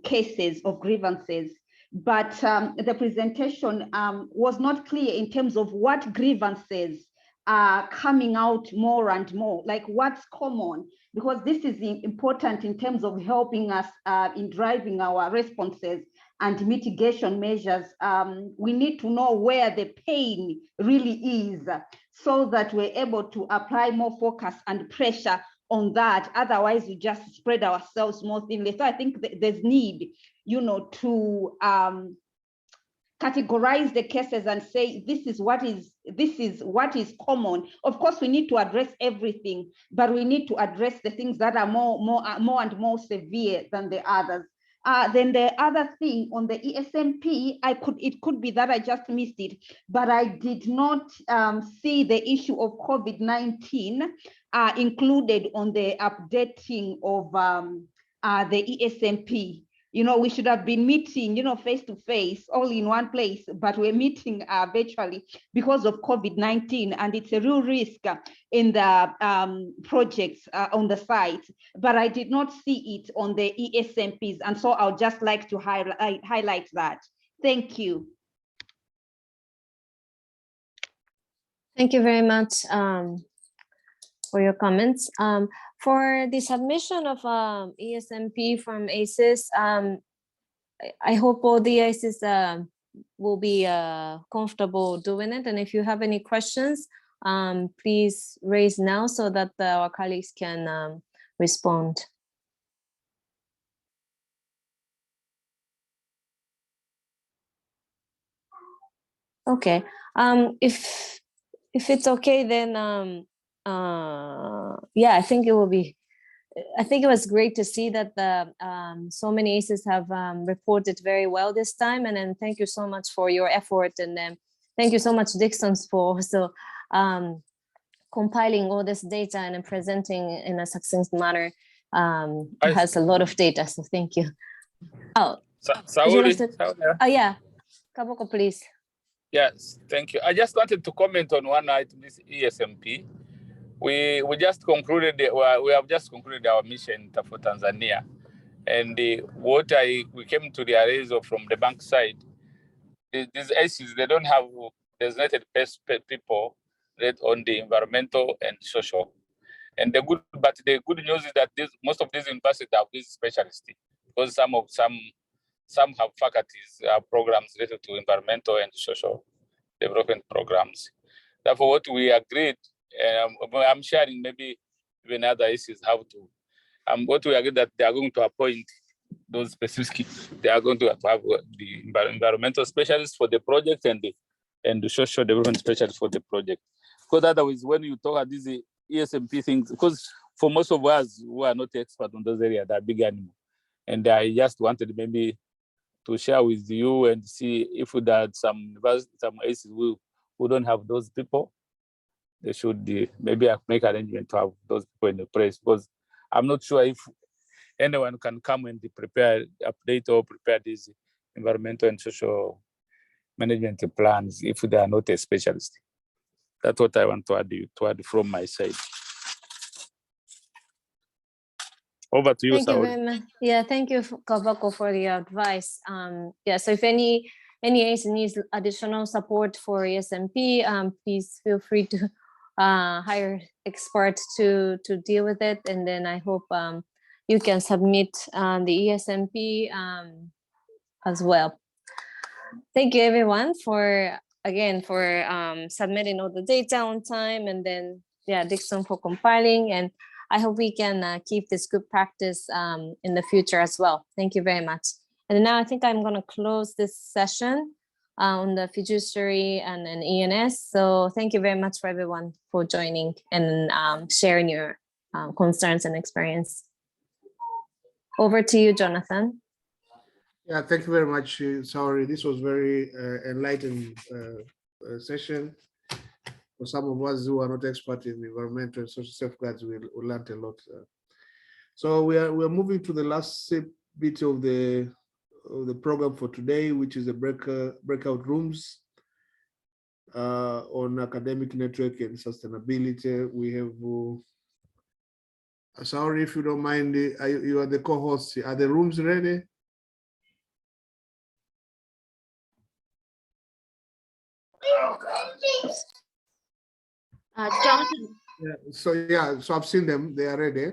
B: cases of grievances. But the presentation was not clear in terms of what grievances are coming out more and more, like what's common, because this is important in terms of helping us in driving our responses and mitigation measures. We need to know where the pain really is so that we're able to apply more focus and pressure on that. Otherwise, we just spread ourselves more thinly. So I think there's need, you know, to categorize the cases and say this is what is common. Of course, we need to address everything, but we need to address the things that are more and more severe than the others. Then the other thing on the ESMP, it could be that I just missed it, but I did not see the issue of COVID-19 included on the updating of the ESMP. You know, we should have been meeting, you know, face to face, all in one place, but we're meeting virtually because of COVID-19, and it's a real risk in the projects on the site. But I did not see it on the ESMPs, and so I'll just like to highlight that. Thank you.
V: Thank you very much for your comments. For the submission of ESMP from ACES, I hope all the ACES will be comfortable doing it. And if you have any questions, please raise now so that our colleagues can respond. Okay, if it's okay, then yeah, I think it was great to see that so many ACES have reported very well this time, and then thank you so much for your effort, and then thank you so much, Dixons, for also compiling all this data and presenting in a succinct manner. It has a lot of data, so thank you. Oh, yeah, Kaboko, please.
Q: Yes, thank you. I just wanted to comment on one item, this ESMP. We just concluded, we have just concluded our mission for Tanzania. And we came to the arrays from the bank side. These issues, they don't have designated people on the environmental and social. And the good news is that most of these universities have these specialists, because some some have faculties programs related to environmental and social development programs. Therefore, what we agreed, I'm sharing maybe even other issues how to, what we agreed that they are going to appoint those specific, they are going to have the environmental specialists for the project and the social development specialists for the project. Because otherwise, when you talk about these ESMP things, because for most of us who are not experts on those areas, they're big animals. And I just wanted maybe to share with you and see if there are some areas who don't have those people. They should maybe make arrangement to have those people in the place, because I'm not sure if anyone can come and prepare, update or prepare these environmental and social management plans if they are not a specialist. That's what I want to add from my side. Over to you,
V: Thank
Q: Saori.
V: you very much. Yeah, thank you, Kavako, for the advice. Yeah, so if any ACE needs additional support for ESMP, please feel free to hire experts to deal with it. And then I hope you can submit the ESMP as well. Thank you, everyone, for submitting all the data on time, and then Dixon for compiling. And I hope we can keep this good practice in the future as well. Thank you very much. And now I think I'm going to close this session on the fiduciary and ENS. So thank you very much for everyone for joining and sharing your concerns and experience. Over to you, Jonathan.
A: Yeah, thank you very much, Saori. This was very enlightening session. For some of us who are not experts in environmental and social safeguards, we learned a lot. So we're moving to the last bit of the program for today, which is the breakout rooms on academic network and sustainability. We have, Saori, if you don't mind, you are the co-host. Are the rooms ready?
V: Jonathan.
A: Yeah, so I've seen them, they are ready.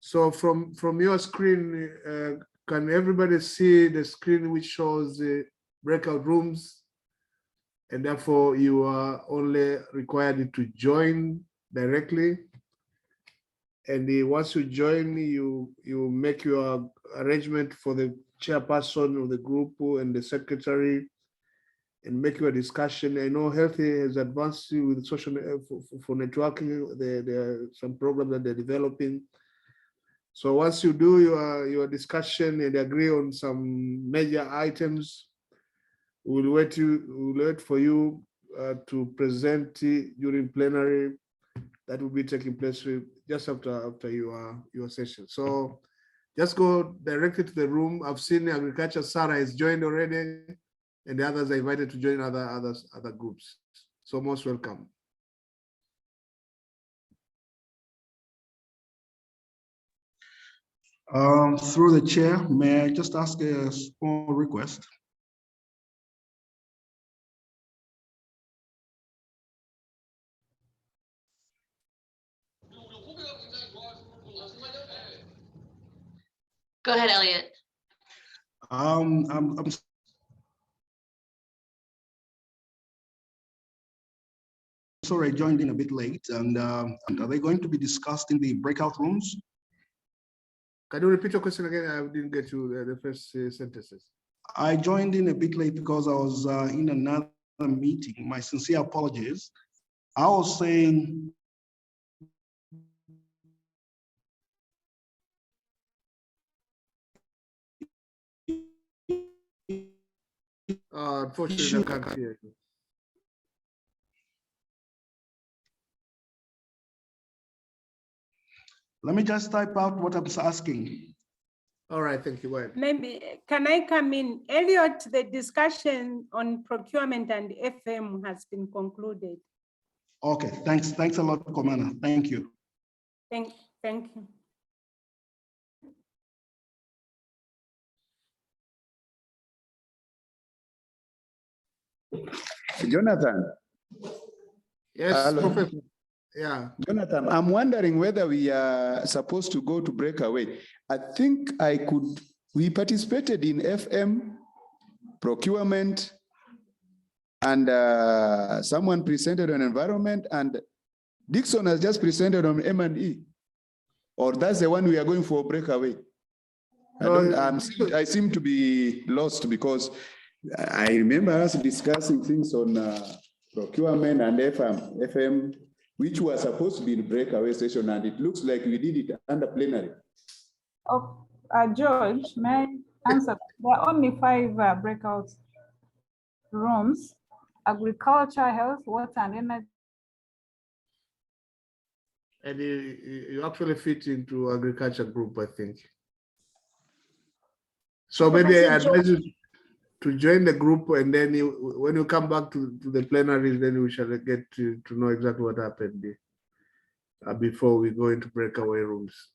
A: So from your screen, can everybody see the screen which shows the breakout rooms? And therefore you are only required to join directly. And once you join, you make your arrangement for the chairperson of the group and the secretary, and make your discussion. I know Healthy has advanced with social for networking. There are some programs that they're developing. So once you do your discussion and agree on some major items, we'll wait for you to present during plenary. That will be taking place just after your session. So just go directly to the room. I've seen Agriculture Sarah has joined already, and the others are invited to join other groups. So most welcome.
I: Through the chair, may I just ask a small request?
V: Go ahead, Elliot.
I: I'm sorry, I joined in a bit late, and are they going to be discussed in the breakout rooms?
A: Can you repeat your question again? I didn't get you the first sentences.
I: I joined in a bit late because I was in another meeting. My sincere apologies. I was saying,
A: unfortunately, I can't hear you.
I: Let me just type out what I'm asking.
A: All right, thank you. Well,
P: Maybe, can I come in? Elliot, the discussion on procurement and FM has been concluded.
I: Okay, thanks a lot, Commander. Thank you.
P: Thank you.
S: Jonathan.
A: Yes,
S: Hello.
A: Professor. Yeah.
S: Jonathan, I'm wondering whether we are supposed to go to breakaway. I think I could We participated in FM, procurement, and someone presented on environment, and Dixon has just presented on M&E. Or that's the one we are going for breakaway. I seem to be lost because I remember us discussing things on procurement and FM, which was supposed to be in breakaway session, and it looks like we did it under plenary.
H: Oh, George, may I answer? There are only 5 breakout rooms: agriculture, health, water, and energy.
A: And you actually fit into agriculture group, I think. So maybe I advise you to join the group, and then when you come back to the plenaries, then we shall get to know exactly what happened before we go into breakaway rooms.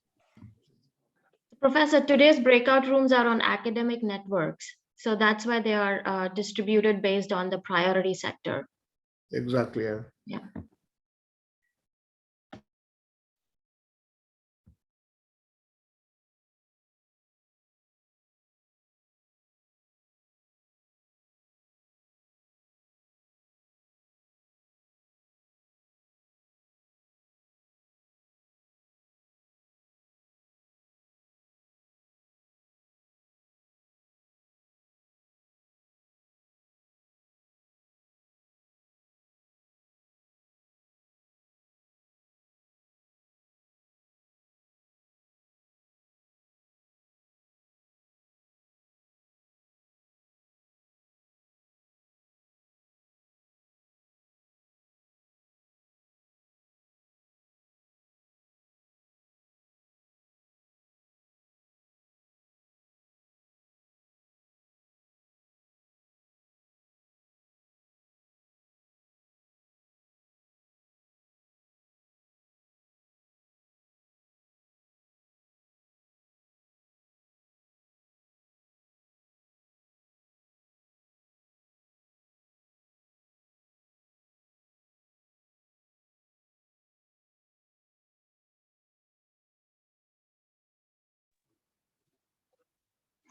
V: Professor, today's breakout rooms are on academic networks. So that's why they are distributed based on the priority sector.
A: Exactly, yeah.
V: Yeah.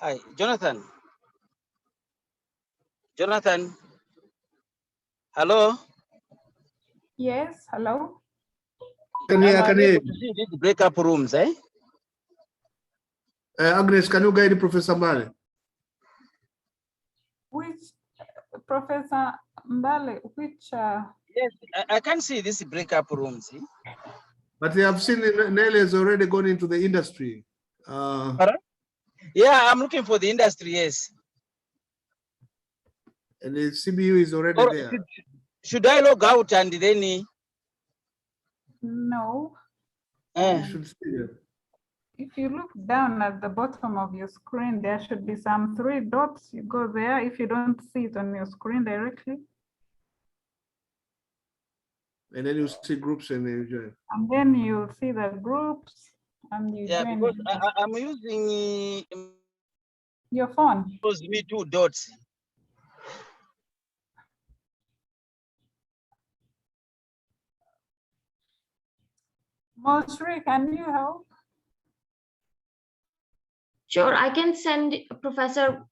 J: Hi, Jonathan. Jonathan. Hello.
H: Yes, hello.
A: Can you hear?
J: The breakup rooms, eh?
A: Agnes, can you guide Professor Mbale?
H: Which Professor Mbale? Which?
J: Yes, I can see these breakup rooms. Eh?
A: But they have seen Nelly has already gone into the industry.
J: Yeah, I'm looking for the industry, yes.
A: And the CBU is already there.
J: Should I log out and then?
H: No.
A: You should see it.
H: If you look down at the bottom of your screen, there should be some 3 dots. You go there if you don't see it on your screen directly.
A: And then you see groups and then you join.
H: And then you see the groups and you join.
J: Because I'm using
H: your phone.
J: Shows me 2 dots.
H: Moshri, can you help?
V: Sure, I can send Professor,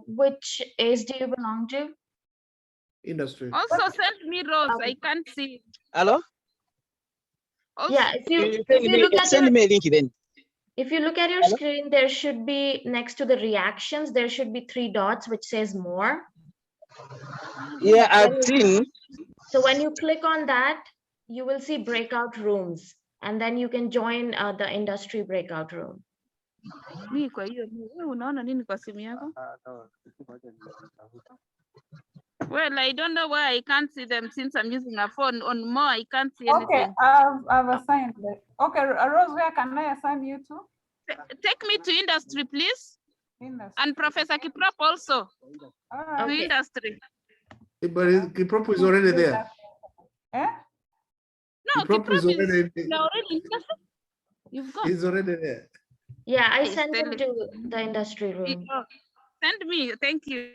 V: which age do you belong to?
A: Industry.
W: Also send me Rose, I can't see.
J: Hello?
W: Also,
V: Yeah, if you look at
J: send me a link then.
V: If you look at your screen, there should be next to the reactions, there should be 3 dots which says more.
J: Yeah, I've seen.
V: So when you click on that, you will see breakout rooms, and then you can join the industry breakout room.
W: Well, I don't know why I can't see them since I'm using a phone. On more, I can't see anything.
H: Okay, I've assigned it. Okay, Rose, where can I assign you to?
W: Take me to industry, please.
H: Industry.
W: And Professor Kiprop also.
H: All right.
W: To industry.
A: But Kiprop is already there.
H: Eh?
W: No,
A: Kiprop is already
W: in industry. You've got.
A: He's already there.
V: Yeah, I sent him to the industry room.
W: Send me, thank you.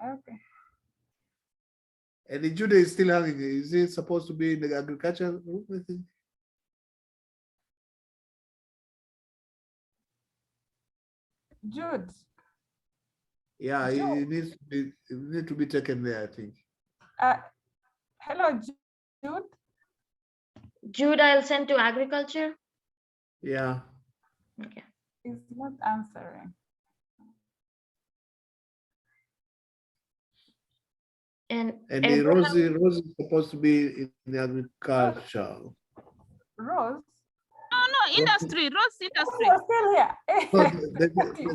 H: Okay.
A: And the Judah is still hanging. Is he supposed to be in the agriculture group? I think.
H: Jude.
A: Yeah, it needs to be taken there, I think.
H: Hello, Jude.
L: Jude, I'll send to agriculture.
A: Yeah.
L: Okay.
H: He's not answering.
L: And
A: Rose is supposed to be in the agriculture.
H: Rose?
W: No, industry, Rose industry.
H: You're still here.
A: No,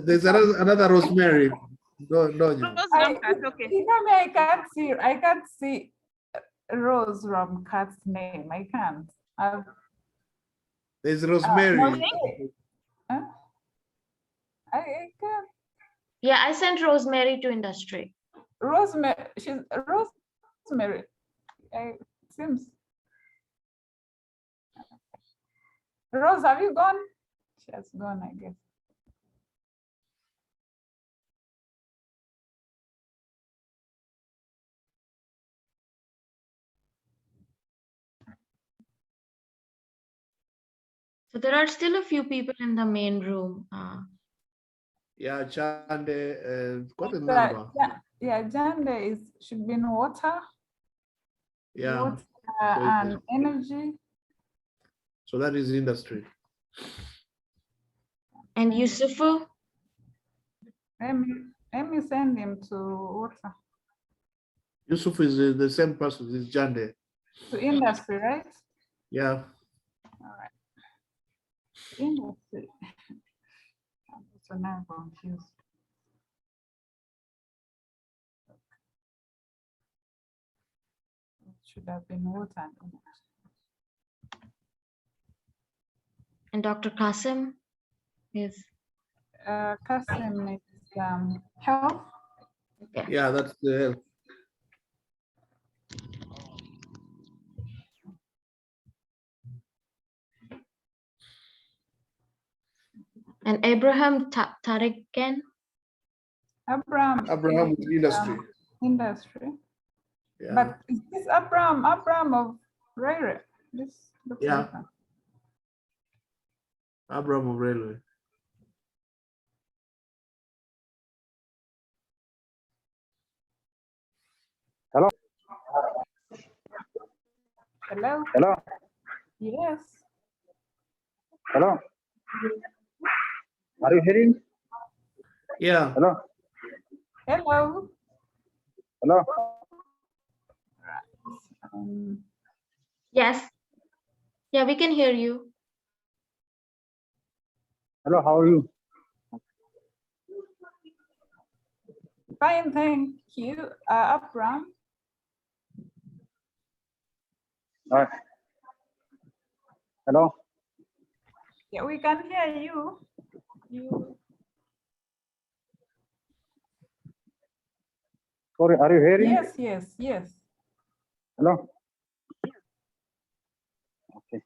A: there's another Rosemary. Don't you?
W: Rose Ramkat, okay.
H: You know me, I can't see Rose Ramkat's name. I can't.
A: There's Rosemary.
H: I can't.
L: yeah, I sent Rosemary to industry.
H: Rosemary, she's Rosemary. It seems. Rose, have you gone? She has gone, I guess.
L: So there are still a few people in the main room.
A: Yeah, Chande, got the number.
H: Yeah, Jande should be in water.
A: Yeah.
H: Water and energy.
A: So that is industry.
L: And Yusufu?
H: Let me send him to water.
A: Yusuf is the same person, is Jande.
H: To industry, right?
A: Yeah.
H: All right. Industry. So now I'm confused. It should have been water and energy.
L: And Dr. Qasim is?
H: Qasim is health.
L: Okay.
A: Yeah, that's the health.
L: And Abraham Tariq again?
H: Abraham
A: is industry.
H: Industry.
A: Yeah.
H: But is this Abraham of Rere? This looks
A: Yeah.
H: different.
A: Abraham of Railway.
M: Hello.
H: Hello.
M: Hello.
H: Yes.
M: Hello. Are you hearing?
A: Yeah.
M: Hello.
H: Hello.
M: Hello.
L: Yes. Yeah, we can hear you.
M: Hello, how are you?
H: Fine, thank you, Abraham.
M: Hello.
H: Yeah, we can hear you.
M: Sorry, are you hearing?
H: Yes.
M: Hello. Okay.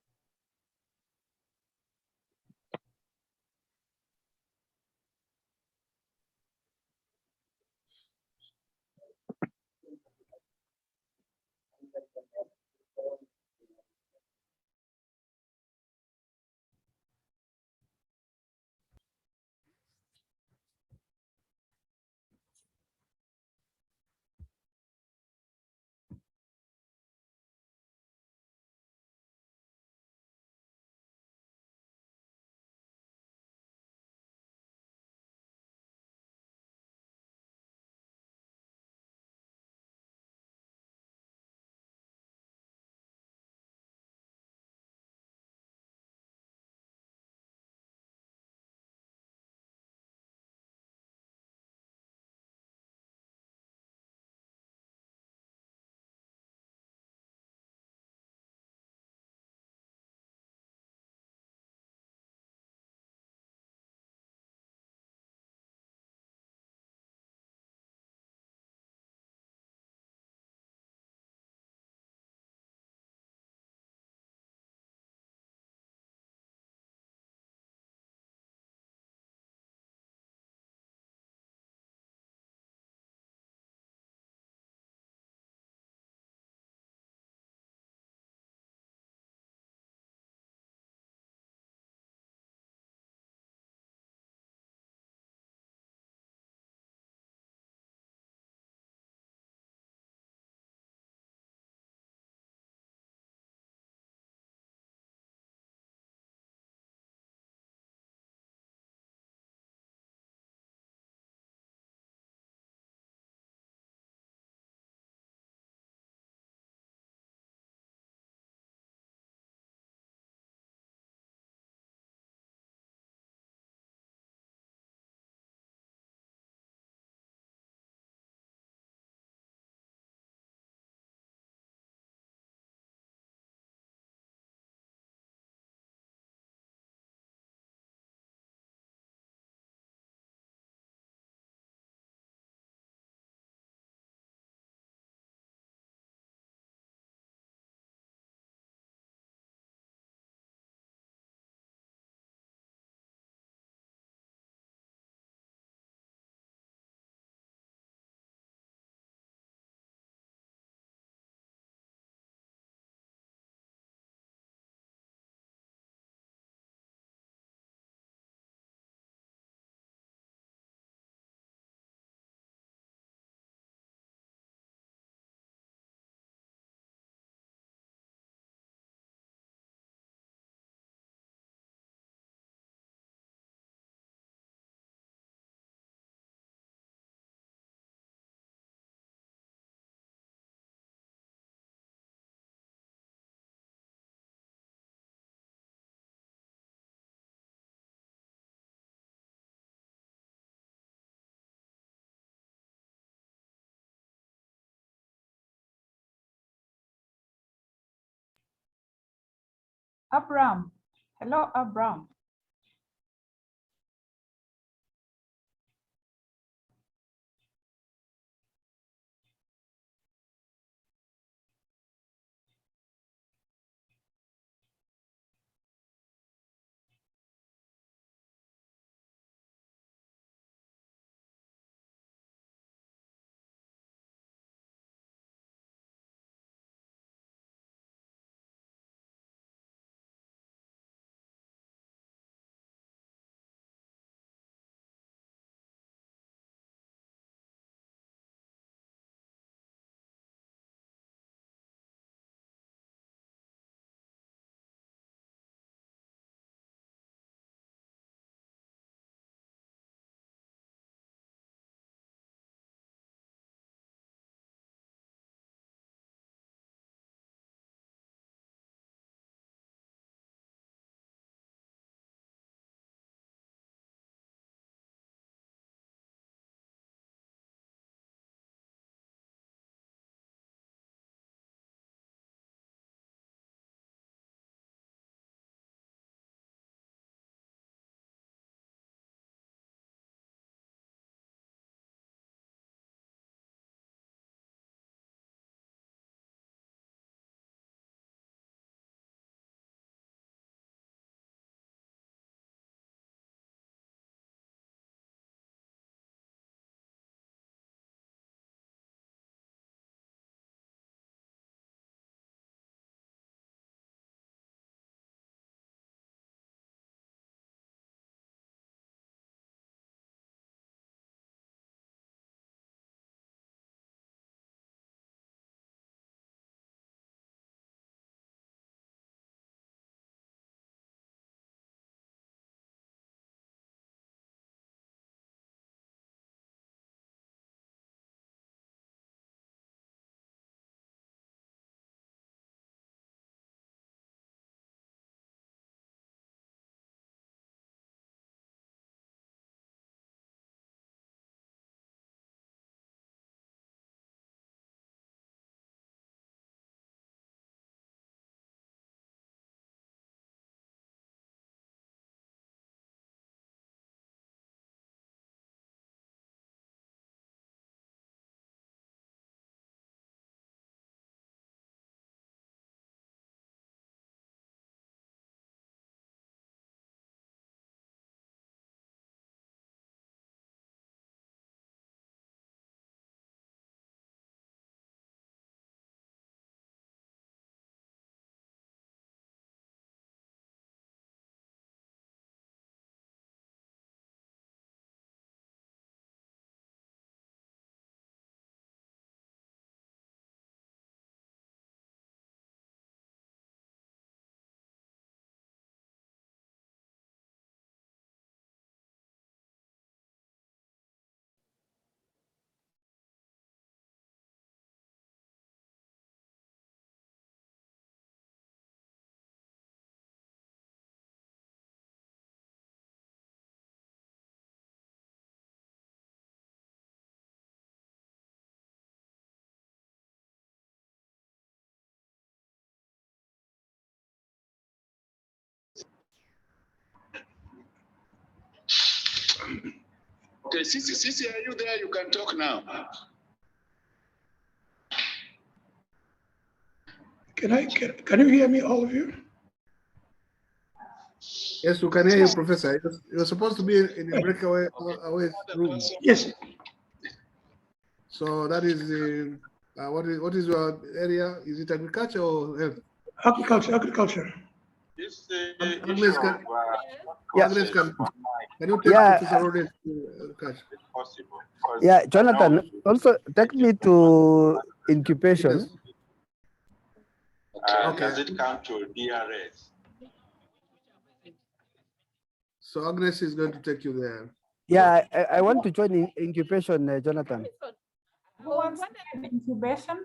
H: Abraham. Hello, Abraham.
N: Okay, Sisi, are you there? You can talk now.
O: Can you hear me, all of you?
A: Yes, we can hear you, Professor. You're supposed to be in a breakaway room.
O: Yes.
A: So that is the what is your area? Is it agriculture or health?
O: Agriculture.
N: This
A: Agnes, can you take Professor Rhodes to agriculture?
T: Yeah, Jonathan, also take me to incubation.
N: Does it come to DRS?
A: So Agnes is going to take you there.
T: Yeah, I want to join incubation, Jonathan.
H: Who wants incubation?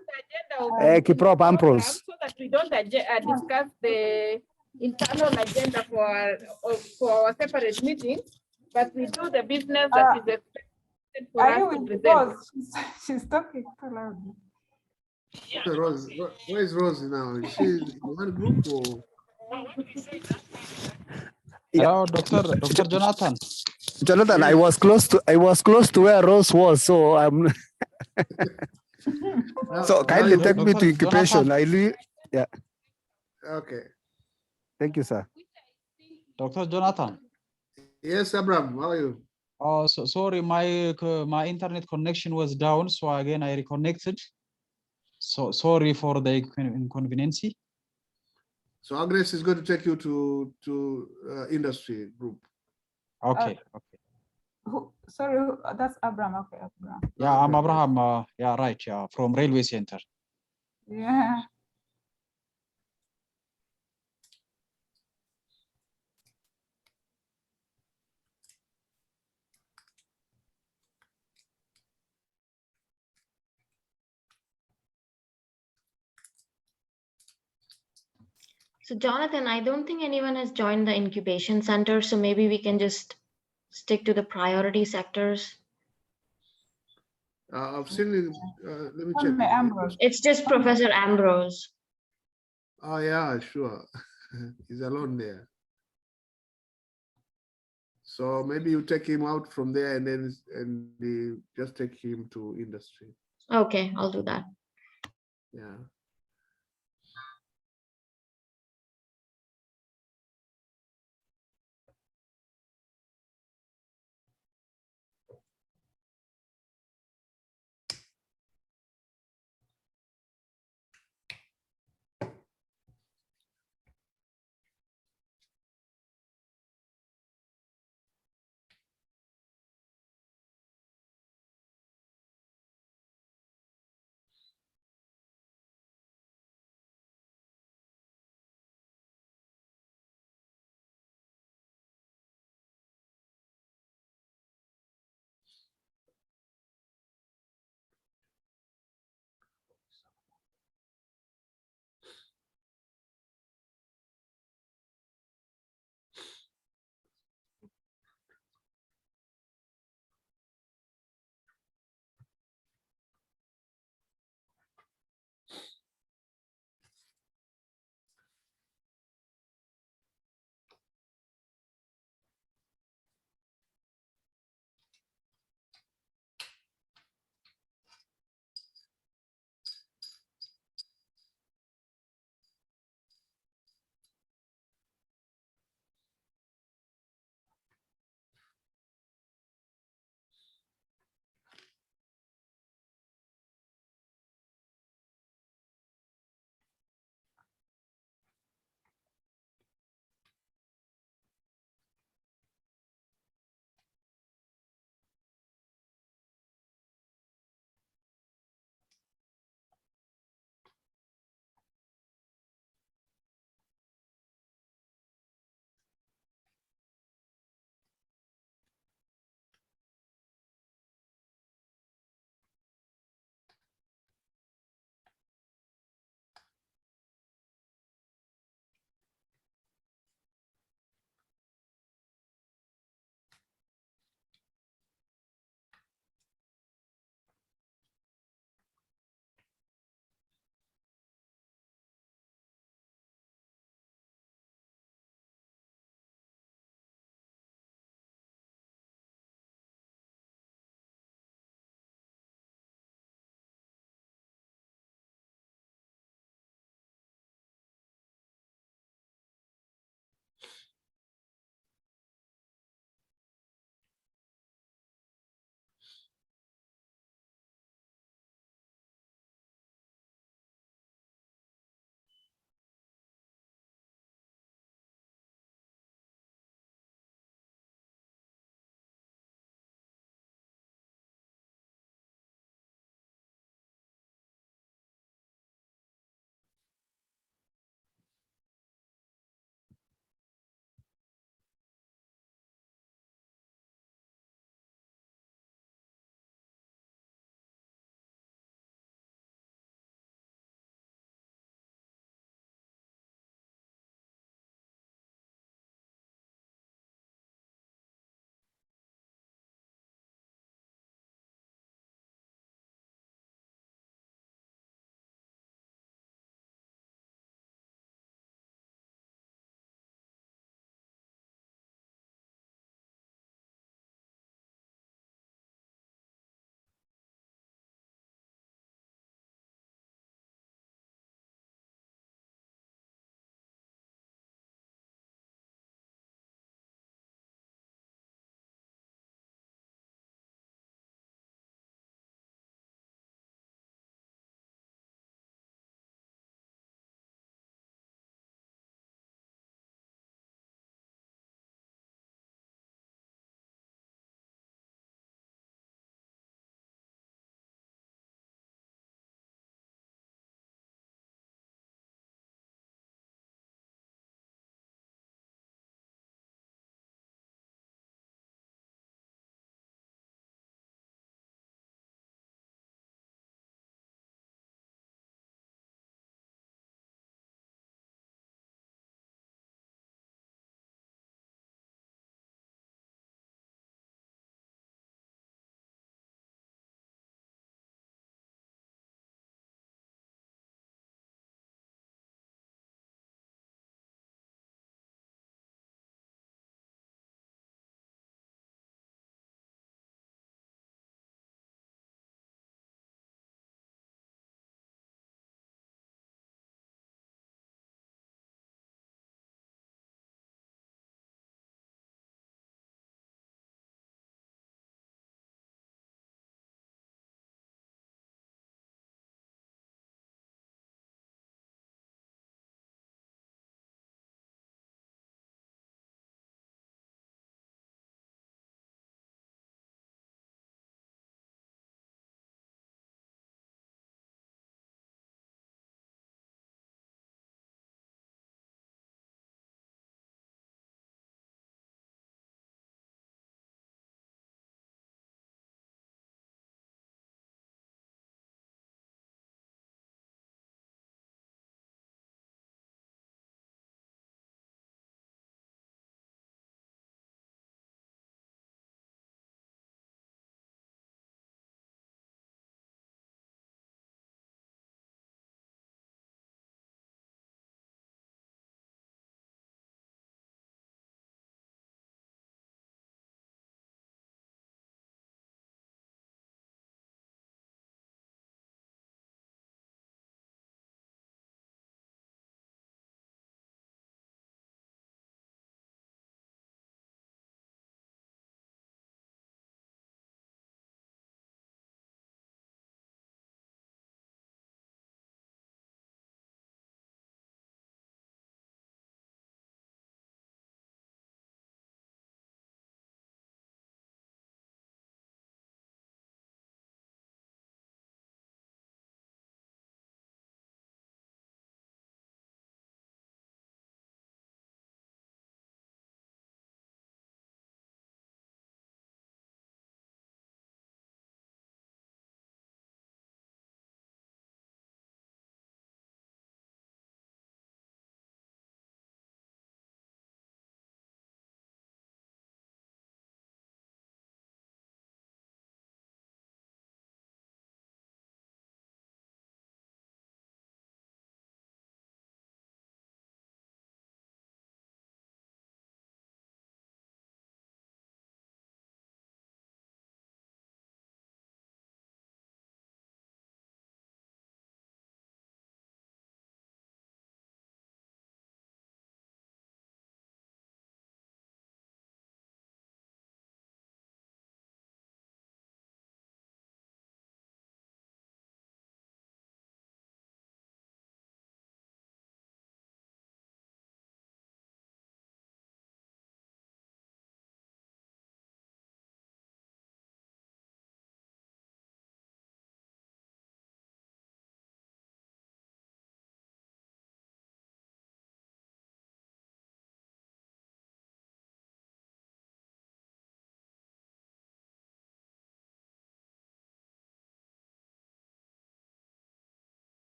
T: Kipro Pampros.
W: So that we don't discuss the internal agenda for our separate meetings, but we do the business that is expected for us to present.
H: She's talking too loud.
A: So Rose, where is Rose now? Is she in one group or?
F: Hello, Dr. Jonathan.
T: Jonathan, I was close to where Rose was, so I'm so kindly take me to incubation. Yeah.
A: Okay.
T: Thank you, sir.
F: Dr. Jonathan.
A: Yes, Abraham, how are you?
F: Oh, so sorry, my internet connection was down, so again I reconnected. So sorry for the inconvenience.
A: So Agnes is going to take you to industry group.
F: Okay.
H: Sorry, that's Abraham. Okay, Abraham.
F: Yeah, I'm Abraham. Yeah, right. Yeah, from Railway Center.
H: Yeah.
L: So Jonathan, I don't think anyone has joined the incubation center, so maybe we can just stick to the priority sectors.
A: I've seen it. Let me check.
L: It's just Professor Ambrose.
A: Oh yeah, sure. He's alone there. So maybe you take him out from there and then just take him to industry.
L: Okay, I'll do that.
A: Yeah.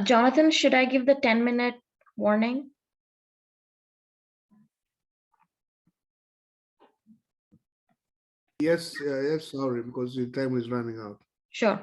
L: Jonathan, should I give the 10-minute warning?
A: Yes, yes, sorry, because the time is running out.
L: Sure.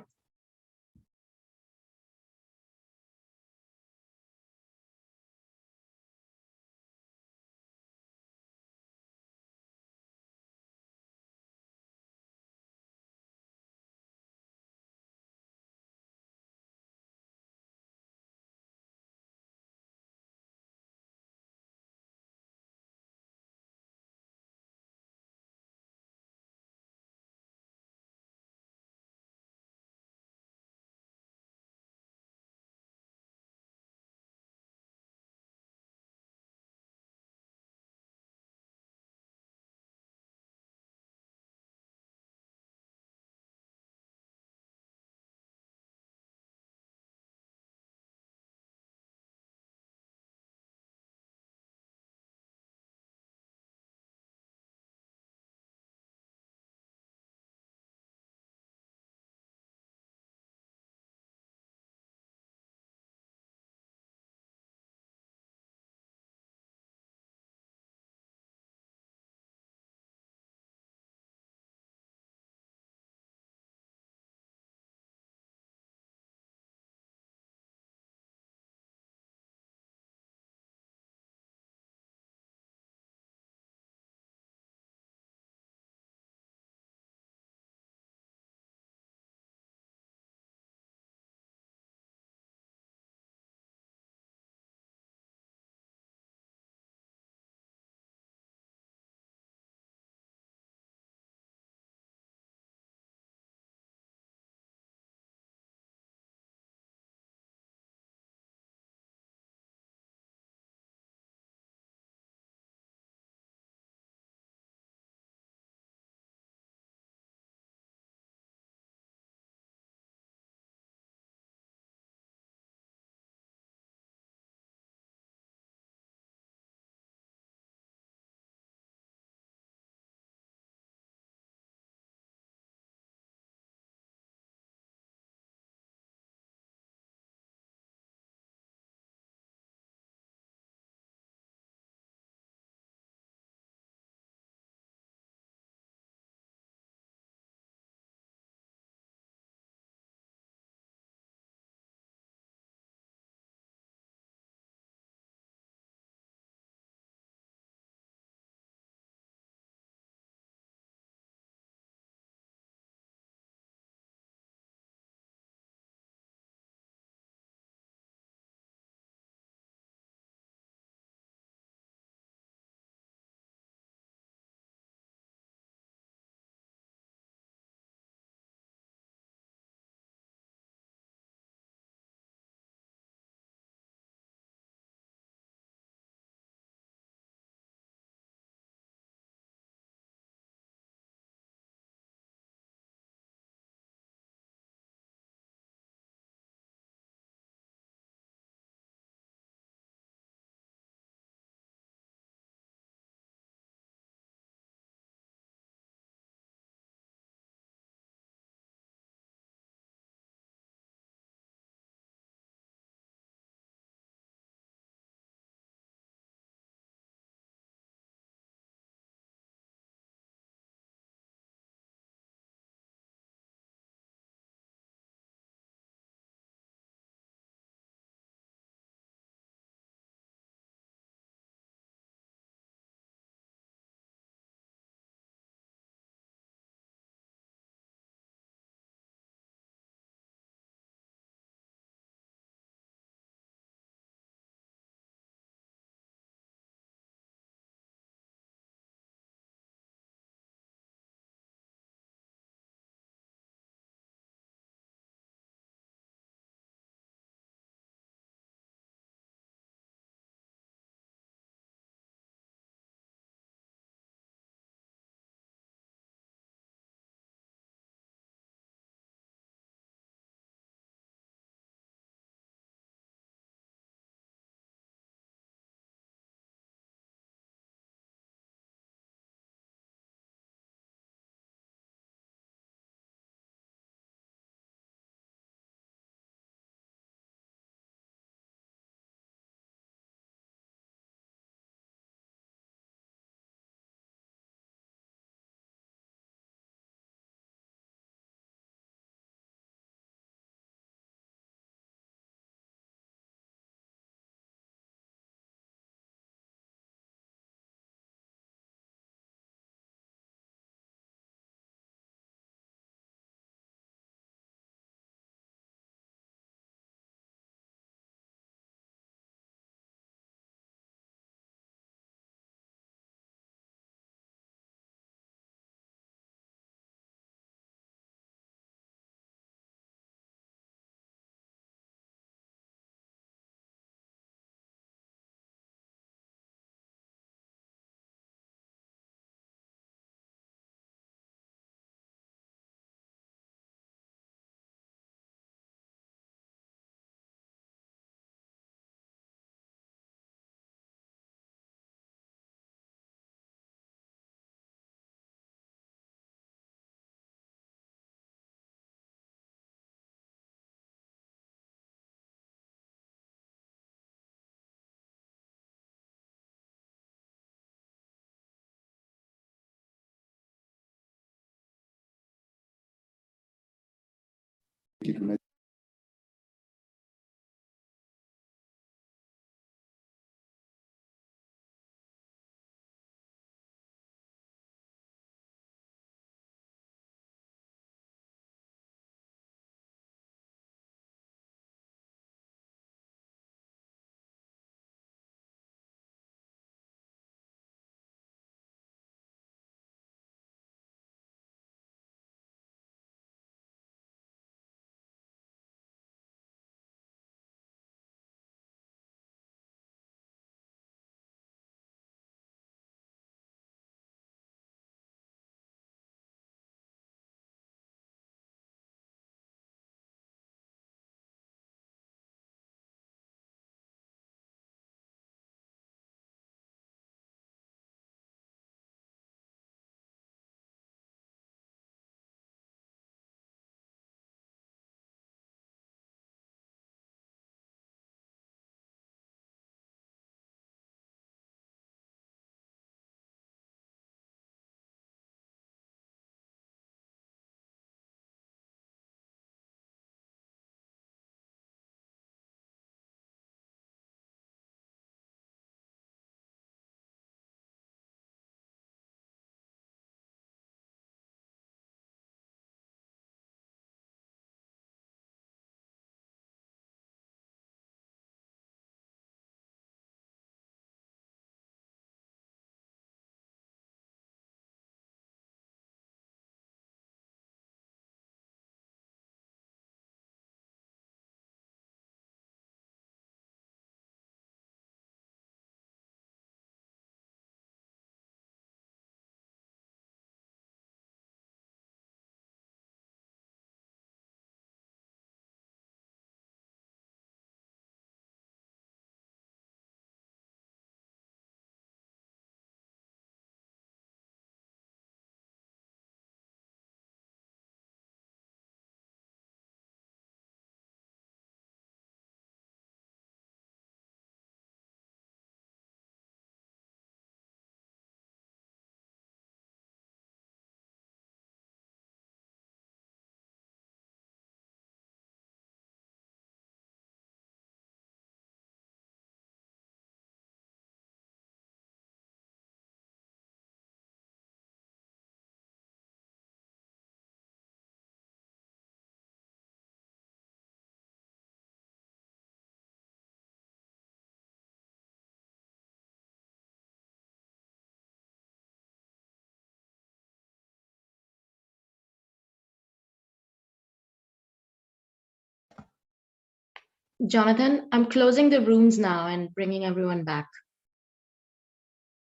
L: Jonathan, I'm closing the rooms now and bringing everyone back.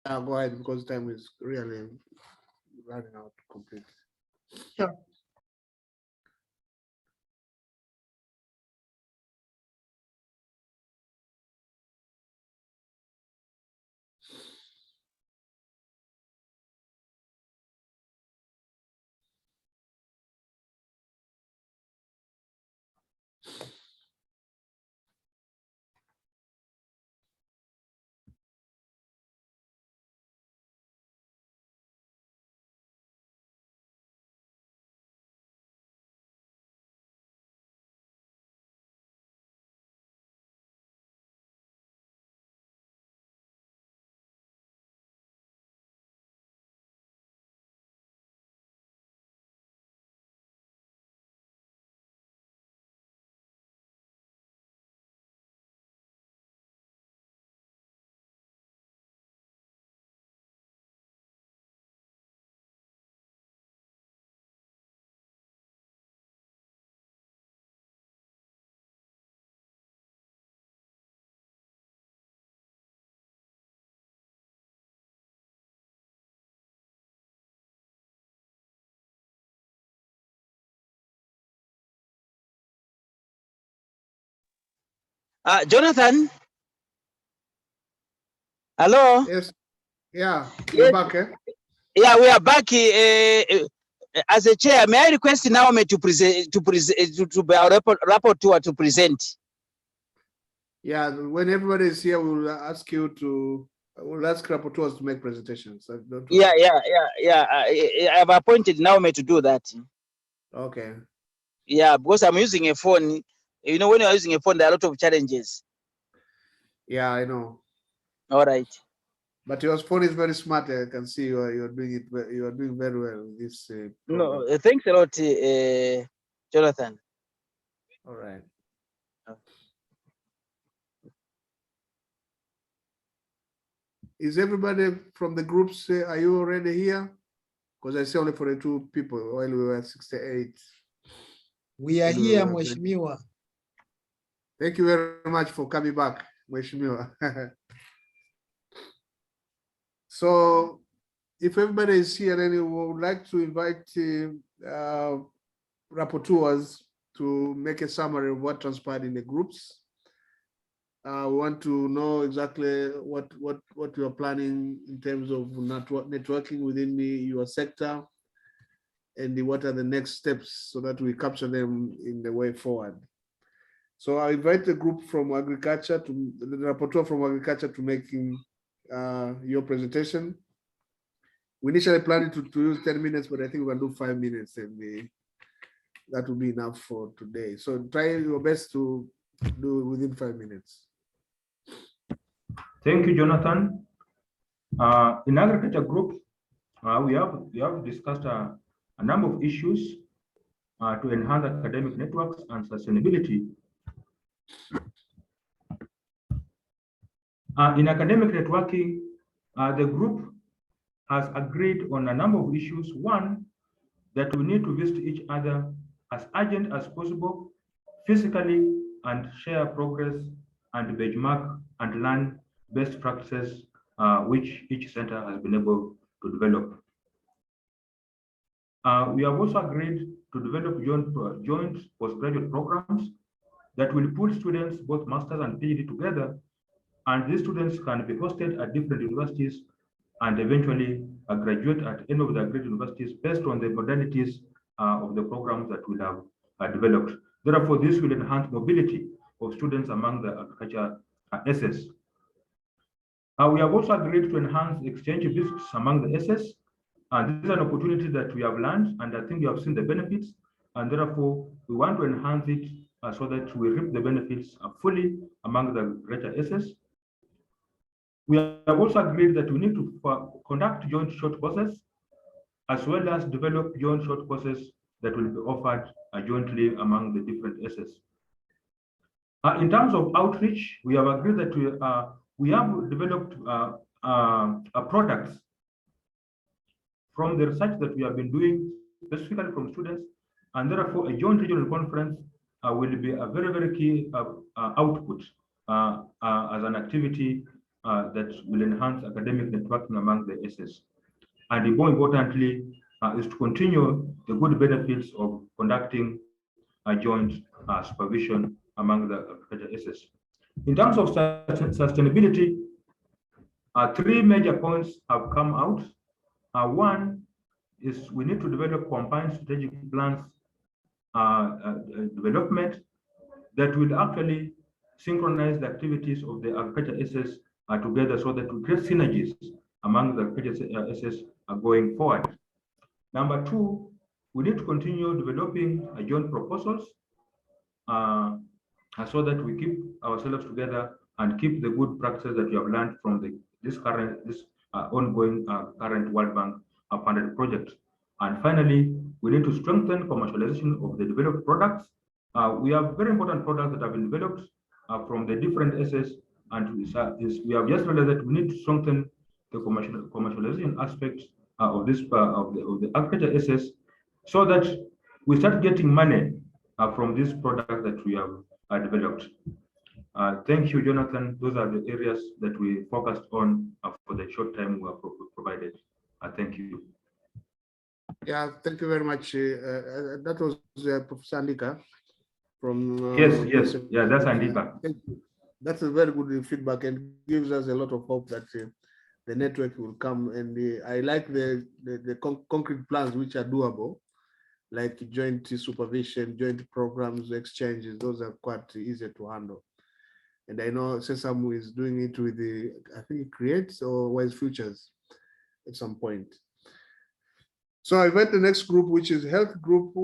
A: Go ahead, because time is really running out completely.
L: Sure.
J: Jonathan? Hello?
A: Yes. Yeah, you're back, eh?
J: Yeah, we are back. As a chair, may I request Naomi to present to be our rapporteur to present?
A: Yeah, when everybody is here, we'll ask you to. We'll ask rapporteurs to make presentations.
J: Yeah. I have appointed Naomi to do that.
A: Okay.
J: Yeah, because I'm using a phone. You know, when you're using a phone, there are a lot of challenges.
A: Yeah, I know.
J: All right.
A: But your phone is very smart. I can see you're doing it. You are doing very well with this.
J: No, thanks a lot, Jonathan.
A: All right. Is everybody from the groups? Are you already here? Because I see only 42 people while we were at 68.
D: We are here, Mheshimiwa.
A: Thank you very much for coming back, Mheshimiwa. So, if everybody is here, then we would like to invite rapporteurs to make a summary of what transpired in the groups. We want to know exactly what you are planning in terms of networking within your sector, and what are the next steps so that we capture them in the way forward. So I invite the group from agriculture, the rapporteur from agriculture, to making your presentation. We initially planned to use 10 minutes, but I think we can do 5 minutes, and that will be enough for today. So try your best to do it within 5 minutes.
G: Thank you, Jonathan. In agriculture group, we have discussed a number of issues to enhance academic networks and sustainability. In academic networking, the group has agreed on a number of issues. One, that we need to visit each other as urgent as possible physically and share progress and benchmark and learn best practices which each center has been able to develop. We have also agreed to develop joint postgraduate programs that will put students, both masters and PhD, together, and these students can be hosted at different universities and eventually graduate at any of the agreed universities based on the modalities of the programs that we have developed. Therefore, this will enhance mobility of students among the agriculture SS. We have also agreed to enhance exchange visits among the SS. This is an opportunity that we have learned, and I think you have seen the benefits, and therefore we want to enhance it so that we reap the benefits fully among the greater SS. We have also agreed that we need to conduct joint short courses, as well as develop joint short courses that will be offered jointly among the different SS. In terms of outreach, we have agreed that we have developed products from the research that we have been doing, specifically from students, and therefore a joint regional conference will be a very, very key output as an activity that will enhance academic networking among the SS. And more importantly, is to continue the good benefits of conducting a joint supervision among the SS. In terms of sustainability, 3 major points have come out. One is we need to develop combined strategic plans development that will actually synchronize the activities of the agriculture SS together so that we create synergies among the agriculture SS going forward. Number 2, we need to continue developing joint proposals so that we keep ourselves together and keep the good practices that we have learned from this ongoing current World Bank funded project. And finally, we need to strengthen commercialization of the developed products. We have very important products that have been developed from the different SS, and we have just realized that we need to strengthen the commercialization aspect of this of the agriculture SS, so that we start getting money from this product that we have developed. Thank you, Jonathan. Those are the areas that we focused on for the short time we are provided. Thank you.
A: Yeah, thank you very much. That was Professor Andika from.
G: Yes, yeah, that's Andika.
A: Thank you. That's a very good feedback and gives us a lot of hope that the network will come. And I like the concrete plans which are doable, like joint supervision, joint programs, exchanges. Those are quite easy to handle. And I know Sesame is doing it with I think it Creates or Wise Futures at some point. So I invite the next group, which is health group.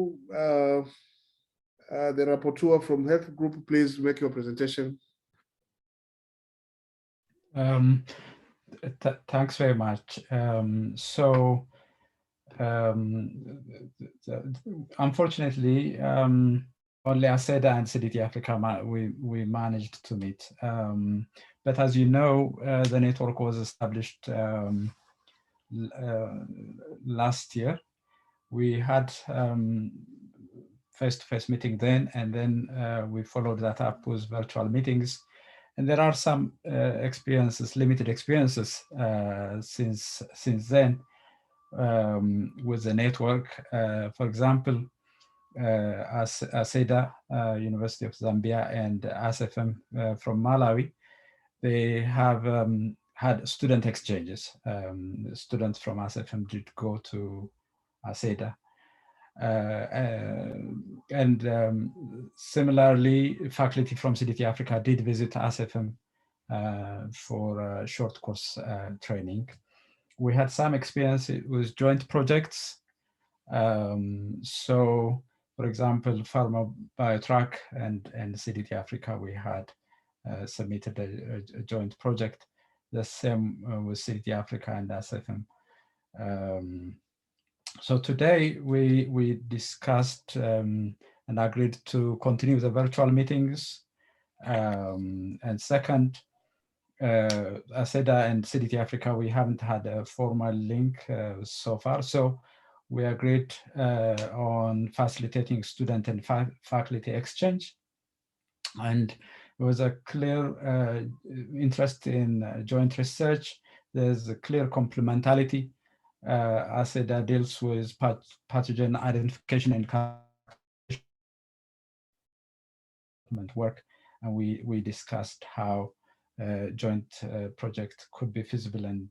A: the rapporteur from Health Group, please make your presentation.
C: Thanks very much. Unfortunately, only ASEDA and CDT Africa we managed to meet. But as you know, the network was established last year. We had face-to-face meeting then, and then we followed that up with virtual meetings. And there are some limited experiences since then with the network. For example, ASEDA, University of Zambia, and ASFM from Malawi, they have had student exchanges. Students from ASFM did go to ASEDA. Similarly, faculty from CDT Africa did visit ASFM for a short course training. We had some experience with joint projects. So, for example, Pharma Biotrack and CDT Africa, we had submitted a joint project. The same with CDT Africa and ASFM. So today we discussed and agreed to continue the virtual meetings. And second, ASEDA and CDT Africa, we haven't had a formal link so far. So we agreed on facilitating student and faculty exchange. And there was a clear interest in joint research. There's a clear complementarity. ASEDA deals with pathogen identification and work, and we discussed how joint project could be feasible and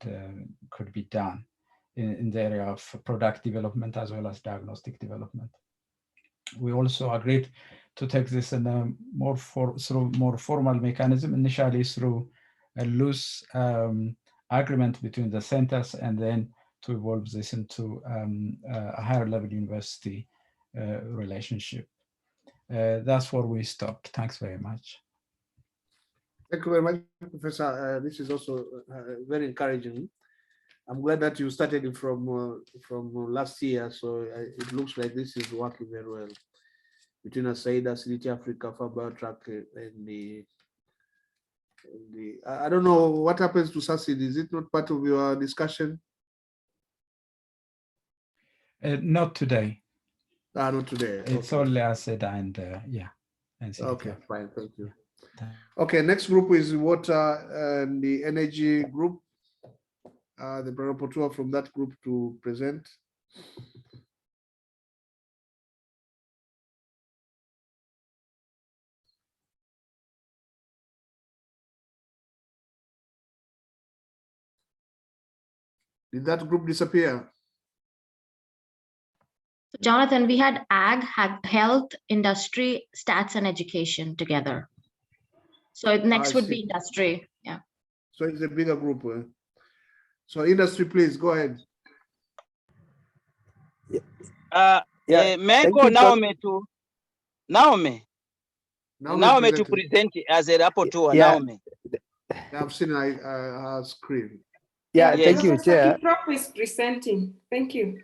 C: could be done in the area of product development as well as diagnostic development. We also agreed to take this in a more formal mechanism, initially through a loose agreement between the centers, and then to evolve this into a higher level university relationship. That's where we stopped. Thanks very much.
A: Thank you very much, Professor. This is also very encouraging. I'm glad that you started it from last year, so it looks like this is working very well between ASEDA, CDT Africa, Biotrack, and the. I don't know what happens to SACID. Is it not part of your discussion?
C: Not today.
A: Not today.
C: It's
A: okay.
C: only ASEDA and yeah. And
A: okay, fine. Thank you. Okay, next group is water and the energy group. The rapporteur from that group to present. Did that group disappear?
L: Jonathan, we had ag, health, industry, stats, and education together. So next would be industry. Yeah.
A: So it's a bigger group. So industry, please go ahead.
J: May I go Naomi to Naomi to present as a rapporteur.
T: Yeah.
J: Naomi.
A: I've seen her screen.
T: Yeah, thank you, Chair.
W: Kiprop is presenting. Thank you.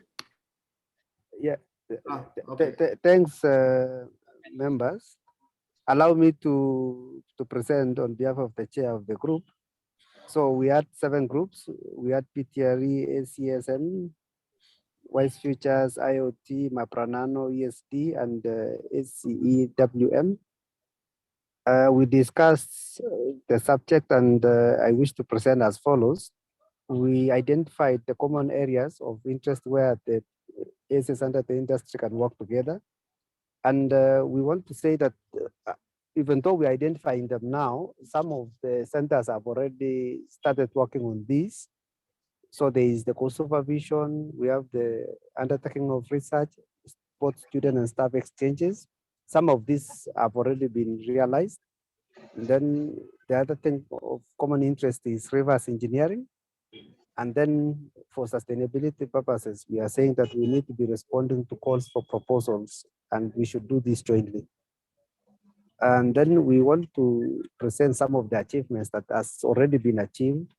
T: Yeah, thanks, members. Allow me to present on behalf of the chair of the group. So we had 7 groups. We had PTRE, ACSM, Wise Futures, IoT, Mapranano, ESD, and SCEWM. We discussed the subject, and I wish to present as follows. We identified the common areas of interest where the ACEs under the industry can work together. And we want to say that even though we're identifying them now, some of the centers have already started working on these. So there is the co-supervision, we have the undertaking of research, both student and staff exchanges. Some of these have already been realized. And then the other thing of common interest is reverse engineering. And then for sustainability purposes, we are saying that we need to be responding to calls for proposals, and we should do this jointly. And then we want to present some of the achievements that has already been achieved.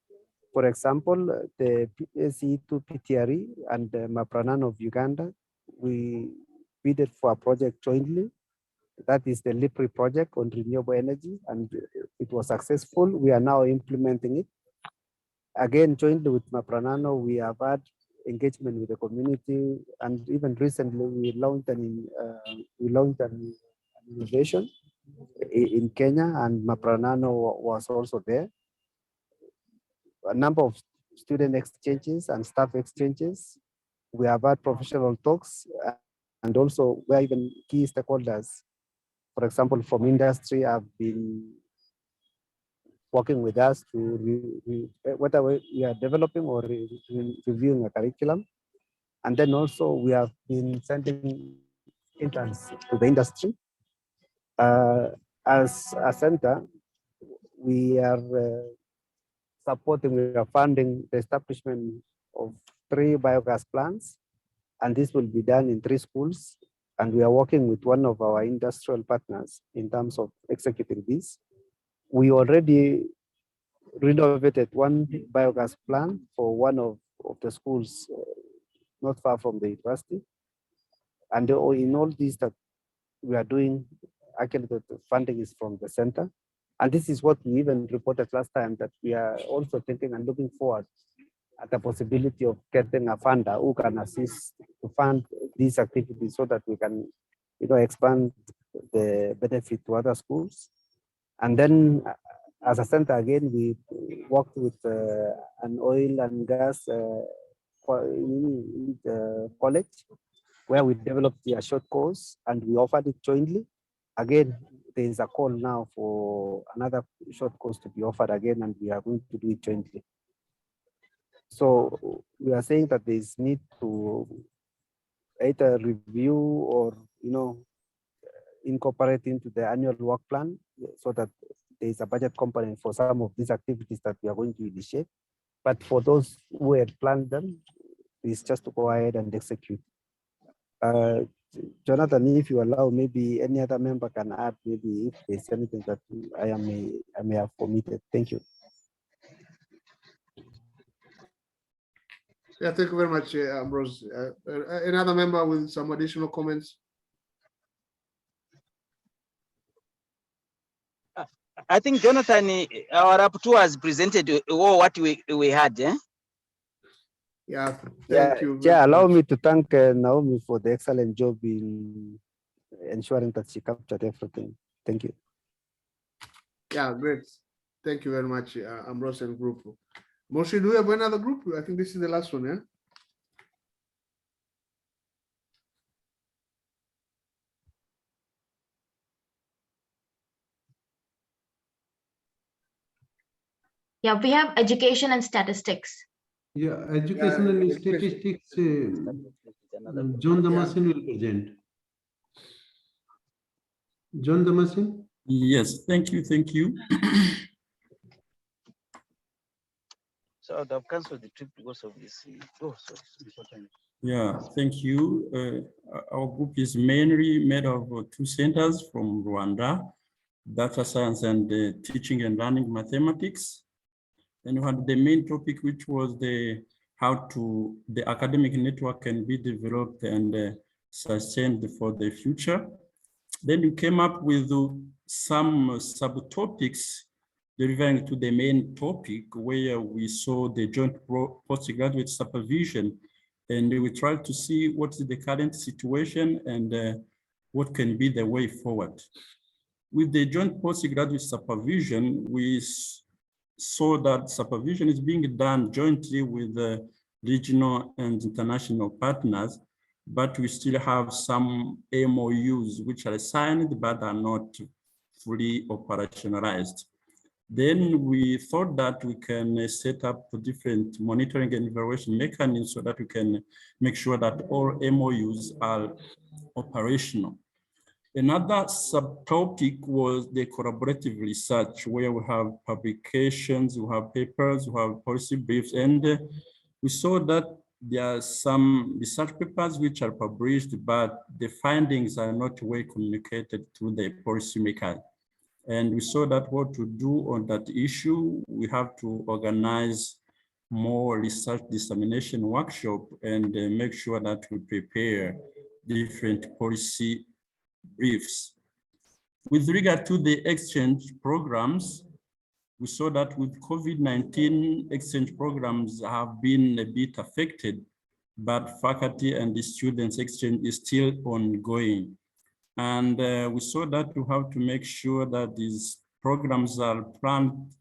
T: For example, the SE2 PTRE and the Mapranan of Uganda, we bid for a project jointly. That is the LIPRI project on renewable energy, and it was successful. We are now implementing it. Again, jointly with Mapranano, we have had engagement with the community, and even recently we launched an innovation in Kenya, and Mapranano was also there. A number of student exchanges and staff exchanges. We have had professional talks, and also where even key stakeholders, for example, from industry, have been working with us to whether we are developing or reviewing a curriculum. And then also we have been sending interns to the industry. As a center, we are we are funding the establishment of 3 biogas plants, and this will be done in 3 schools. And we are working with one of our industrial partners in terms of executing this. We already renovated 1 biogas plant for one of the schools not far from the university. And in all these that we are doing, actually the funding is from the center. And this is what we even reported last time, that we are also thinking and looking forward at the possibility of getting a funder who can assist to fund these activities so that we can, expand the benefit to other schools. And then as a center, again, we worked with an oil and gas college, where we developed a short course and we offered it jointly. Again, there is a call now for another short course to be offered again, and we are going to do it jointly. So we are saying that there is need to either review or, incorporate into the annual work plan so that there is a budget component for some of these activities that we are going to initiate. But for those who had planned them, it's just to go ahead and execute. Jonathan, if you allow, maybe any other member can add, maybe if there's anything that I may have omitted. Thank you.
A: Yeah, thank you very much, Ambrose. Another member with some additional comments?
J: I think, Jonathan, our rapporteur has presented what we had.
A: Yeah, thank you.
T: Yeah, allow me to thank Naomi for the excellent job in ensuring that she captured everything. Thank you.
A: Yeah, great. Thank you very much, Ambrose and group. Moshi, do we have another group? I think this is the last one, yeah?
L: Yeah, we have education and statistics.
K: Yeah, education and statistics, John Damasin will present. John Damasin?
R: Yes, thank you.
J: So I've cancelled the trip because of this. Sorry.
R: Yeah, thank you. Our group is mainly made of 2 centers from Rwanda, data science and teaching and learning mathematics. And we had the main topic, which was how the academic network can be developed and sustained for the future. Then we came up with some subtopics deriving to the main topic, where we saw the joint postgraduate supervision, and we tried to see what is the current situation and what can be the way forward. With the joint postgraduate supervision, we saw that supervision is being done jointly with the regional and international partners, but we still have some MOUs which are signed but are not fully operationalized. Then we thought that we can set up different monitoring and evaluation mechanisms so that we can make sure that all MOUs are operational. Another subtopic was the collaborative research, where we have publications, we have papers, we have policy briefs, and we saw that there are some research papers which are published, but the findings are not well communicated to the policymakers. And we saw that what to do on that issue, we have to organize more research dissemination workshop and make sure that we prepare different policy briefs. With regard to the exchange programs, we saw that with COVID-19, exchange programs have been a bit affected, but faculty and the students exchange is still ongoing. And we saw that we have to make sure that these programs are planned,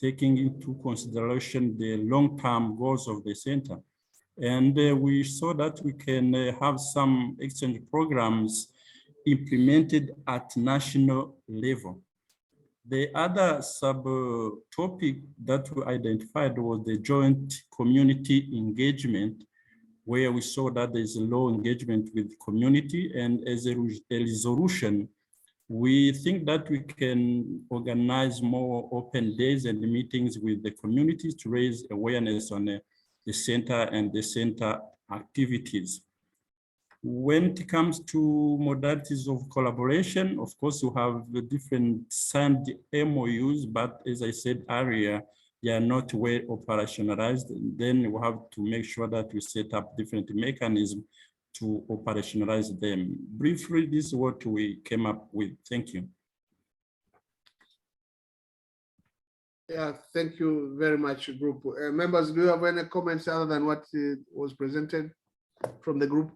R: taking into consideration the long-term goals of the center. And we saw that we can have some exchange programs implemented at national level. The other sub-topic that we identified was the joint community engagement, where we saw that there is a low engagement with the community, and as a resolution, we think that we can organize more open days and meetings with the communities to raise awareness on the center and the center activities. When it comes to modalities of collaboration, of course, you have the different signed MOUs, but as I said earlier, they are not well operationalized. Then we have to make sure that we set up different mechanisms to operationalize them. Briefly, this is what we came up with. Thank you.
A: Yeah, thank you very much, group. Members, do you have any comments other than what was presented from the group?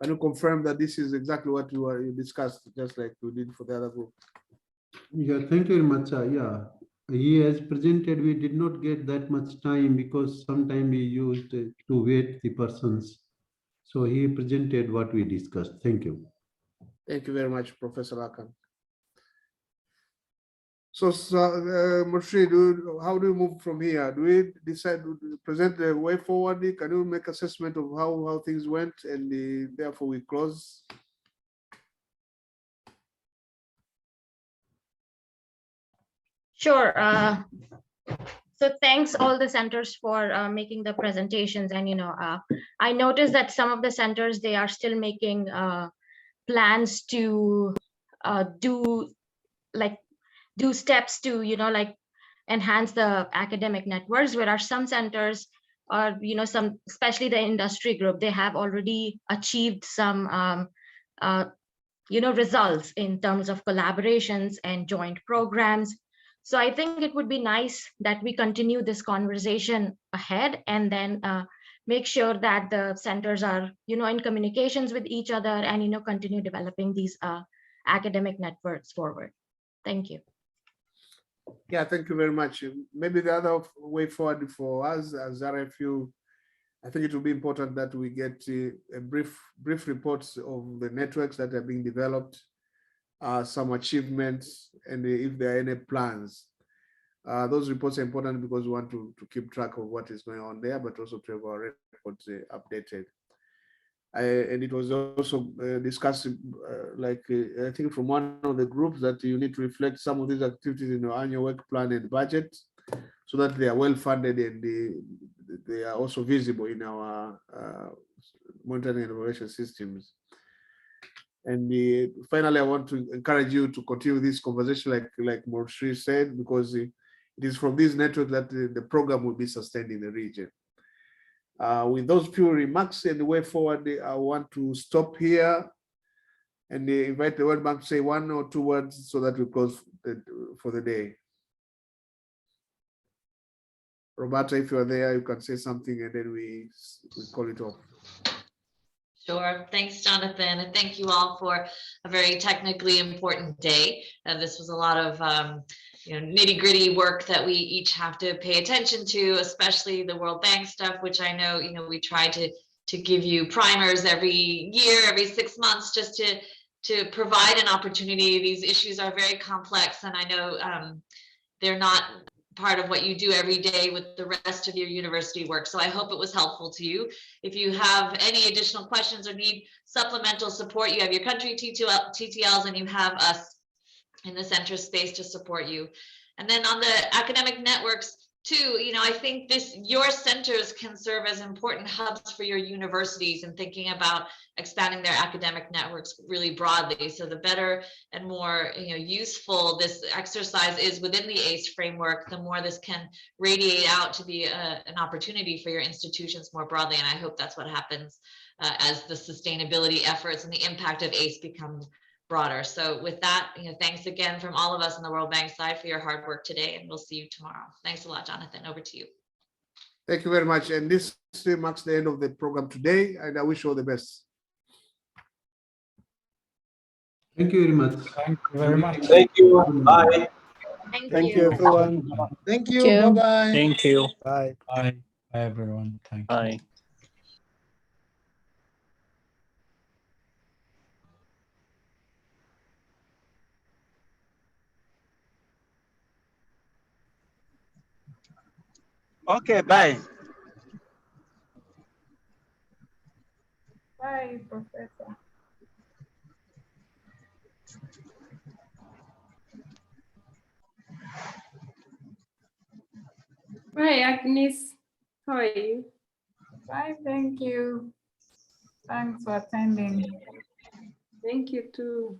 A: Can you confirm that this is exactly what you discussed, just like we did for the other group?
K: Yeah, thank you very much. Yeah, he has presented. We did not get that much time because sometimes we used to wait the persons. So he presented what we discussed. Thank you.
A: Thank you very much, Professor Akan. So, Murshi, how do we move from here? Do we decide to present the way forward? Can you make assessment of how things went, and therefore we close?
L: Sure. So thanks all the centers for making the presentations. And, I noticed that some of the centers, they are still making plans to do steps to, enhance the academic networks, whereas some centers are, especially the industry group, they have already achieved some, results in terms of collaborations and joint programs. So I think it would be nice that we continue this conversation ahead and then make sure that the centers are, in communications with each other and, continue developing these academic networks forward. Thank you.
A: Yeah, thank you very much. Maybe the other way forward for us as RFU, I think it will be important that we get a brief reports of the networks that are being developed, some achievements, and if there are any plans. Those reports are important because we want to keep track of what is going on there, but also to have our records updated. And it was also discussed, I think from one of the groups, that you need to reflect some of these activities in your annual work plan and budget so that they are well funded and they are also visible in our monitoring and evaluation systems. And finally, I want to encourage you to continue this conversation like Morshri said, because it is from this network that the program will be sustained in the region. With those few remarks and the way forward, I want to stop here and invite the World Bank to say 1 or 2 words so that we close for the day. Roberta, if you are there, you can say something and then we call it off.
B: Sure. Thanks, Jonathan. And thank you all for a very technically important day. This was a lot of nitty-gritty work that we each have to pay attention to, especially the World Bank stuff, which I know, we try to give you primers every year, every 6 months, just to provide an opportunity. These issues are very complex, and I know they're not part of what you do every day with the rest of your university work. So I hope it was helpful to you. If you have any additional questions or need supplemental support, you have your country TTLs and you have us in the center space to support you. And then on the academic networks, too, I think your centers can serve as important hubs for your universities and thinking about expanding their academic networks really broadly. So the better and more useful this exercise is within the ACE framework, the more this can radiate out to be an opportunity for your institutions more broadly. And I hope that's what happens as the sustainability efforts and the impact of ACE become broader. So with that, thanks again from all of us on the World Bank side for your hard work today, and we'll see you tomorrow. Thanks a lot, Jonathan. Over to you.
A: Thank you very much. And this marks the end of the program today, and I wish you all the best.
K: Thank you very much.
C: Thank you very much.
E: Thank you. Bye.
T: Thank you, everyone.
D: Thank you. Bye-bye.
E: Thank you.
T: Bye.
C: Bye. Bye, everyone. Thank you.
E: Bye.
J: Okay, bye.
H: Bye, Professor.
P: Bye, Agnes. How are you?
H: Bye, thank you. Thanks for attending.
P: Thank you too.